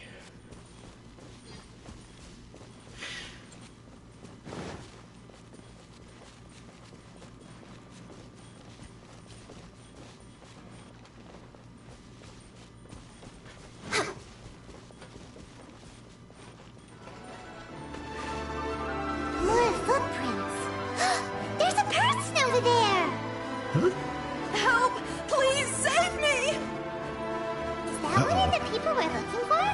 [SPEAKER 7] More footprints. There's a person over there.
[SPEAKER 1] Huh?
[SPEAKER 5] Help! Please save me!
[SPEAKER 7] Is that one of the people we're looking for?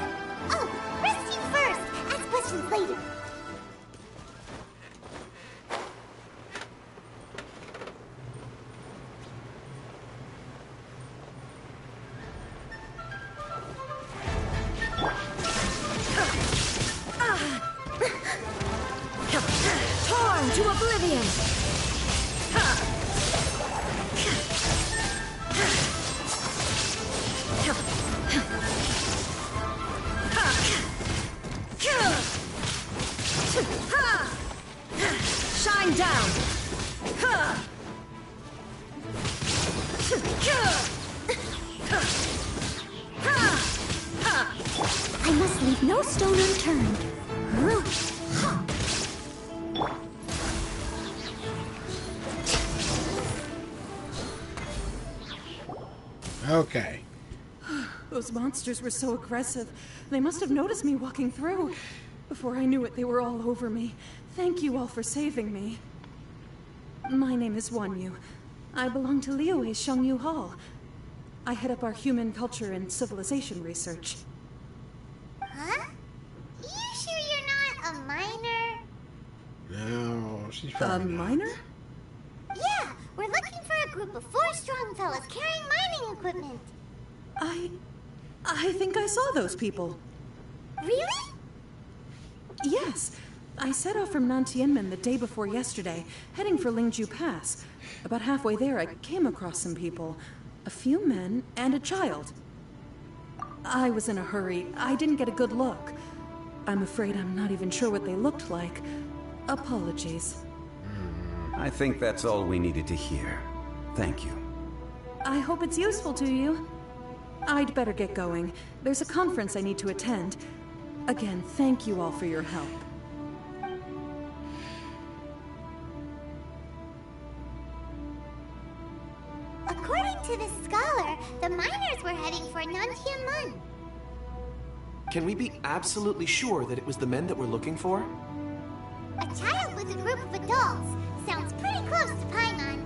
[SPEAKER 7] Oh, rescue first. Ask questions later.
[SPEAKER 5] Torn to oblivion! Shine down!
[SPEAKER 2] I must leave no stone unturned.
[SPEAKER 1] Okay.
[SPEAKER 5] Those monsters were so aggressive. They must have noticed me walking through. Before I knew it, they were all over me. Thank you all for saving me. My name is Wanyu. I belong to Liyue's Shengyu Hall. I head up our human culture and civilization research.
[SPEAKER 7] Huh? You sure you're not a miner?
[SPEAKER 1] No, she's
[SPEAKER 5] A
[SPEAKER 1] probably not.
[SPEAKER 5] miner?
[SPEAKER 7] Yeah, we're looking for a group of 4 strong fellas carrying mining equipment.
[SPEAKER 5] I think I saw those people.
[SPEAKER 7] Really?
[SPEAKER 5] Yes. I set off from Nantianmen the day before yesterday, heading for Lingju Pass. About halfway there, I came across some people. A few men and a child. I was in a hurry. I didn't get a good look. I'm afraid I'm not even sure what they looked like. Apologies.
[SPEAKER 3] I think that's all we needed to hear. Thank you.
[SPEAKER 5] I hope it's useful to you. I'd better get going. There's a conference I need to attend. Again, thank you all for your help.
[SPEAKER 7] According to the scholar, the miners were heading for Nantianmen.
[SPEAKER 10] Can we be absolutely sure that it was the men that we're looking for?
[SPEAKER 7] A child with a group of adults. Sounds pretty close to Paimon.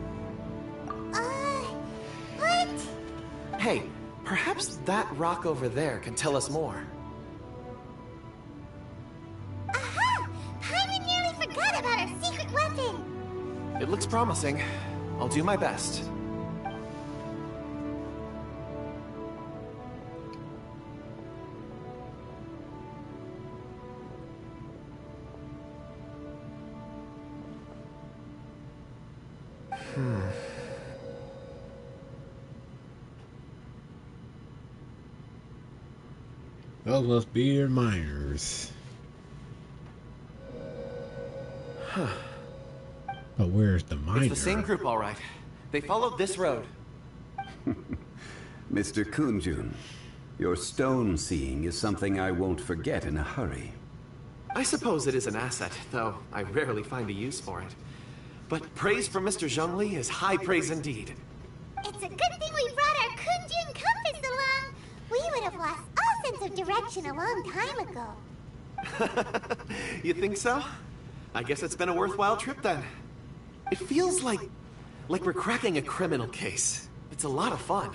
[SPEAKER 7] What?
[SPEAKER 10] Hey, perhaps that rock over there can tell us more.
[SPEAKER 7] Aha! Paimon nearly forgot about our secret weapon.
[SPEAKER 10] It looks promising. I'll do my best.
[SPEAKER 1] Those must be your miners. But where's the miner?
[SPEAKER 10] It's the same group, all right. They followed this road.
[SPEAKER 3] Mr. Kunjun, your stone seeing is something I won't forget in a hurry.
[SPEAKER 10] I suppose it is an asset, though I rarely find a use for it. But praise from Mr. Zhongli is high praise indeed.
[SPEAKER 7] It's a good thing we brought our Kunjun compass along. We would have lost all sense of direction a long time ago.
[SPEAKER 10] You think so? I guess it's been a worthwhile trip then. It feels like we're cracking a criminal case. It's a lot of fun.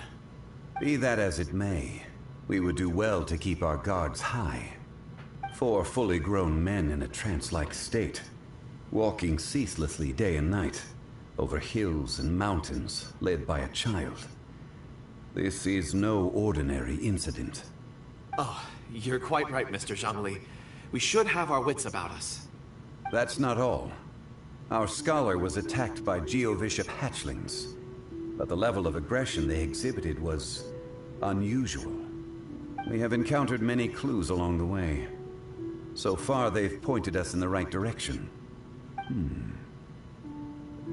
[SPEAKER 3] Be that as it may, we would do well to keep our guards high. 4 fully grown men in a trance-like state, walking ceaselessly day and night, over hills and mountains, led by a child. This is no ordinary incident.
[SPEAKER 10] Oh, you're quite right, Mr. Zhongli. We should have our wits about us.
[SPEAKER 3] That's not all. Our scholar was attacked by Geovishap hatchlings, but the level of aggression they exhibited was unusual. We have encountered many clues along the way. So far, they've pointed us in the right direction.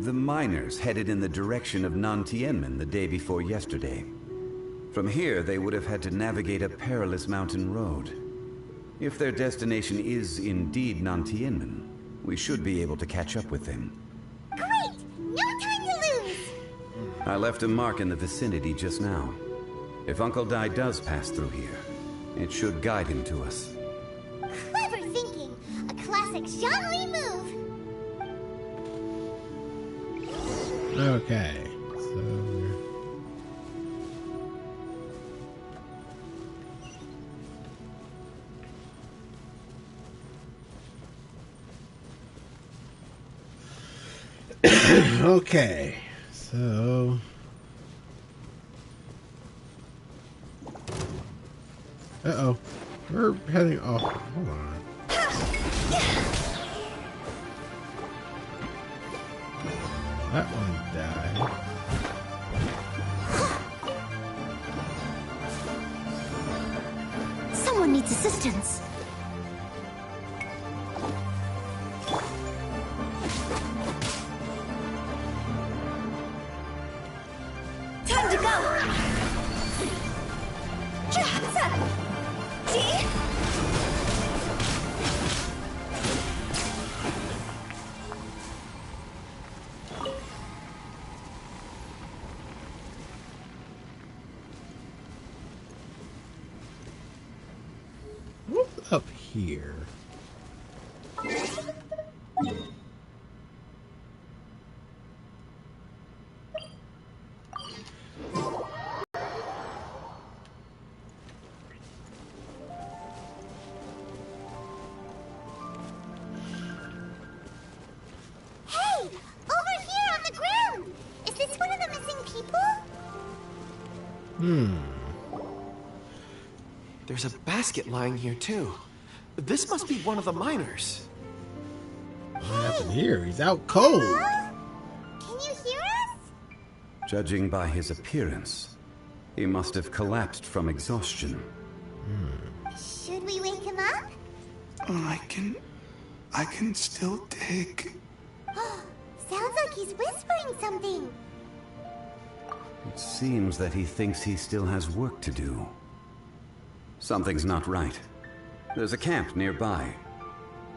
[SPEAKER 3] The miners headed in the direction of Nantianmen the day before yesterday. From here, they would have had to navigate a perilous mountain road. If their destination is indeed Nantianmen, we should be able to catch up with them.
[SPEAKER 7] Great! No time to lose!
[SPEAKER 3] I left a mark in the vicinity just now. If Uncle Dai does pass through here, it should guide him to us.
[SPEAKER 7] Clever thinking! A classic Zhongli move!
[SPEAKER 1] Okay, so... okay, so... Uh-oh. We're heading off. Hold on. That one died.
[SPEAKER 7] Someone needs assistance. Time to go!
[SPEAKER 1] What's up here?
[SPEAKER 10] There's a basket lying here, too. This must be one of the miners.
[SPEAKER 1] What happened here? He's out cold.
[SPEAKER 7] Can you hear us?
[SPEAKER 3] Judging by his appearance, he must have collapsed from exhaustion.
[SPEAKER 7] Should we wake him up?
[SPEAKER 11] I can still dig.
[SPEAKER 7] Sounds like he's whispering something.
[SPEAKER 3] It seems that he thinks he still has work to do. Something's not right. There's a camp nearby.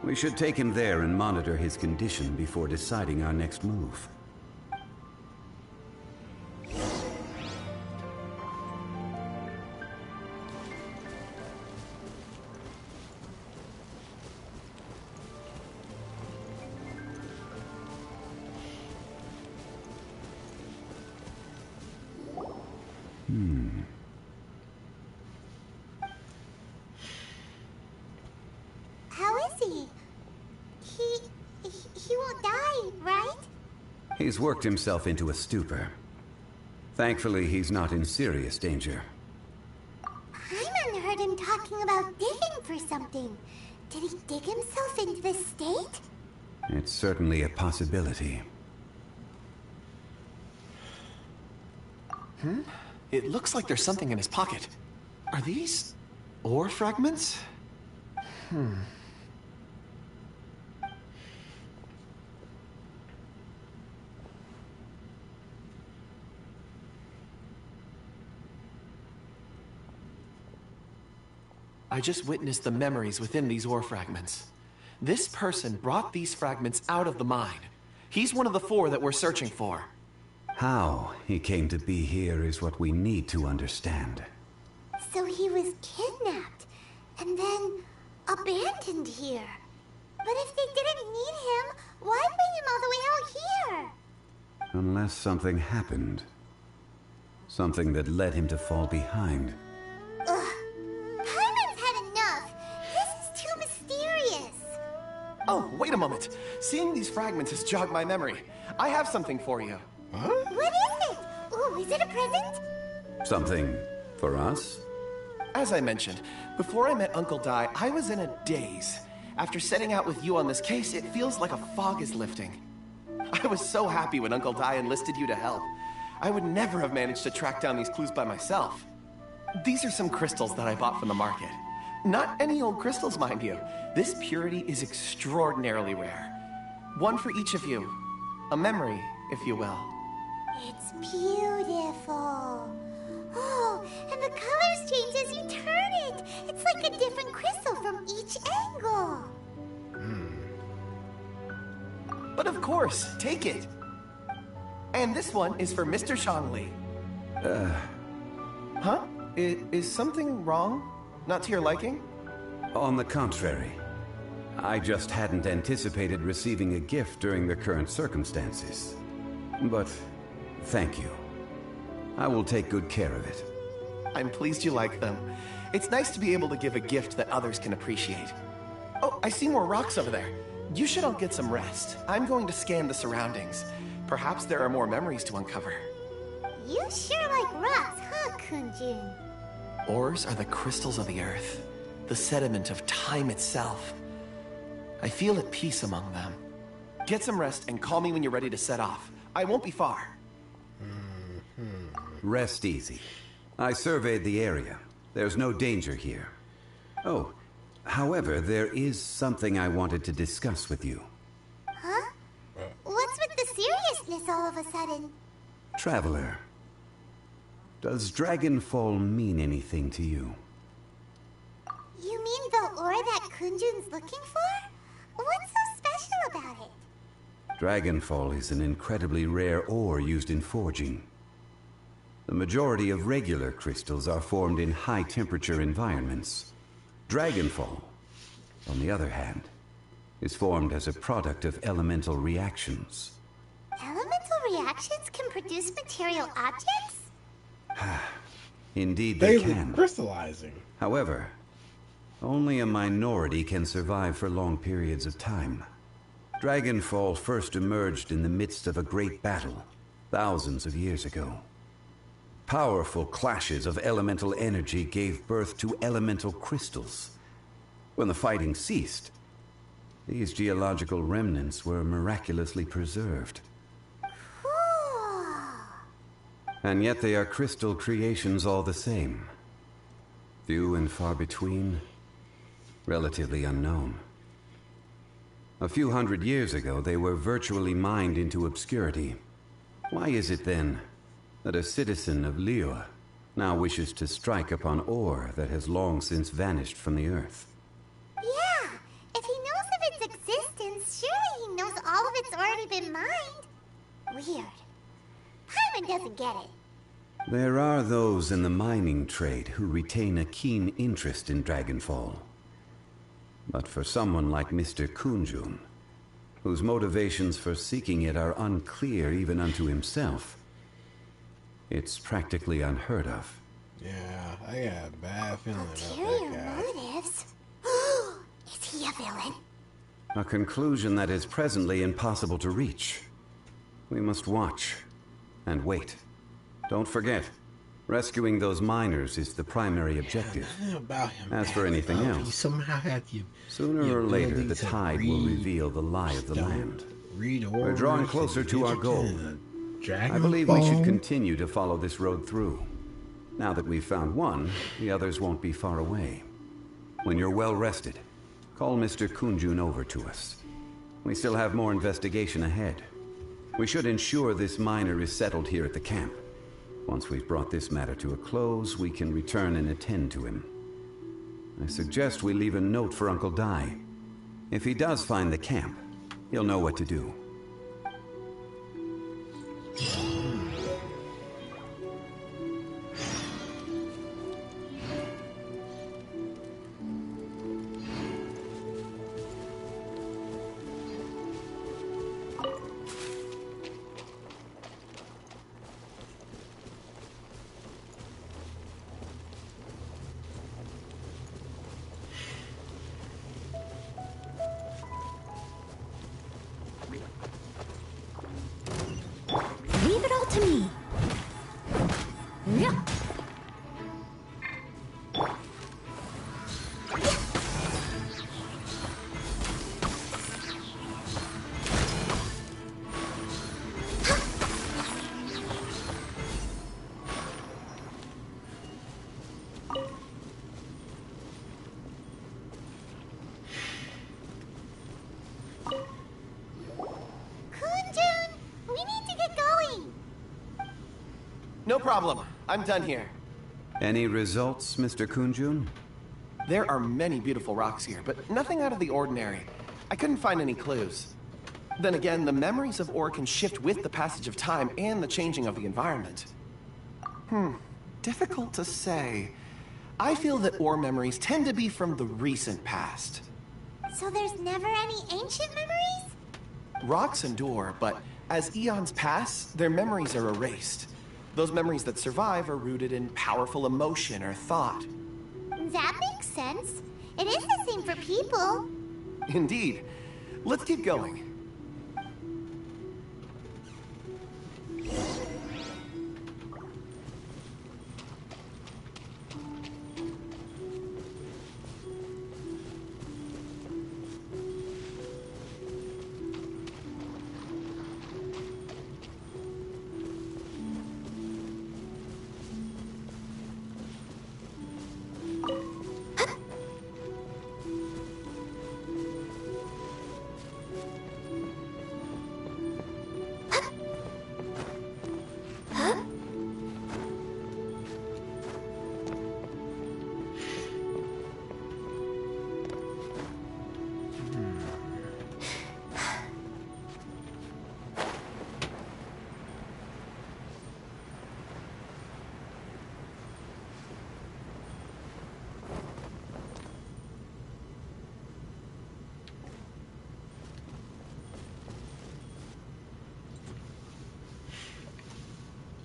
[SPEAKER 3] We should take him there and monitor his condition before deciding our next move.
[SPEAKER 7] How is he? He won't die, right?
[SPEAKER 3] He's worked himself into a stupor. Thankfully, he's not in serious danger.
[SPEAKER 7] Hyman heard him talking about digging for something. Did he dig himself into this state?
[SPEAKER 3] It's certainly a possibility.
[SPEAKER 10] It looks like there's something in his pocket. Are these ore fragments? I just witnessed the memories within these ore fragments. This person brought these fragments out of the mine. He's one of the 4 that we're searching for.
[SPEAKER 3] How he came to be here is what we need to understand.
[SPEAKER 7] So he was kidnapped and then abandoned here. But if they didn't need him, why bring him all the way out here?
[SPEAKER 3] Unless something happened. Something that led him to fall behind.
[SPEAKER 7] Ugh. Hyman's had enough. This is too mysterious.
[SPEAKER 10] Oh, wait a moment. Seeing these fragments has jogged my memory. I have something for you.
[SPEAKER 7] What is it? Ooh, is it a present?
[SPEAKER 3] Something for us?
[SPEAKER 10] As I mentioned, before I met Uncle Dai, I was in a daze. After setting out with you on this case, it feels like a fog is lifting. I was so happy when Uncle Dai enlisted you to help. I would never have managed to track down these clues by myself. These are some crystals that I bought from the market. Not any old crystals, mind you. This purity is extraordinarily rare. One for each of you. A memory, if you will.
[SPEAKER 7] It's beautiful. Oh, and the colors change as you turn it. It's like a different crystal from each angle.
[SPEAKER 10] But of course, take it. And this one is for Mr. Zhongli. Huh? Is something wrong? Not to your liking?
[SPEAKER 3] On the contrary. I just hadn't anticipated receiving a gift during the current circumstances. But thank you. I will take good care of it.
[SPEAKER 10] I'm pleased you like them. It's nice to be able to give a gift that others can appreciate. Oh, I see more rocks over there. You should all get some rest. I'm going to scan the surroundings. Perhaps there are more memories to uncover.
[SPEAKER 7] You sure like rocks, huh, Kunjun?
[SPEAKER 10] Ores are the crystals of the earth, the sediment of time itself. I feel at peace among them. Get some rest and call me when you're ready to set off. I won't be far.
[SPEAKER 3] Rest easy. I surveyed the area. There's no danger here. Oh, however, there is something I wanted to discuss with you.
[SPEAKER 7] Huh? What's with the seriousness all of a sudden?
[SPEAKER 3] Traveler, does Dragonfall mean anything to you?
[SPEAKER 7] You mean the ore that Kunjun's looking for? What's so special about it?
[SPEAKER 3] Dragonfall is an incredibly rare ore used in forging. The majority of regular crystals are formed in high-temperature environments. Dragonfall, on the other hand, is formed as a product of elemental reactions.
[SPEAKER 7] Elemental reactions can produce material objects?
[SPEAKER 3] Indeed they can.
[SPEAKER 1] Crystallizing.
[SPEAKER 3] However, only a minority can survive for long periods of time. Dragonfall first emerged in the midst of a great battle, thousands of years ago. Powerful clashes of elemental energy gave birth to elemental crystals. When the fighting ceased, these geological remnants were miraculously preserved. And yet they are crystal creations all the same. Few and far between, relatively unknown. A few hundred years ago, they were virtually mined into obscurity. Why is it then that a citizen of Liyue now wishes to strike upon ore that has long since vanished from the earth?
[SPEAKER 7] Yeah, if he knows of its existence, surely he knows all of it's already been mined. Weird. Paimon doesn't get it.
[SPEAKER 3] There are those in the mining trade who retain a keen interest in Dragonfall. But for someone like Mr. Kunjun, whose motivations for seeking it are unclear even unto himself, it's practically unheard of.
[SPEAKER 1] Yeah, I got a bad feeling about
[SPEAKER 7] Ulterior
[SPEAKER 1] that guy.
[SPEAKER 7] motives? Is he a villain?
[SPEAKER 3] A conclusion that is presently impossible to reach. We must watch and wait. Don't forget, rescuing those miners is the primary objective.
[SPEAKER 1] About him,
[SPEAKER 3] as for anything
[SPEAKER 1] he
[SPEAKER 3] else,
[SPEAKER 1] somehow had
[SPEAKER 3] sooner or later the tide will reveal the lie of the land. We're drawing closer to our goal. I believe we should continue to follow this road through. Now that we've found one, the others won't be far away. When you're well rested, call Mr. Kunjun over to us. We still have more investigation ahead. We should ensure this miner is settled here at the camp. Once we've brought this matter to a close, we can return and attend to him. I suggest we leave a note for Uncle Dai. If he does find the camp, he'll know what to do.
[SPEAKER 2] Leave it all to me. Yeah.
[SPEAKER 10] No problem. I'm done here.
[SPEAKER 3] Any results, Mr. Kunjun?
[SPEAKER 10] There are many beautiful rocks here, but nothing out of the ordinary. I couldn't find any clues. Then again, the memories of ore can shift with the passage of time and the changing of the environment. Difficult to say. I feel that ore memories tend to be from the recent past.
[SPEAKER 7] So there's never any ancient memories?
[SPEAKER 10] Rocks endure, but as eons pass, their memories are erased. Those memories that survive are rooted in powerful emotion or thought.
[SPEAKER 7] That makes sense. It is the same for people.
[SPEAKER 10] Indeed. Let's keep going.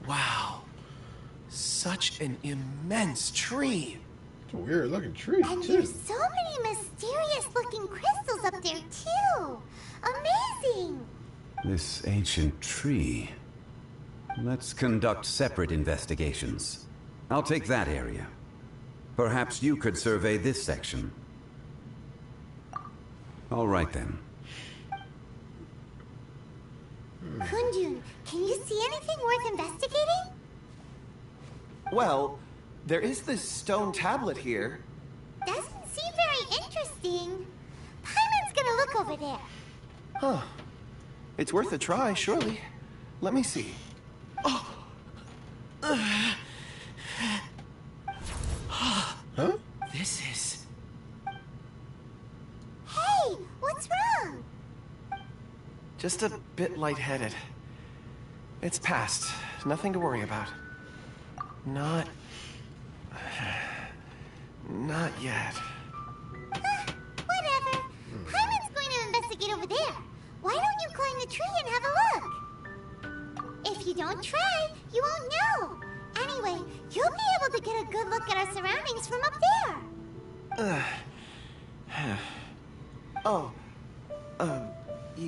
[SPEAKER 10] Wow. Such an immense tree.
[SPEAKER 1] It's a weird looking tree,
[SPEAKER 7] and
[SPEAKER 1] too.
[SPEAKER 7] there's so many mysterious looking crystals up there, too. Amazing.
[SPEAKER 3] This ancient tree. Let's conduct separate investigations. I'll take that area. Perhaps you could survey this section. All right, then.
[SPEAKER 7] Kunjun, can you see anything worth investigating?
[SPEAKER 10] Well, there is this stone tablet here.
[SPEAKER 7] Doesn't seem very interesting. Paimon's gonna look over there.
[SPEAKER 10] Huh. It's worth a try, surely. Let me see. Oh.
[SPEAKER 1] Huh?
[SPEAKER 10] This is...
[SPEAKER 7] Hey, what's wrong?
[SPEAKER 10] just a bit lightheaded. It's past. Nothing to worry about. Not yet.
[SPEAKER 7] Whatever. Paimon's going to investigate over there. Why don't you climb the tree and have a look? If you don't try, you won't know. Anyway, you'll be able to get a good look at our surroundings from up there.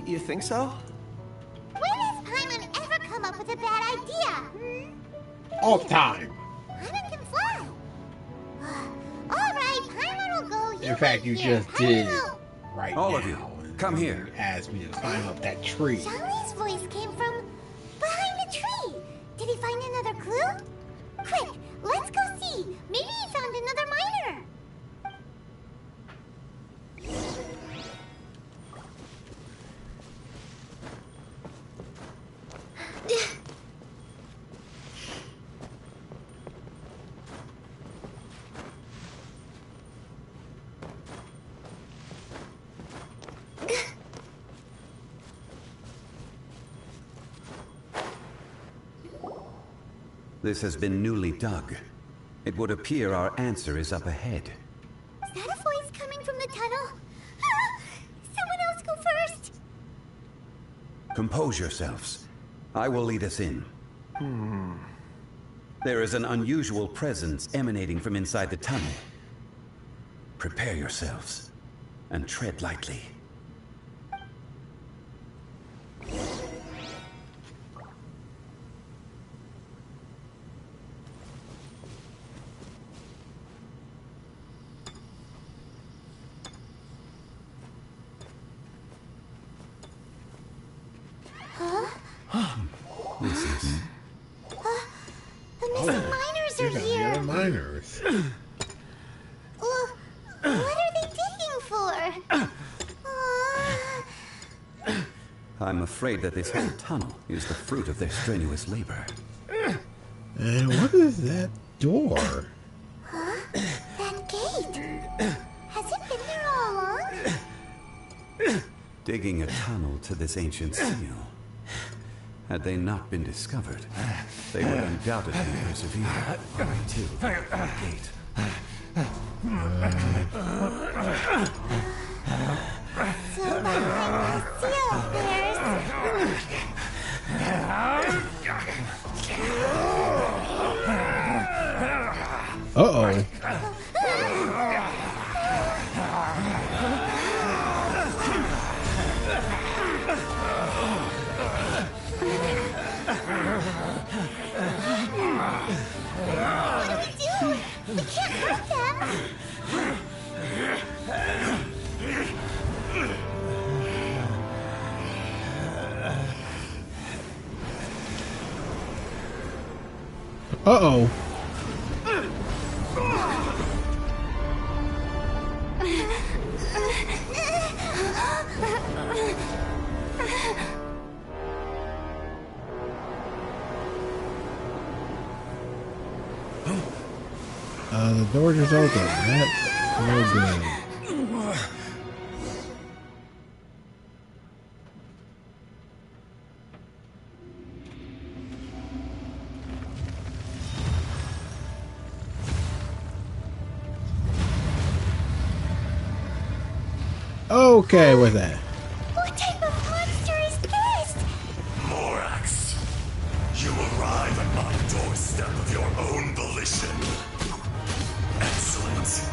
[SPEAKER 10] You think so?
[SPEAKER 7] When has Paimon ever come up with a bad idea?
[SPEAKER 1] All the time.
[SPEAKER 7] Paimon can fly. All right, Paimon will go.
[SPEAKER 1] In fact, you just did it right
[SPEAKER 3] All
[SPEAKER 1] now.
[SPEAKER 3] of you, come here.
[SPEAKER 1] You asked me to climb up that tree.
[SPEAKER 7] Zhongli's voice came from behind the tree. Did he find another clue? Quick, let's go see. Maybe he found another miner.
[SPEAKER 3] This has been newly dug. It would appear our answer is up ahead.
[SPEAKER 7] Is that a voice coming from the tunnel? Someone else go first.
[SPEAKER 3] Compose yourselves. I will lead us in. There is an unusual presence emanating from inside the tunnel. Prepare yourselves and tread lightly.
[SPEAKER 7] The missing miners are here.
[SPEAKER 1] The miners.
[SPEAKER 7] What are they digging for?
[SPEAKER 3] I'm afraid that this whole tunnel is the fruit of their strenuous labor.
[SPEAKER 1] And what is that door?
[SPEAKER 3] digging a tunnel to this ancient seal. Had they not been discovered, they would undoubtedly persevere until the gate.
[SPEAKER 7] So behind the seal first.
[SPEAKER 1] Uh-oh.
[SPEAKER 7] We can't hurt them.
[SPEAKER 1] Uh-oh. The door just opened. That's no good. Okay, what's that?
[SPEAKER 7] What type of monster is this?
[SPEAKER 17] Morax, you arrive at my doorstep of your own volition. Excellent.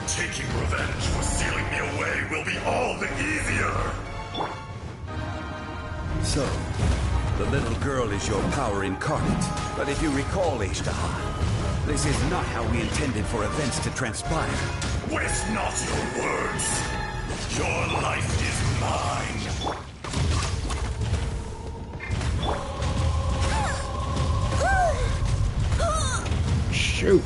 [SPEAKER 17] Taking revenge for sealing me away will be all the easier.
[SPEAKER 3] So, the little girl is your power incarnate. But if you recall, Ishtahan, this is not how we intended for events to transpire.
[SPEAKER 17] Waste not your words. Your life is mine.
[SPEAKER 1] Shoot.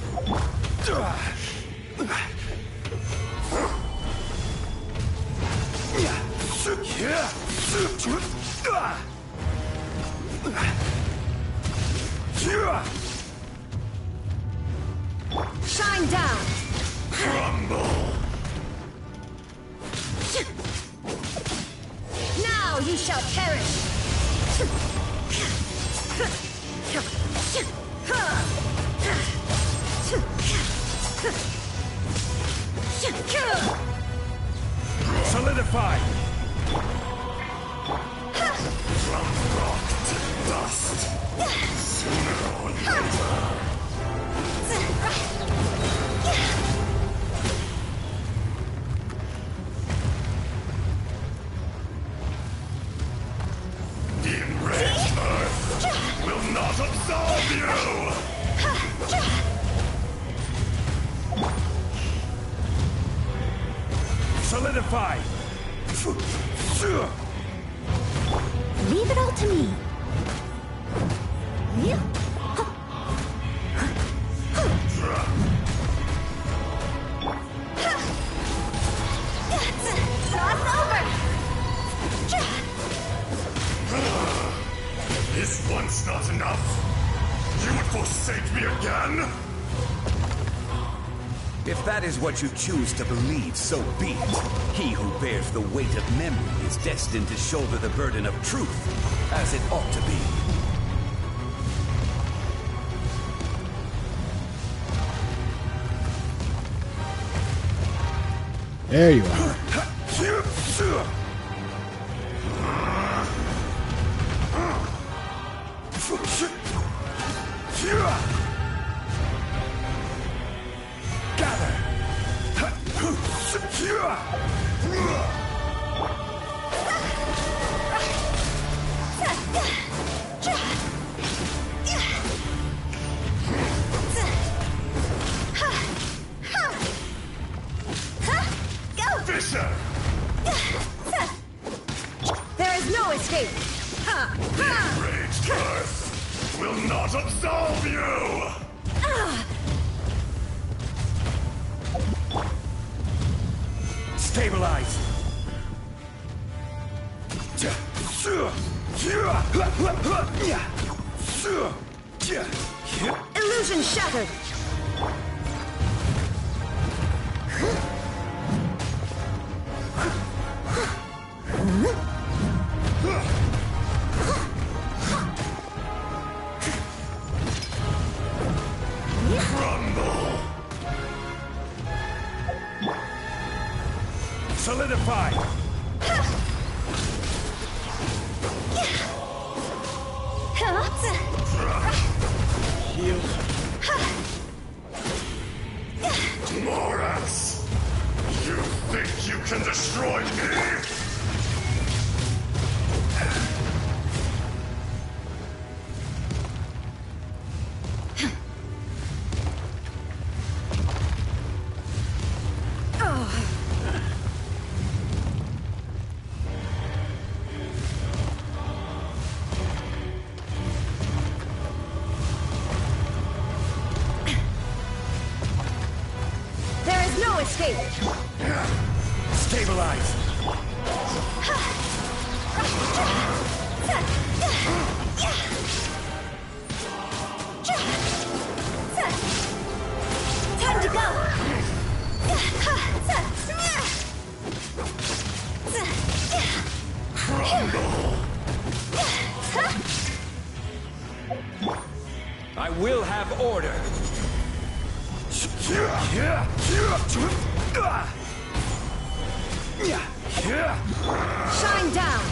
[SPEAKER 5] Shine down.
[SPEAKER 17] Crumble.
[SPEAKER 5] Now you shall perish.
[SPEAKER 14] Solidify.
[SPEAKER 17] From rock to dust. Sooner or later. The enraged earth will not absolve you!
[SPEAKER 14] Solidify.
[SPEAKER 2] Leave it all to me.
[SPEAKER 17] Is once not enough? You would forsake me again?
[SPEAKER 3] If that is what you choose to believe, so be it. He who bears the weight of memory is destined to shoulder the burden of truth, as it ought to be.
[SPEAKER 1] There you are.
[SPEAKER 5] There is no escape.
[SPEAKER 17] The enraged earth will not absolve you!
[SPEAKER 14] Stabilize.
[SPEAKER 5] Illusion shattered.
[SPEAKER 14] Solidified!
[SPEAKER 1] Heal.
[SPEAKER 17] Morax! You think you can destroy me?
[SPEAKER 18] There is no escape!
[SPEAKER 14] Stabilize!
[SPEAKER 18] Time to go!
[SPEAKER 14] I will have order!
[SPEAKER 18] Shine down!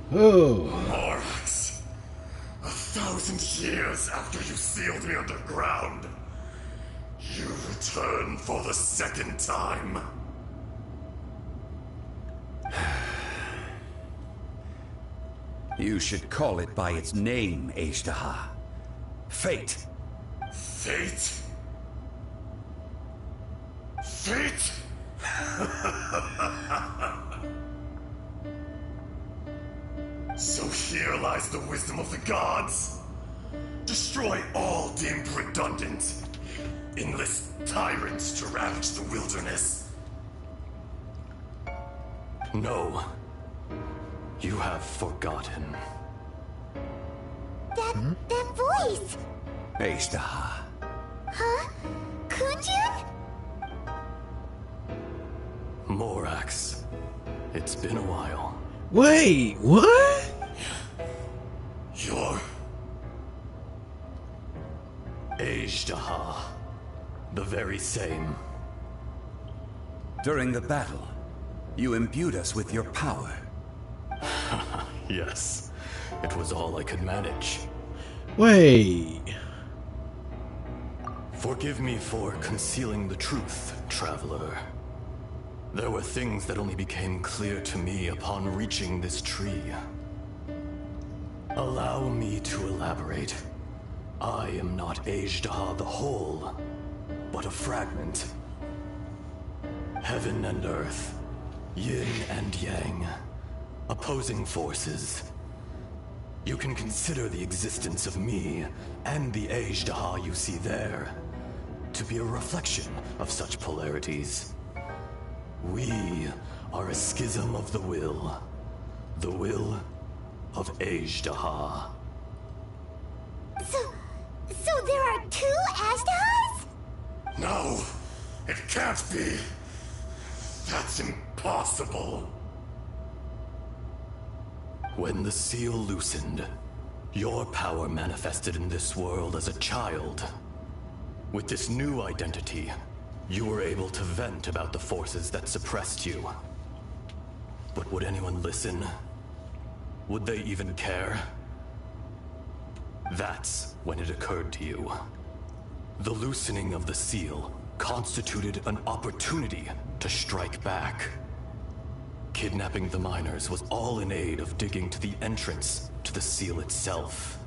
[SPEAKER 1] Oh.
[SPEAKER 17] Morax, 1,000 years after you sealed me underground, you return for the second time.
[SPEAKER 3] You should call it by its name, Ashtaha. Fate.
[SPEAKER 17] Fate? Fate? So here lies the wisdom of the gods. Destroy all deemed redundant. Enlist tyrants to ravage the wilderness.
[SPEAKER 19] No. You have forgotten.
[SPEAKER 7] That voice!
[SPEAKER 3] Ashtaha.
[SPEAKER 7] Huh? Kunjun?
[SPEAKER 19] Morax. It's been a while.
[SPEAKER 1] Wait, what?
[SPEAKER 17] You're...
[SPEAKER 19] Ashtaha. The very same.
[SPEAKER 3] During the battle, you imbued us with your power.
[SPEAKER 19] Yes. It was all I could manage.
[SPEAKER 1] Wait.
[SPEAKER 19] Forgive me for concealing the truth, traveler. There were things that only became clear to me upon reaching this tree. Allow me to elaborate. I am not Ashtaha the whole, but a fragment. Heaven and earth, yin and yang, opposing forces. You can consider the existence of me and the Ashtaha you see there to be a reflection of such polarities. We are a schism of the will of Ashtaha.
[SPEAKER 7] So there are two Ashtahas?
[SPEAKER 17] No, it can't be. That's impossible.
[SPEAKER 19] When the seal loosened, your power manifested in this world as a child. With this new identity, you were able to vent about the forces that suppressed you. But would anyone listen? Would they even care? That's when it occurred to you. The loosening of the seal constituted an opportunity to strike back. Kidnapping the miners was all in aid of digging to the entrance to the seal itself.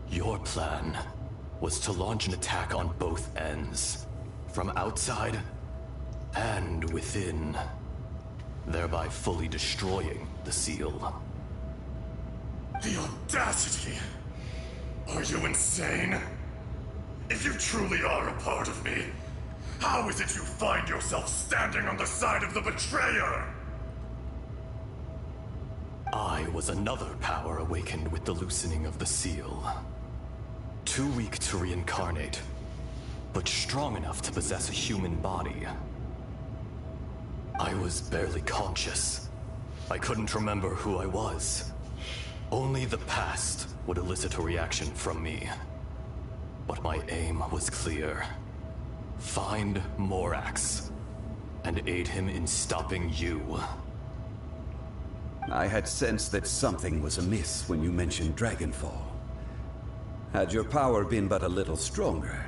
[SPEAKER 19] Your plan was to launch an attack on both ends, from outside and within, thereby fully destroying the seal.
[SPEAKER 17] The audacity! Are you insane? If you truly are a part of me, how is it you find yourself standing on the side of the betrayer?
[SPEAKER 19] I was another power awakened with the loosening of the seal. Too weak to reincarnate, but strong enough to possess a human body. I was barely conscious I couldn't remember who I was. Only the past would elicit a reaction from me. But my aim was clear. Find Morax, and aid him in stopping you.
[SPEAKER 3] I had sensed that something was amiss when you mentioned Dragonfall. Had your power been but a little stronger,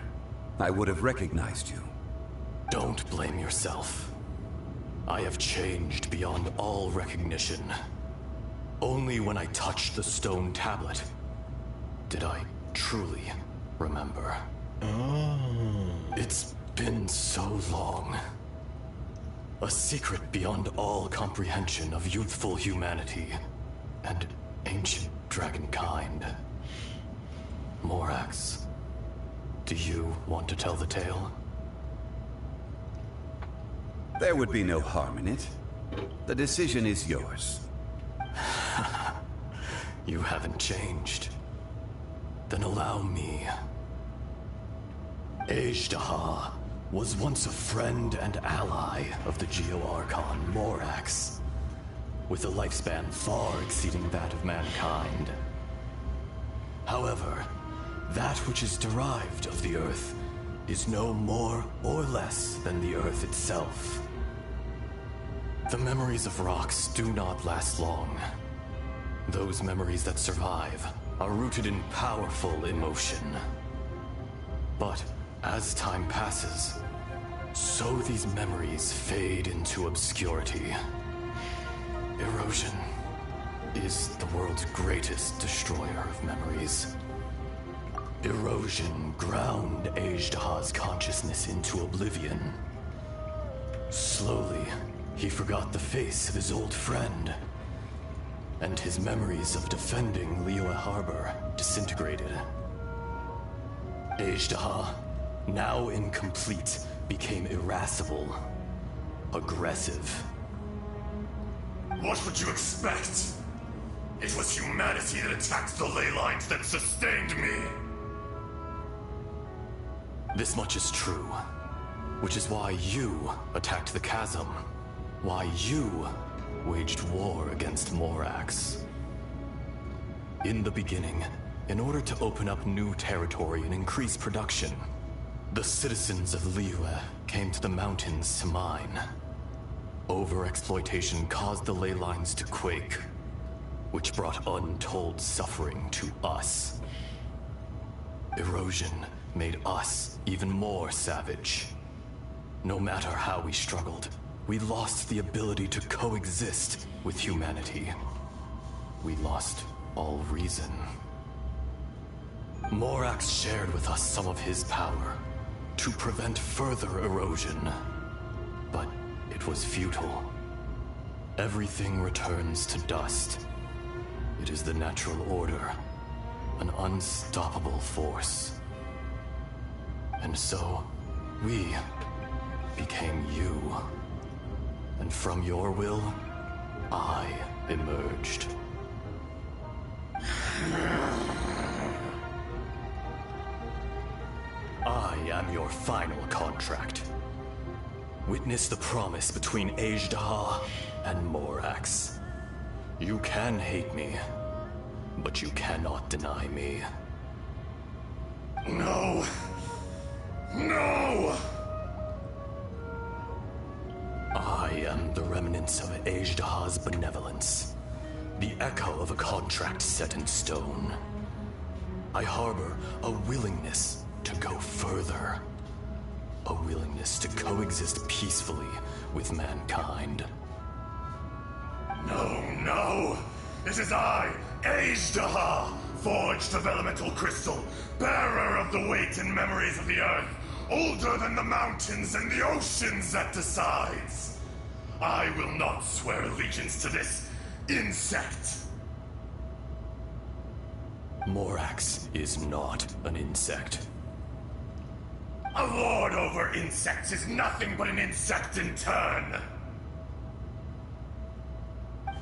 [SPEAKER 3] I would have recognized you.
[SPEAKER 19] Don't blame yourself. I have changed beyond all recognition. Only when I touched the stone tablet did I truly remember. It's been so long. A secret beyond all comprehension of youthful humanity and ancient dragonkind. Morax, do you want to tell the tale?
[SPEAKER 3] There would be no harm in it. The decision is yours.
[SPEAKER 19] You haven't changed. Then allow me. Ajdaha was once a friend and ally of the Geo-Archon Morax, with a lifespan far exceeding that of mankind. However, that which is derived of the Earth is no more or less than the Earth itself. The memories of rocks do not last long. Those memories that survive are rooted in powerful emotion. But as time passes, so these memories fade into obscurity. Erosion is the world's greatest destroyer of memories. Erosion ground Ajdaha's consciousness into oblivion. Slowly, he forgot the face of his old friend, and his memories of defending Liyue Harbor disintegrated. Ajdaha, now incomplete, became irascible, aggressive.
[SPEAKER 17] What would you expect? It was humanity that attacked the ley lines that sustained me.
[SPEAKER 19] This much is true, which is why you attacked the chasm, why you waged war against Morax. In the beginning, in order to open up new territory and increase production, the citizens of Liyue came to the mountains to mine. Overexploitation caused the ley lines to quake, which brought untold suffering to us. Erosion made us even more savage. No matter how we struggled, we lost the ability to coexist with humanity. We lost all reason. Morax shared with us some of his power to prevent further erosion, but it was futile. Everything returns to dust. It is the natural order, an unstoppable force. And so, we became you. And from your will, I emerged. I am your final contract. Witness the promise between Ajdaha and Morax. You can hate me, but you cannot deny me.
[SPEAKER 17] No! No!
[SPEAKER 19] I am the remnants of Ajdaha's benevolence, the echo of a contract set in stone. I harbor a willingness to go further, a willingness to coexist peacefully with mankind.
[SPEAKER 17] No, no! It is I, Ajdaha, forged of elemental crystal, bearer of the weight and memories of the earth, older than the mountains and the oceans that decides. I will not swear allegiance to this insect.
[SPEAKER 19] Morax is not an insect.
[SPEAKER 17] A lord over insects is nothing but an insect in turn.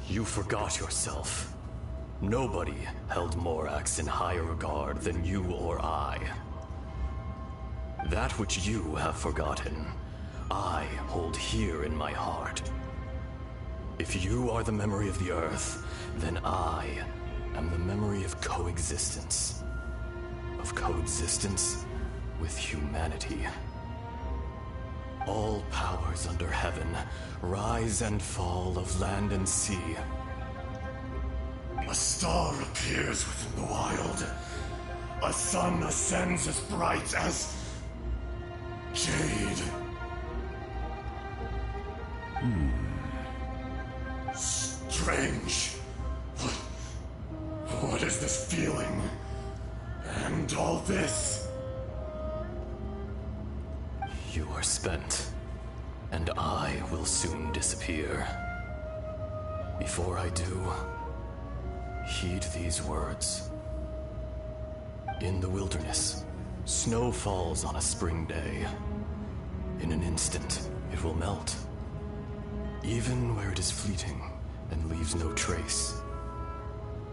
[SPEAKER 19] You forgot yourself. Nobody held Morax in higher regard than you or I. That which you have forgotten, I hold here in my heart. If you are the memory of the Earth, then I am the memory of coexistence. Of coexistence with humanity. All powers under heaven, rise and fall of land and sea.
[SPEAKER 17] A star appears within the wild. A sun ascends as bright as jade. Strange. What is this feeling? And all this?
[SPEAKER 19] You are spent, and I will soon disappear. Before I do, heed these words. In the wilderness, snow falls on a spring day. In an instant, it will melt. Even where it is fleeting and leaves no trace.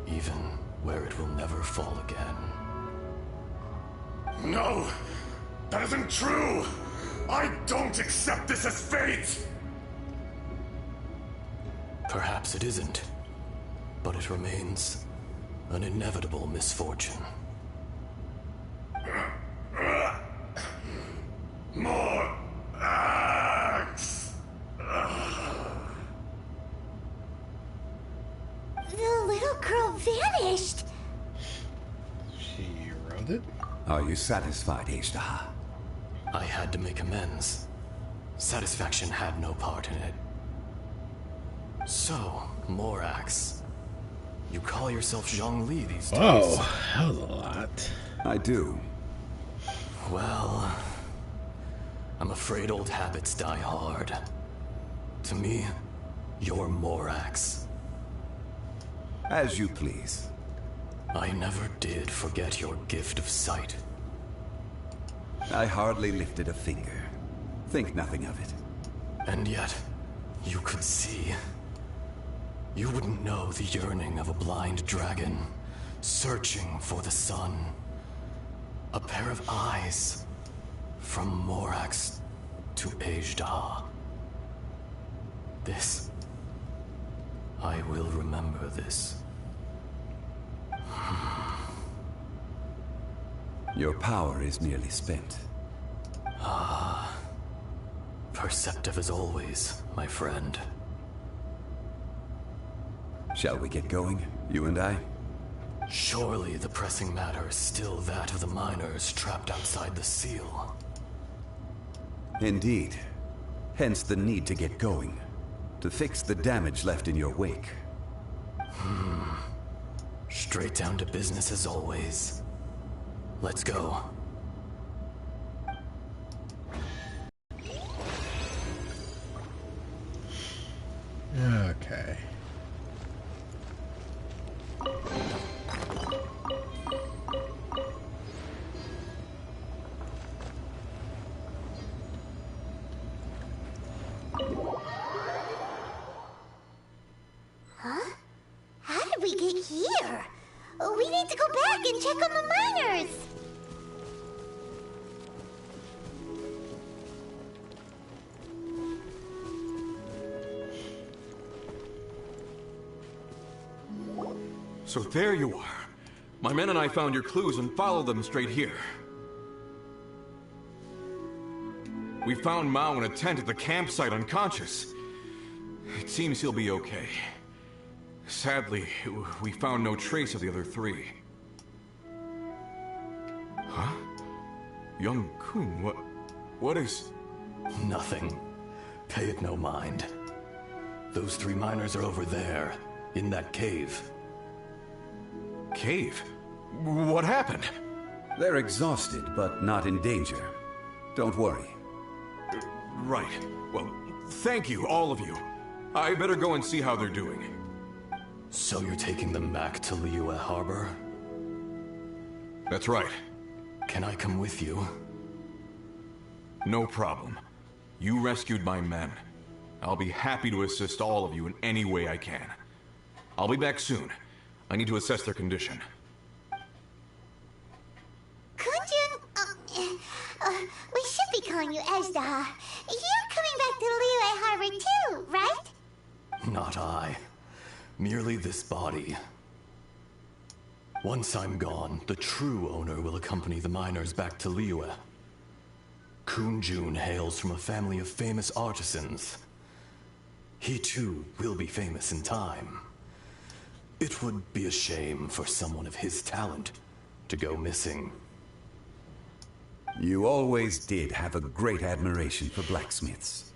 [SPEAKER 19] Even where it will never fall again.
[SPEAKER 17] No! That isn't true! I don't accept this as fate!
[SPEAKER 19] Perhaps it isn't, but it remains an inevitable misfortune.
[SPEAKER 17] More acts!
[SPEAKER 7] The little girl vanished!
[SPEAKER 1] She wrote it?
[SPEAKER 3] Are you satisfied, Ishtar?
[SPEAKER 19] I had to make amends. Satisfaction had no part in it. So, Morax, you call yourself Zhongli these days?
[SPEAKER 1] Oh, that was a lot.
[SPEAKER 3] I do.
[SPEAKER 19] Well, I'm afraid old habits die hard. To me, you're Morax.
[SPEAKER 3] As you please.
[SPEAKER 19] I never did forget your gift of sight.
[SPEAKER 3] I hardly lifted a finger. Think nothing of it.
[SPEAKER 19] And yet, you could see. You wouldn't know the yearning of a blind dragon, searching for the sun. A pair of eyes, from Morax to Ejda. This, I will remember this.
[SPEAKER 3] Your power is nearly spent.
[SPEAKER 19] Ah, perceptive as always, my friend.
[SPEAKER 3] Shall we get going, you and I?
[SPEAKER 19] Surely the pressing matter is still that of the miners trapped outside the seal.
[SPEAKER 3] Indeed. Hence the need to get going. To fix the damage left in your wake.
[SPEAKER 19] Straight down to business as always. Let's go.
[SPEAKER 1] Okay.
[SPEAKER 7] Huh? How did we get here? We need to go back and check on the miners!
[SPEAKER 12] So there you are. My men and I found your clues and followed them straight here. We found Mao in a tent at the campsite unconscious. It seems he'll be okay. Sadly, we found no trace of the other three. Huh? Young Kun, what is...
[SPEAKER 19] Nothing. Pay it no mind. Those three miners are over there, in that cave.
[SPEAKER 12] Cave? What happened?
[SPEAKER 3] They're exhausted, but not in danger. Don't worry.
[SPEAKER 12] Right. Well, thank you, all of you. I better go and see how they're doing.
[SPEAKER 19] So you're taking them back to Liyue Harbor?
[SPEAKER 12] That's right.
[SPEAKER 19] Can I come with you?
[SPEAKER 12] No problem. You rescued my men. I'll be happy to assist all of you in any way I can. I'll be back soon. I need to assess their condition.
[SPEAKER 7] Kunjun, we should be calling you Ejda. You're coming back to Liyue Harbor too, right?
[SPEAKER 19] Not I. Merely this body. Once I'm gone, the true owner will accompany the miners back to Liyue. Kunjun hails from a family of famous artisans. He too will be famous in time. It would be a shame for someone of his talent to go missing.
[SPEAKER 3] You always did have a great admiration for blacksmiths.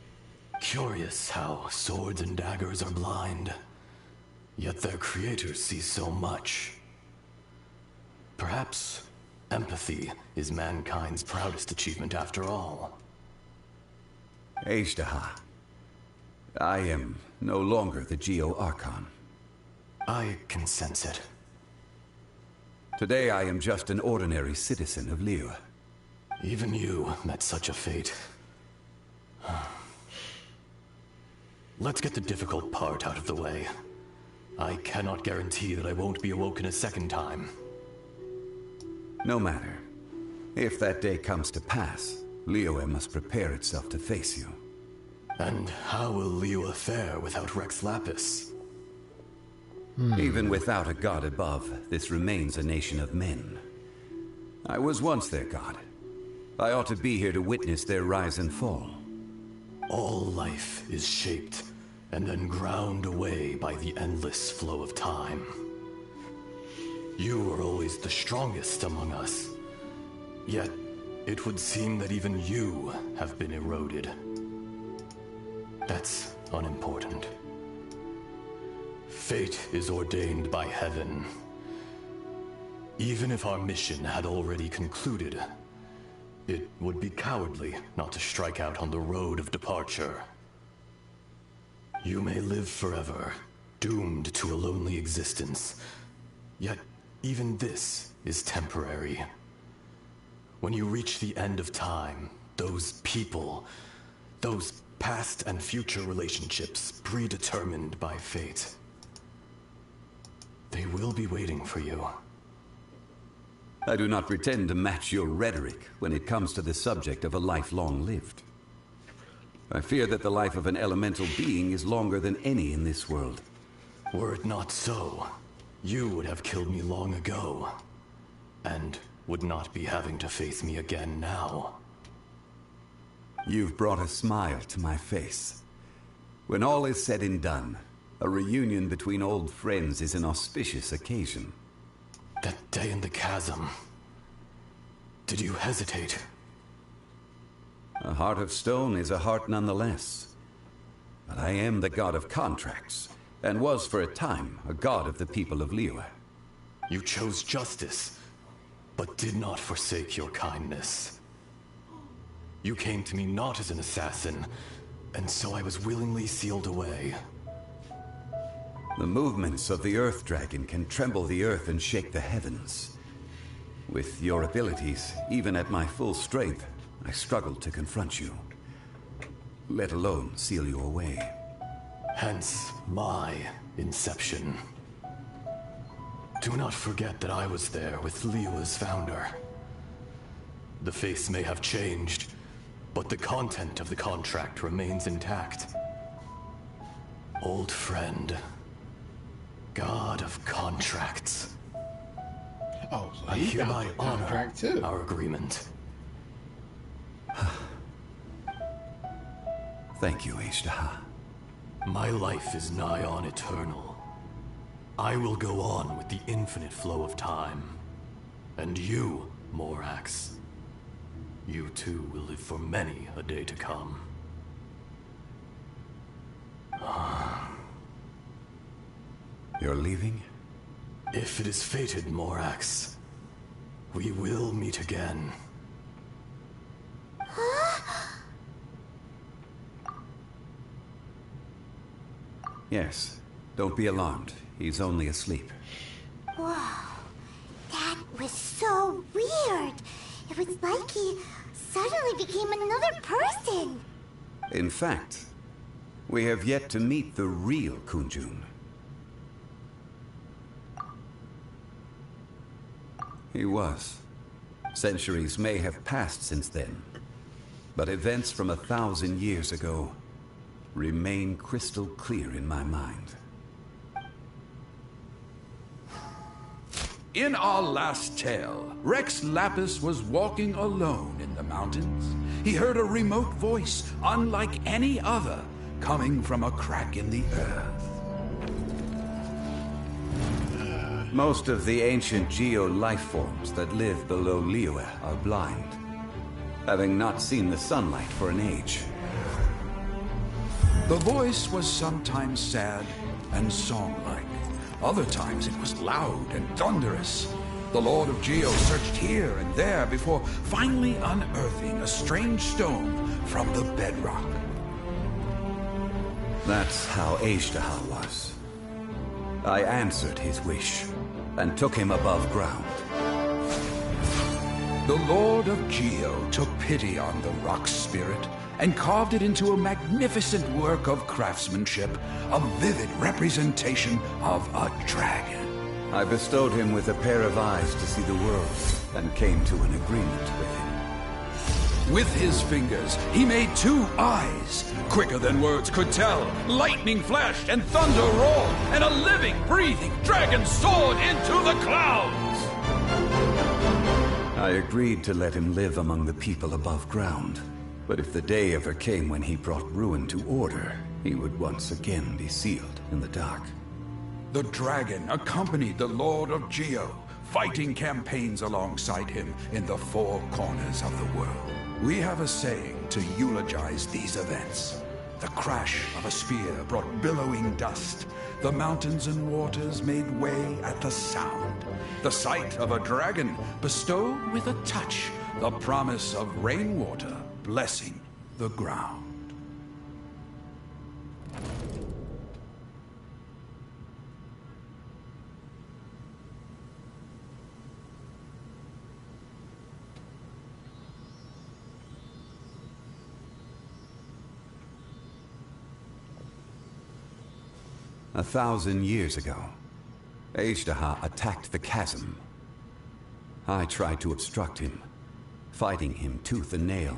[SPEAKER 19] Curious how swords and daggers are blind, yet their creators see so much. Perhaps empathy is mankind's proudest achievement after all.
[SPEAKER 3] Ejdaha, I am no longer the Geo-Archon.
[SPEAKER 19] I can sense it.
[SPEAKER 3] Today I am just an ordinary citizen of Liyue.
[SPEAKER 19] Even you met such a fate. Let's get the difficult part out of the way. I cannot guarantee that I won't be awoken a second time.
[SPEAKER 3] No matter. If that day comes to pass, Liyue must prepare itself to face you.
[SPEAKER 19] And how will Liyue fare without Rex Lapis?
[SPEAKER 3] Even without a god above, this remains a nation of men. I was once their god. I ought to be here to witness their rise and fall.
[SPEAKER 19] All life is shaped and then ground away by the endless flow of time. You are always the strongest among us. Yet, it would seem that even you have been eroded. That's unimportant. Fate is ordained by heaven. Even if our mission had already concluded, it would be cowardly not to strike out on the road of departure. You may live forever, doomed to a lonely existence. Yet, even this is temporary. When you reach the end of time, those people, those past and future relationships predetermined by fate, they will be waiting for you.
[SPEAKER 3] I do not pretend to match your rhetoric when it comes to the subject of a life long lived. I fear that the life of an elemental being is longer than any in this world.
[SPEAKER 19] Were it not so, you would have killed me long ago, and would not be having to face me again now.
[SPEAKER 3] You've brought a smile to my face. When all is said and done, a reunion between old friends is an auspicious occasion.
[SPEAKER 19] That day in the chasm, did you hesitate?
[SPEAKER 3] A heart of stone is a heart nonetheless. But I am the god of contracts, and was for a time a god of the people of Liyue.
[SPEAKER 19] You chose justice, but did not forsake your kindness. You came to me not as an assassin, and so I was willingly sealed away.
[SPEAKER 3] The movements of the Earth Dragon can tremble the earth and shake the heavens. With your abilities, even at my full strength, I struggled to confront you, let alone seal you away.
[SPEAKER 19] Hence my inception. Do not forget that I was there with Liyue's founder. The face may have changed, but the content of the contract remains intact. Old friend, god of contracts.
[SPEAKER 1] Oh, so
[SPEAKER 19] I hereby honor our agreement.
[SPEAKER 3] Thank you, Ejdaha.
[SPEAKER 19] My life is nigh on eternal. I will go on with the infinite flow of time. And you, Morax, you too will live for many a day to come.
[SPEAKER 3] You're leaving?
[SPEAKER 19] If it is fated, Morax, we will meet again.
[SPEAKER 3] Yes. Don't be alarmed. He's only asleep.
[SPEAKER 7] Whoa. That was so weird. It was like he suddenly became another person.
[SPEAKER 3] In fact, we have yet to meet the real Kunjun. He was. Centuries may have passed since then, but events from 1,000 years ago remain crystal clear in my mind.
[SPEAKER 11] In our last tale, Rex Lapis was walking alone in the mountains. He heard a remote voice, unlike any other, coming from a crack in the earth.
[SPEAKER 3] Most of the ancient geo-life forms that live below Liyue are blind, having not seen the sunlight for an age.
[SPEAKER 11] The voice was sometimes sad and song-like. Other times it was loud and thunderous. The Lord of Geo searched here and there before finally unearthing a strange stone from the bedrock.
[SPEAKER 3] That's how Azhdaha was. I answered his wish and took him above ground.
[SPEAKER 11] The Lord of Geo took pity on the rock spirit and carved it into a magnificent work of craftsmanship, a vivid representation of a dragon.
[SPEAKER 3] I bestowed him with a pair of eyes to see the world and came to an agreement with him.
[SPEAKER 11] With his fingers, he made 2 eyes, quicker than words could tell. Lightning flashed and thunder roared, and a living, breathing dragon soared into the clouds.
[SPEAKER 3] I agreed to let him live among the people above ground. But if the day ever came when he brought ruin to order, he would once again be sealed in the dark.
[SPEAKER 11] The dragon accompanied the Lord of Geo, fighting campaigns alongside him in the 4 corners of the world. We have a saying to eulogize these events. The crash of a spear brought billowing dust. The mountains and waters made way at the sound. The sight of a dragon bestowed with a touch the promise of rainwater blessing the ground.
[SPEAKER 3] A 1,000 years ago, Azhdaha attacked the chasm. I tried to obstruct him, fighting him tooth and nail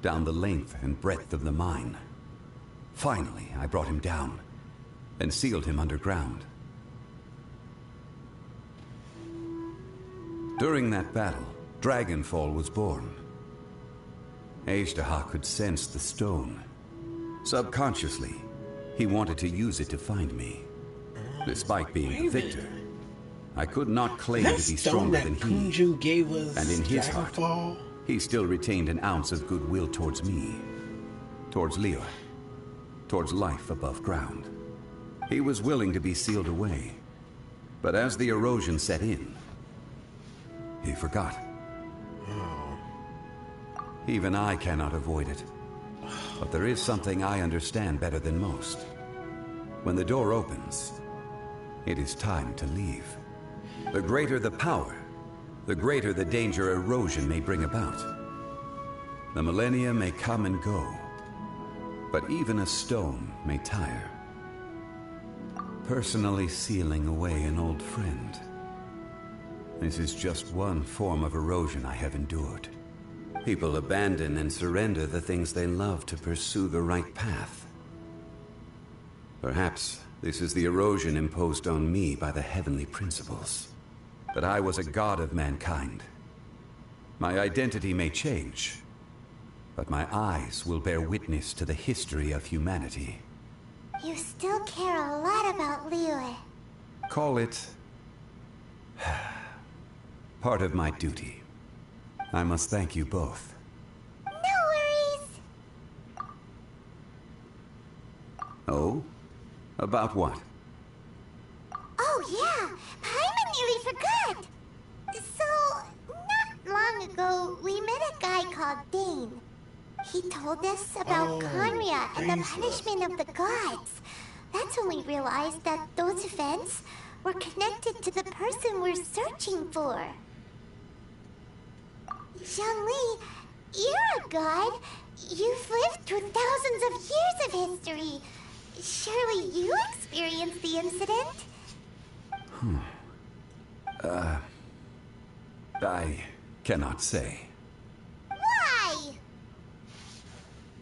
[SPEAKER 3] down the length and breadth of the mine. Finally, I brought him down and sealed him underground. During that battle, Dragonfall was born. Azhdaha could sense the stone. Subconsciously, he wanted to use it to find me. Despite being the victor, I could not claim to be stronger than he.
[SPEAKER 1] Gave us
[SPEAKER 3] and in his heart,
[SPEAKER 1] Dragonfall?
[SPEAKER 3] he still retained an ounce of goodwill towards me, towards Liyue, towards life above ground. He was willing to be sealed away, but as the erosion set in, he forgot. Even I cannot avoid it. But there is something I understand better than most. When the door opens, it is time to leave. The greater the power, the greater the danger erosion may bring about. The millennia may come and go, but even a stone may tire. Personally sealing away an old friend. This is just one form of erosion I have endured. People abandon and surrender the things they love to pursue the right path. Perhaps this is the erosion imposed on me by the heavenly principles. That I was a god of mankind. My identity may change, but my eyes will bear witness to the history of humanity.
[SPEAKER 7] You still care a lot about Liyue.
[SPEAKER 3] Call it part of my duty. I must thank you both.
[SPEAKER 7] No worries.
[SPEAKER 3] Oh? About what?
[SPEAKER 7] Oh yeah, Paimon nearly forgot. So, not long ago, we met a guy called Dane. He told us about Conria and the punishment of the gods. That's when we realized that those events were connected to the person we're searching for. Zhongli, you're a god. You've lived through thousands of years of history. Surely you experienced the incident?
[SPEAKER 3] I cannot say.
[SPEAKER 7] Why?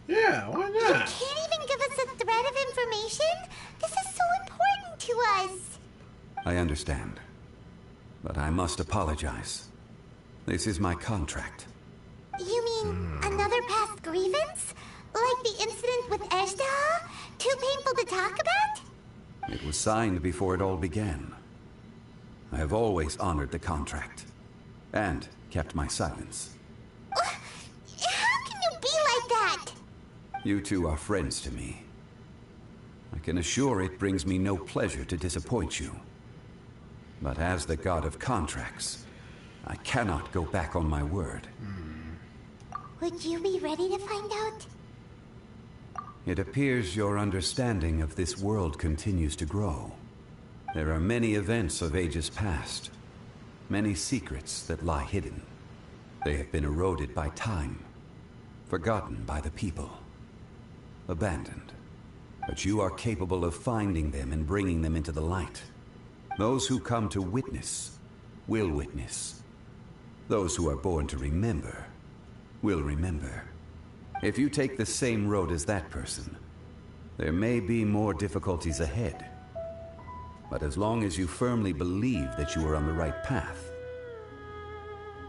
[SPEAKER 1] Yeah, why
[SPEAKER 7] You
[SPEAKER 1] not?
[SPEAKER 7] can't even give us a shred of information? This is so important to us.
[SPEAKER 3] I understand. But I must apologize. This is my contract.
[SPEAKER 7] You mean another past grievance? Like the incident with Ejdah? Too painful to talk about?
[SPEAKER 3] It was signed before it all began. I have always honored the contract. And kept my silence.
[SPEAKER 7] How can you be like that?
[SPEAKER 3] You two are friends to me. I can assure it brings me no pleasure to disappoint you. But as the god of contracts, I cannot go back on my word.
[SPEAKER 7] Would you be ready to find out?
[SPEAKER 3] It appears your understanding of this world continues to grow. There are many events of ages past, many secrets that lie hidden. They have been eroded by time, forgotten by the people, abandoned. But you are capable of finding them and bringing them into the light. Those who come to witness will witness. Those who are born to remember will remember. If you take the same road as that person, there may be more difficulties ahead. But as long as you firmly believe that you are on the right path,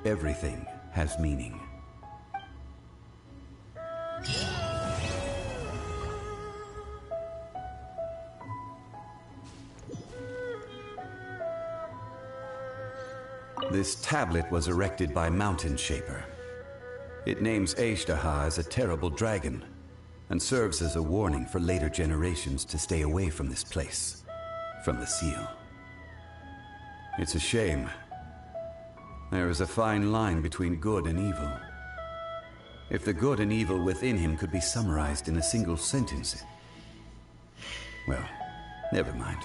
[SPEAKER 3] everything has meaning. This tablet was erected by Mountain Shaper. It names Ejdah as a terrible dragon, and serves as a warning for later generations to stay away from this place, from the seal. It's a shame. There is a fine line between good and evil. If the good and evil within him could be summarized in a single sentence... Well, never mind.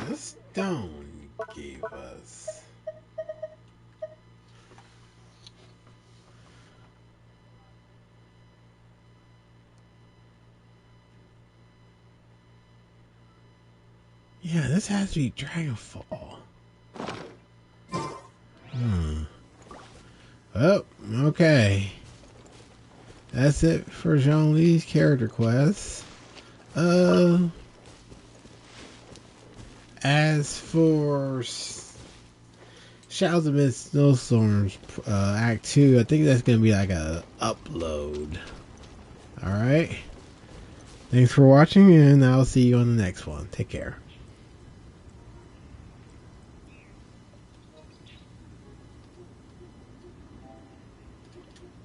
[SPEAKER 1] This stone gave us. Yeah, this has to be Dragonfall. Oh, okay. That's it for Zhongli's character quest. As for Shadows Amidst Snowstorms, Act 2, I think that's going to be like a upload. Alright. Thanks for watching, and I'll see you on the next one. Take care.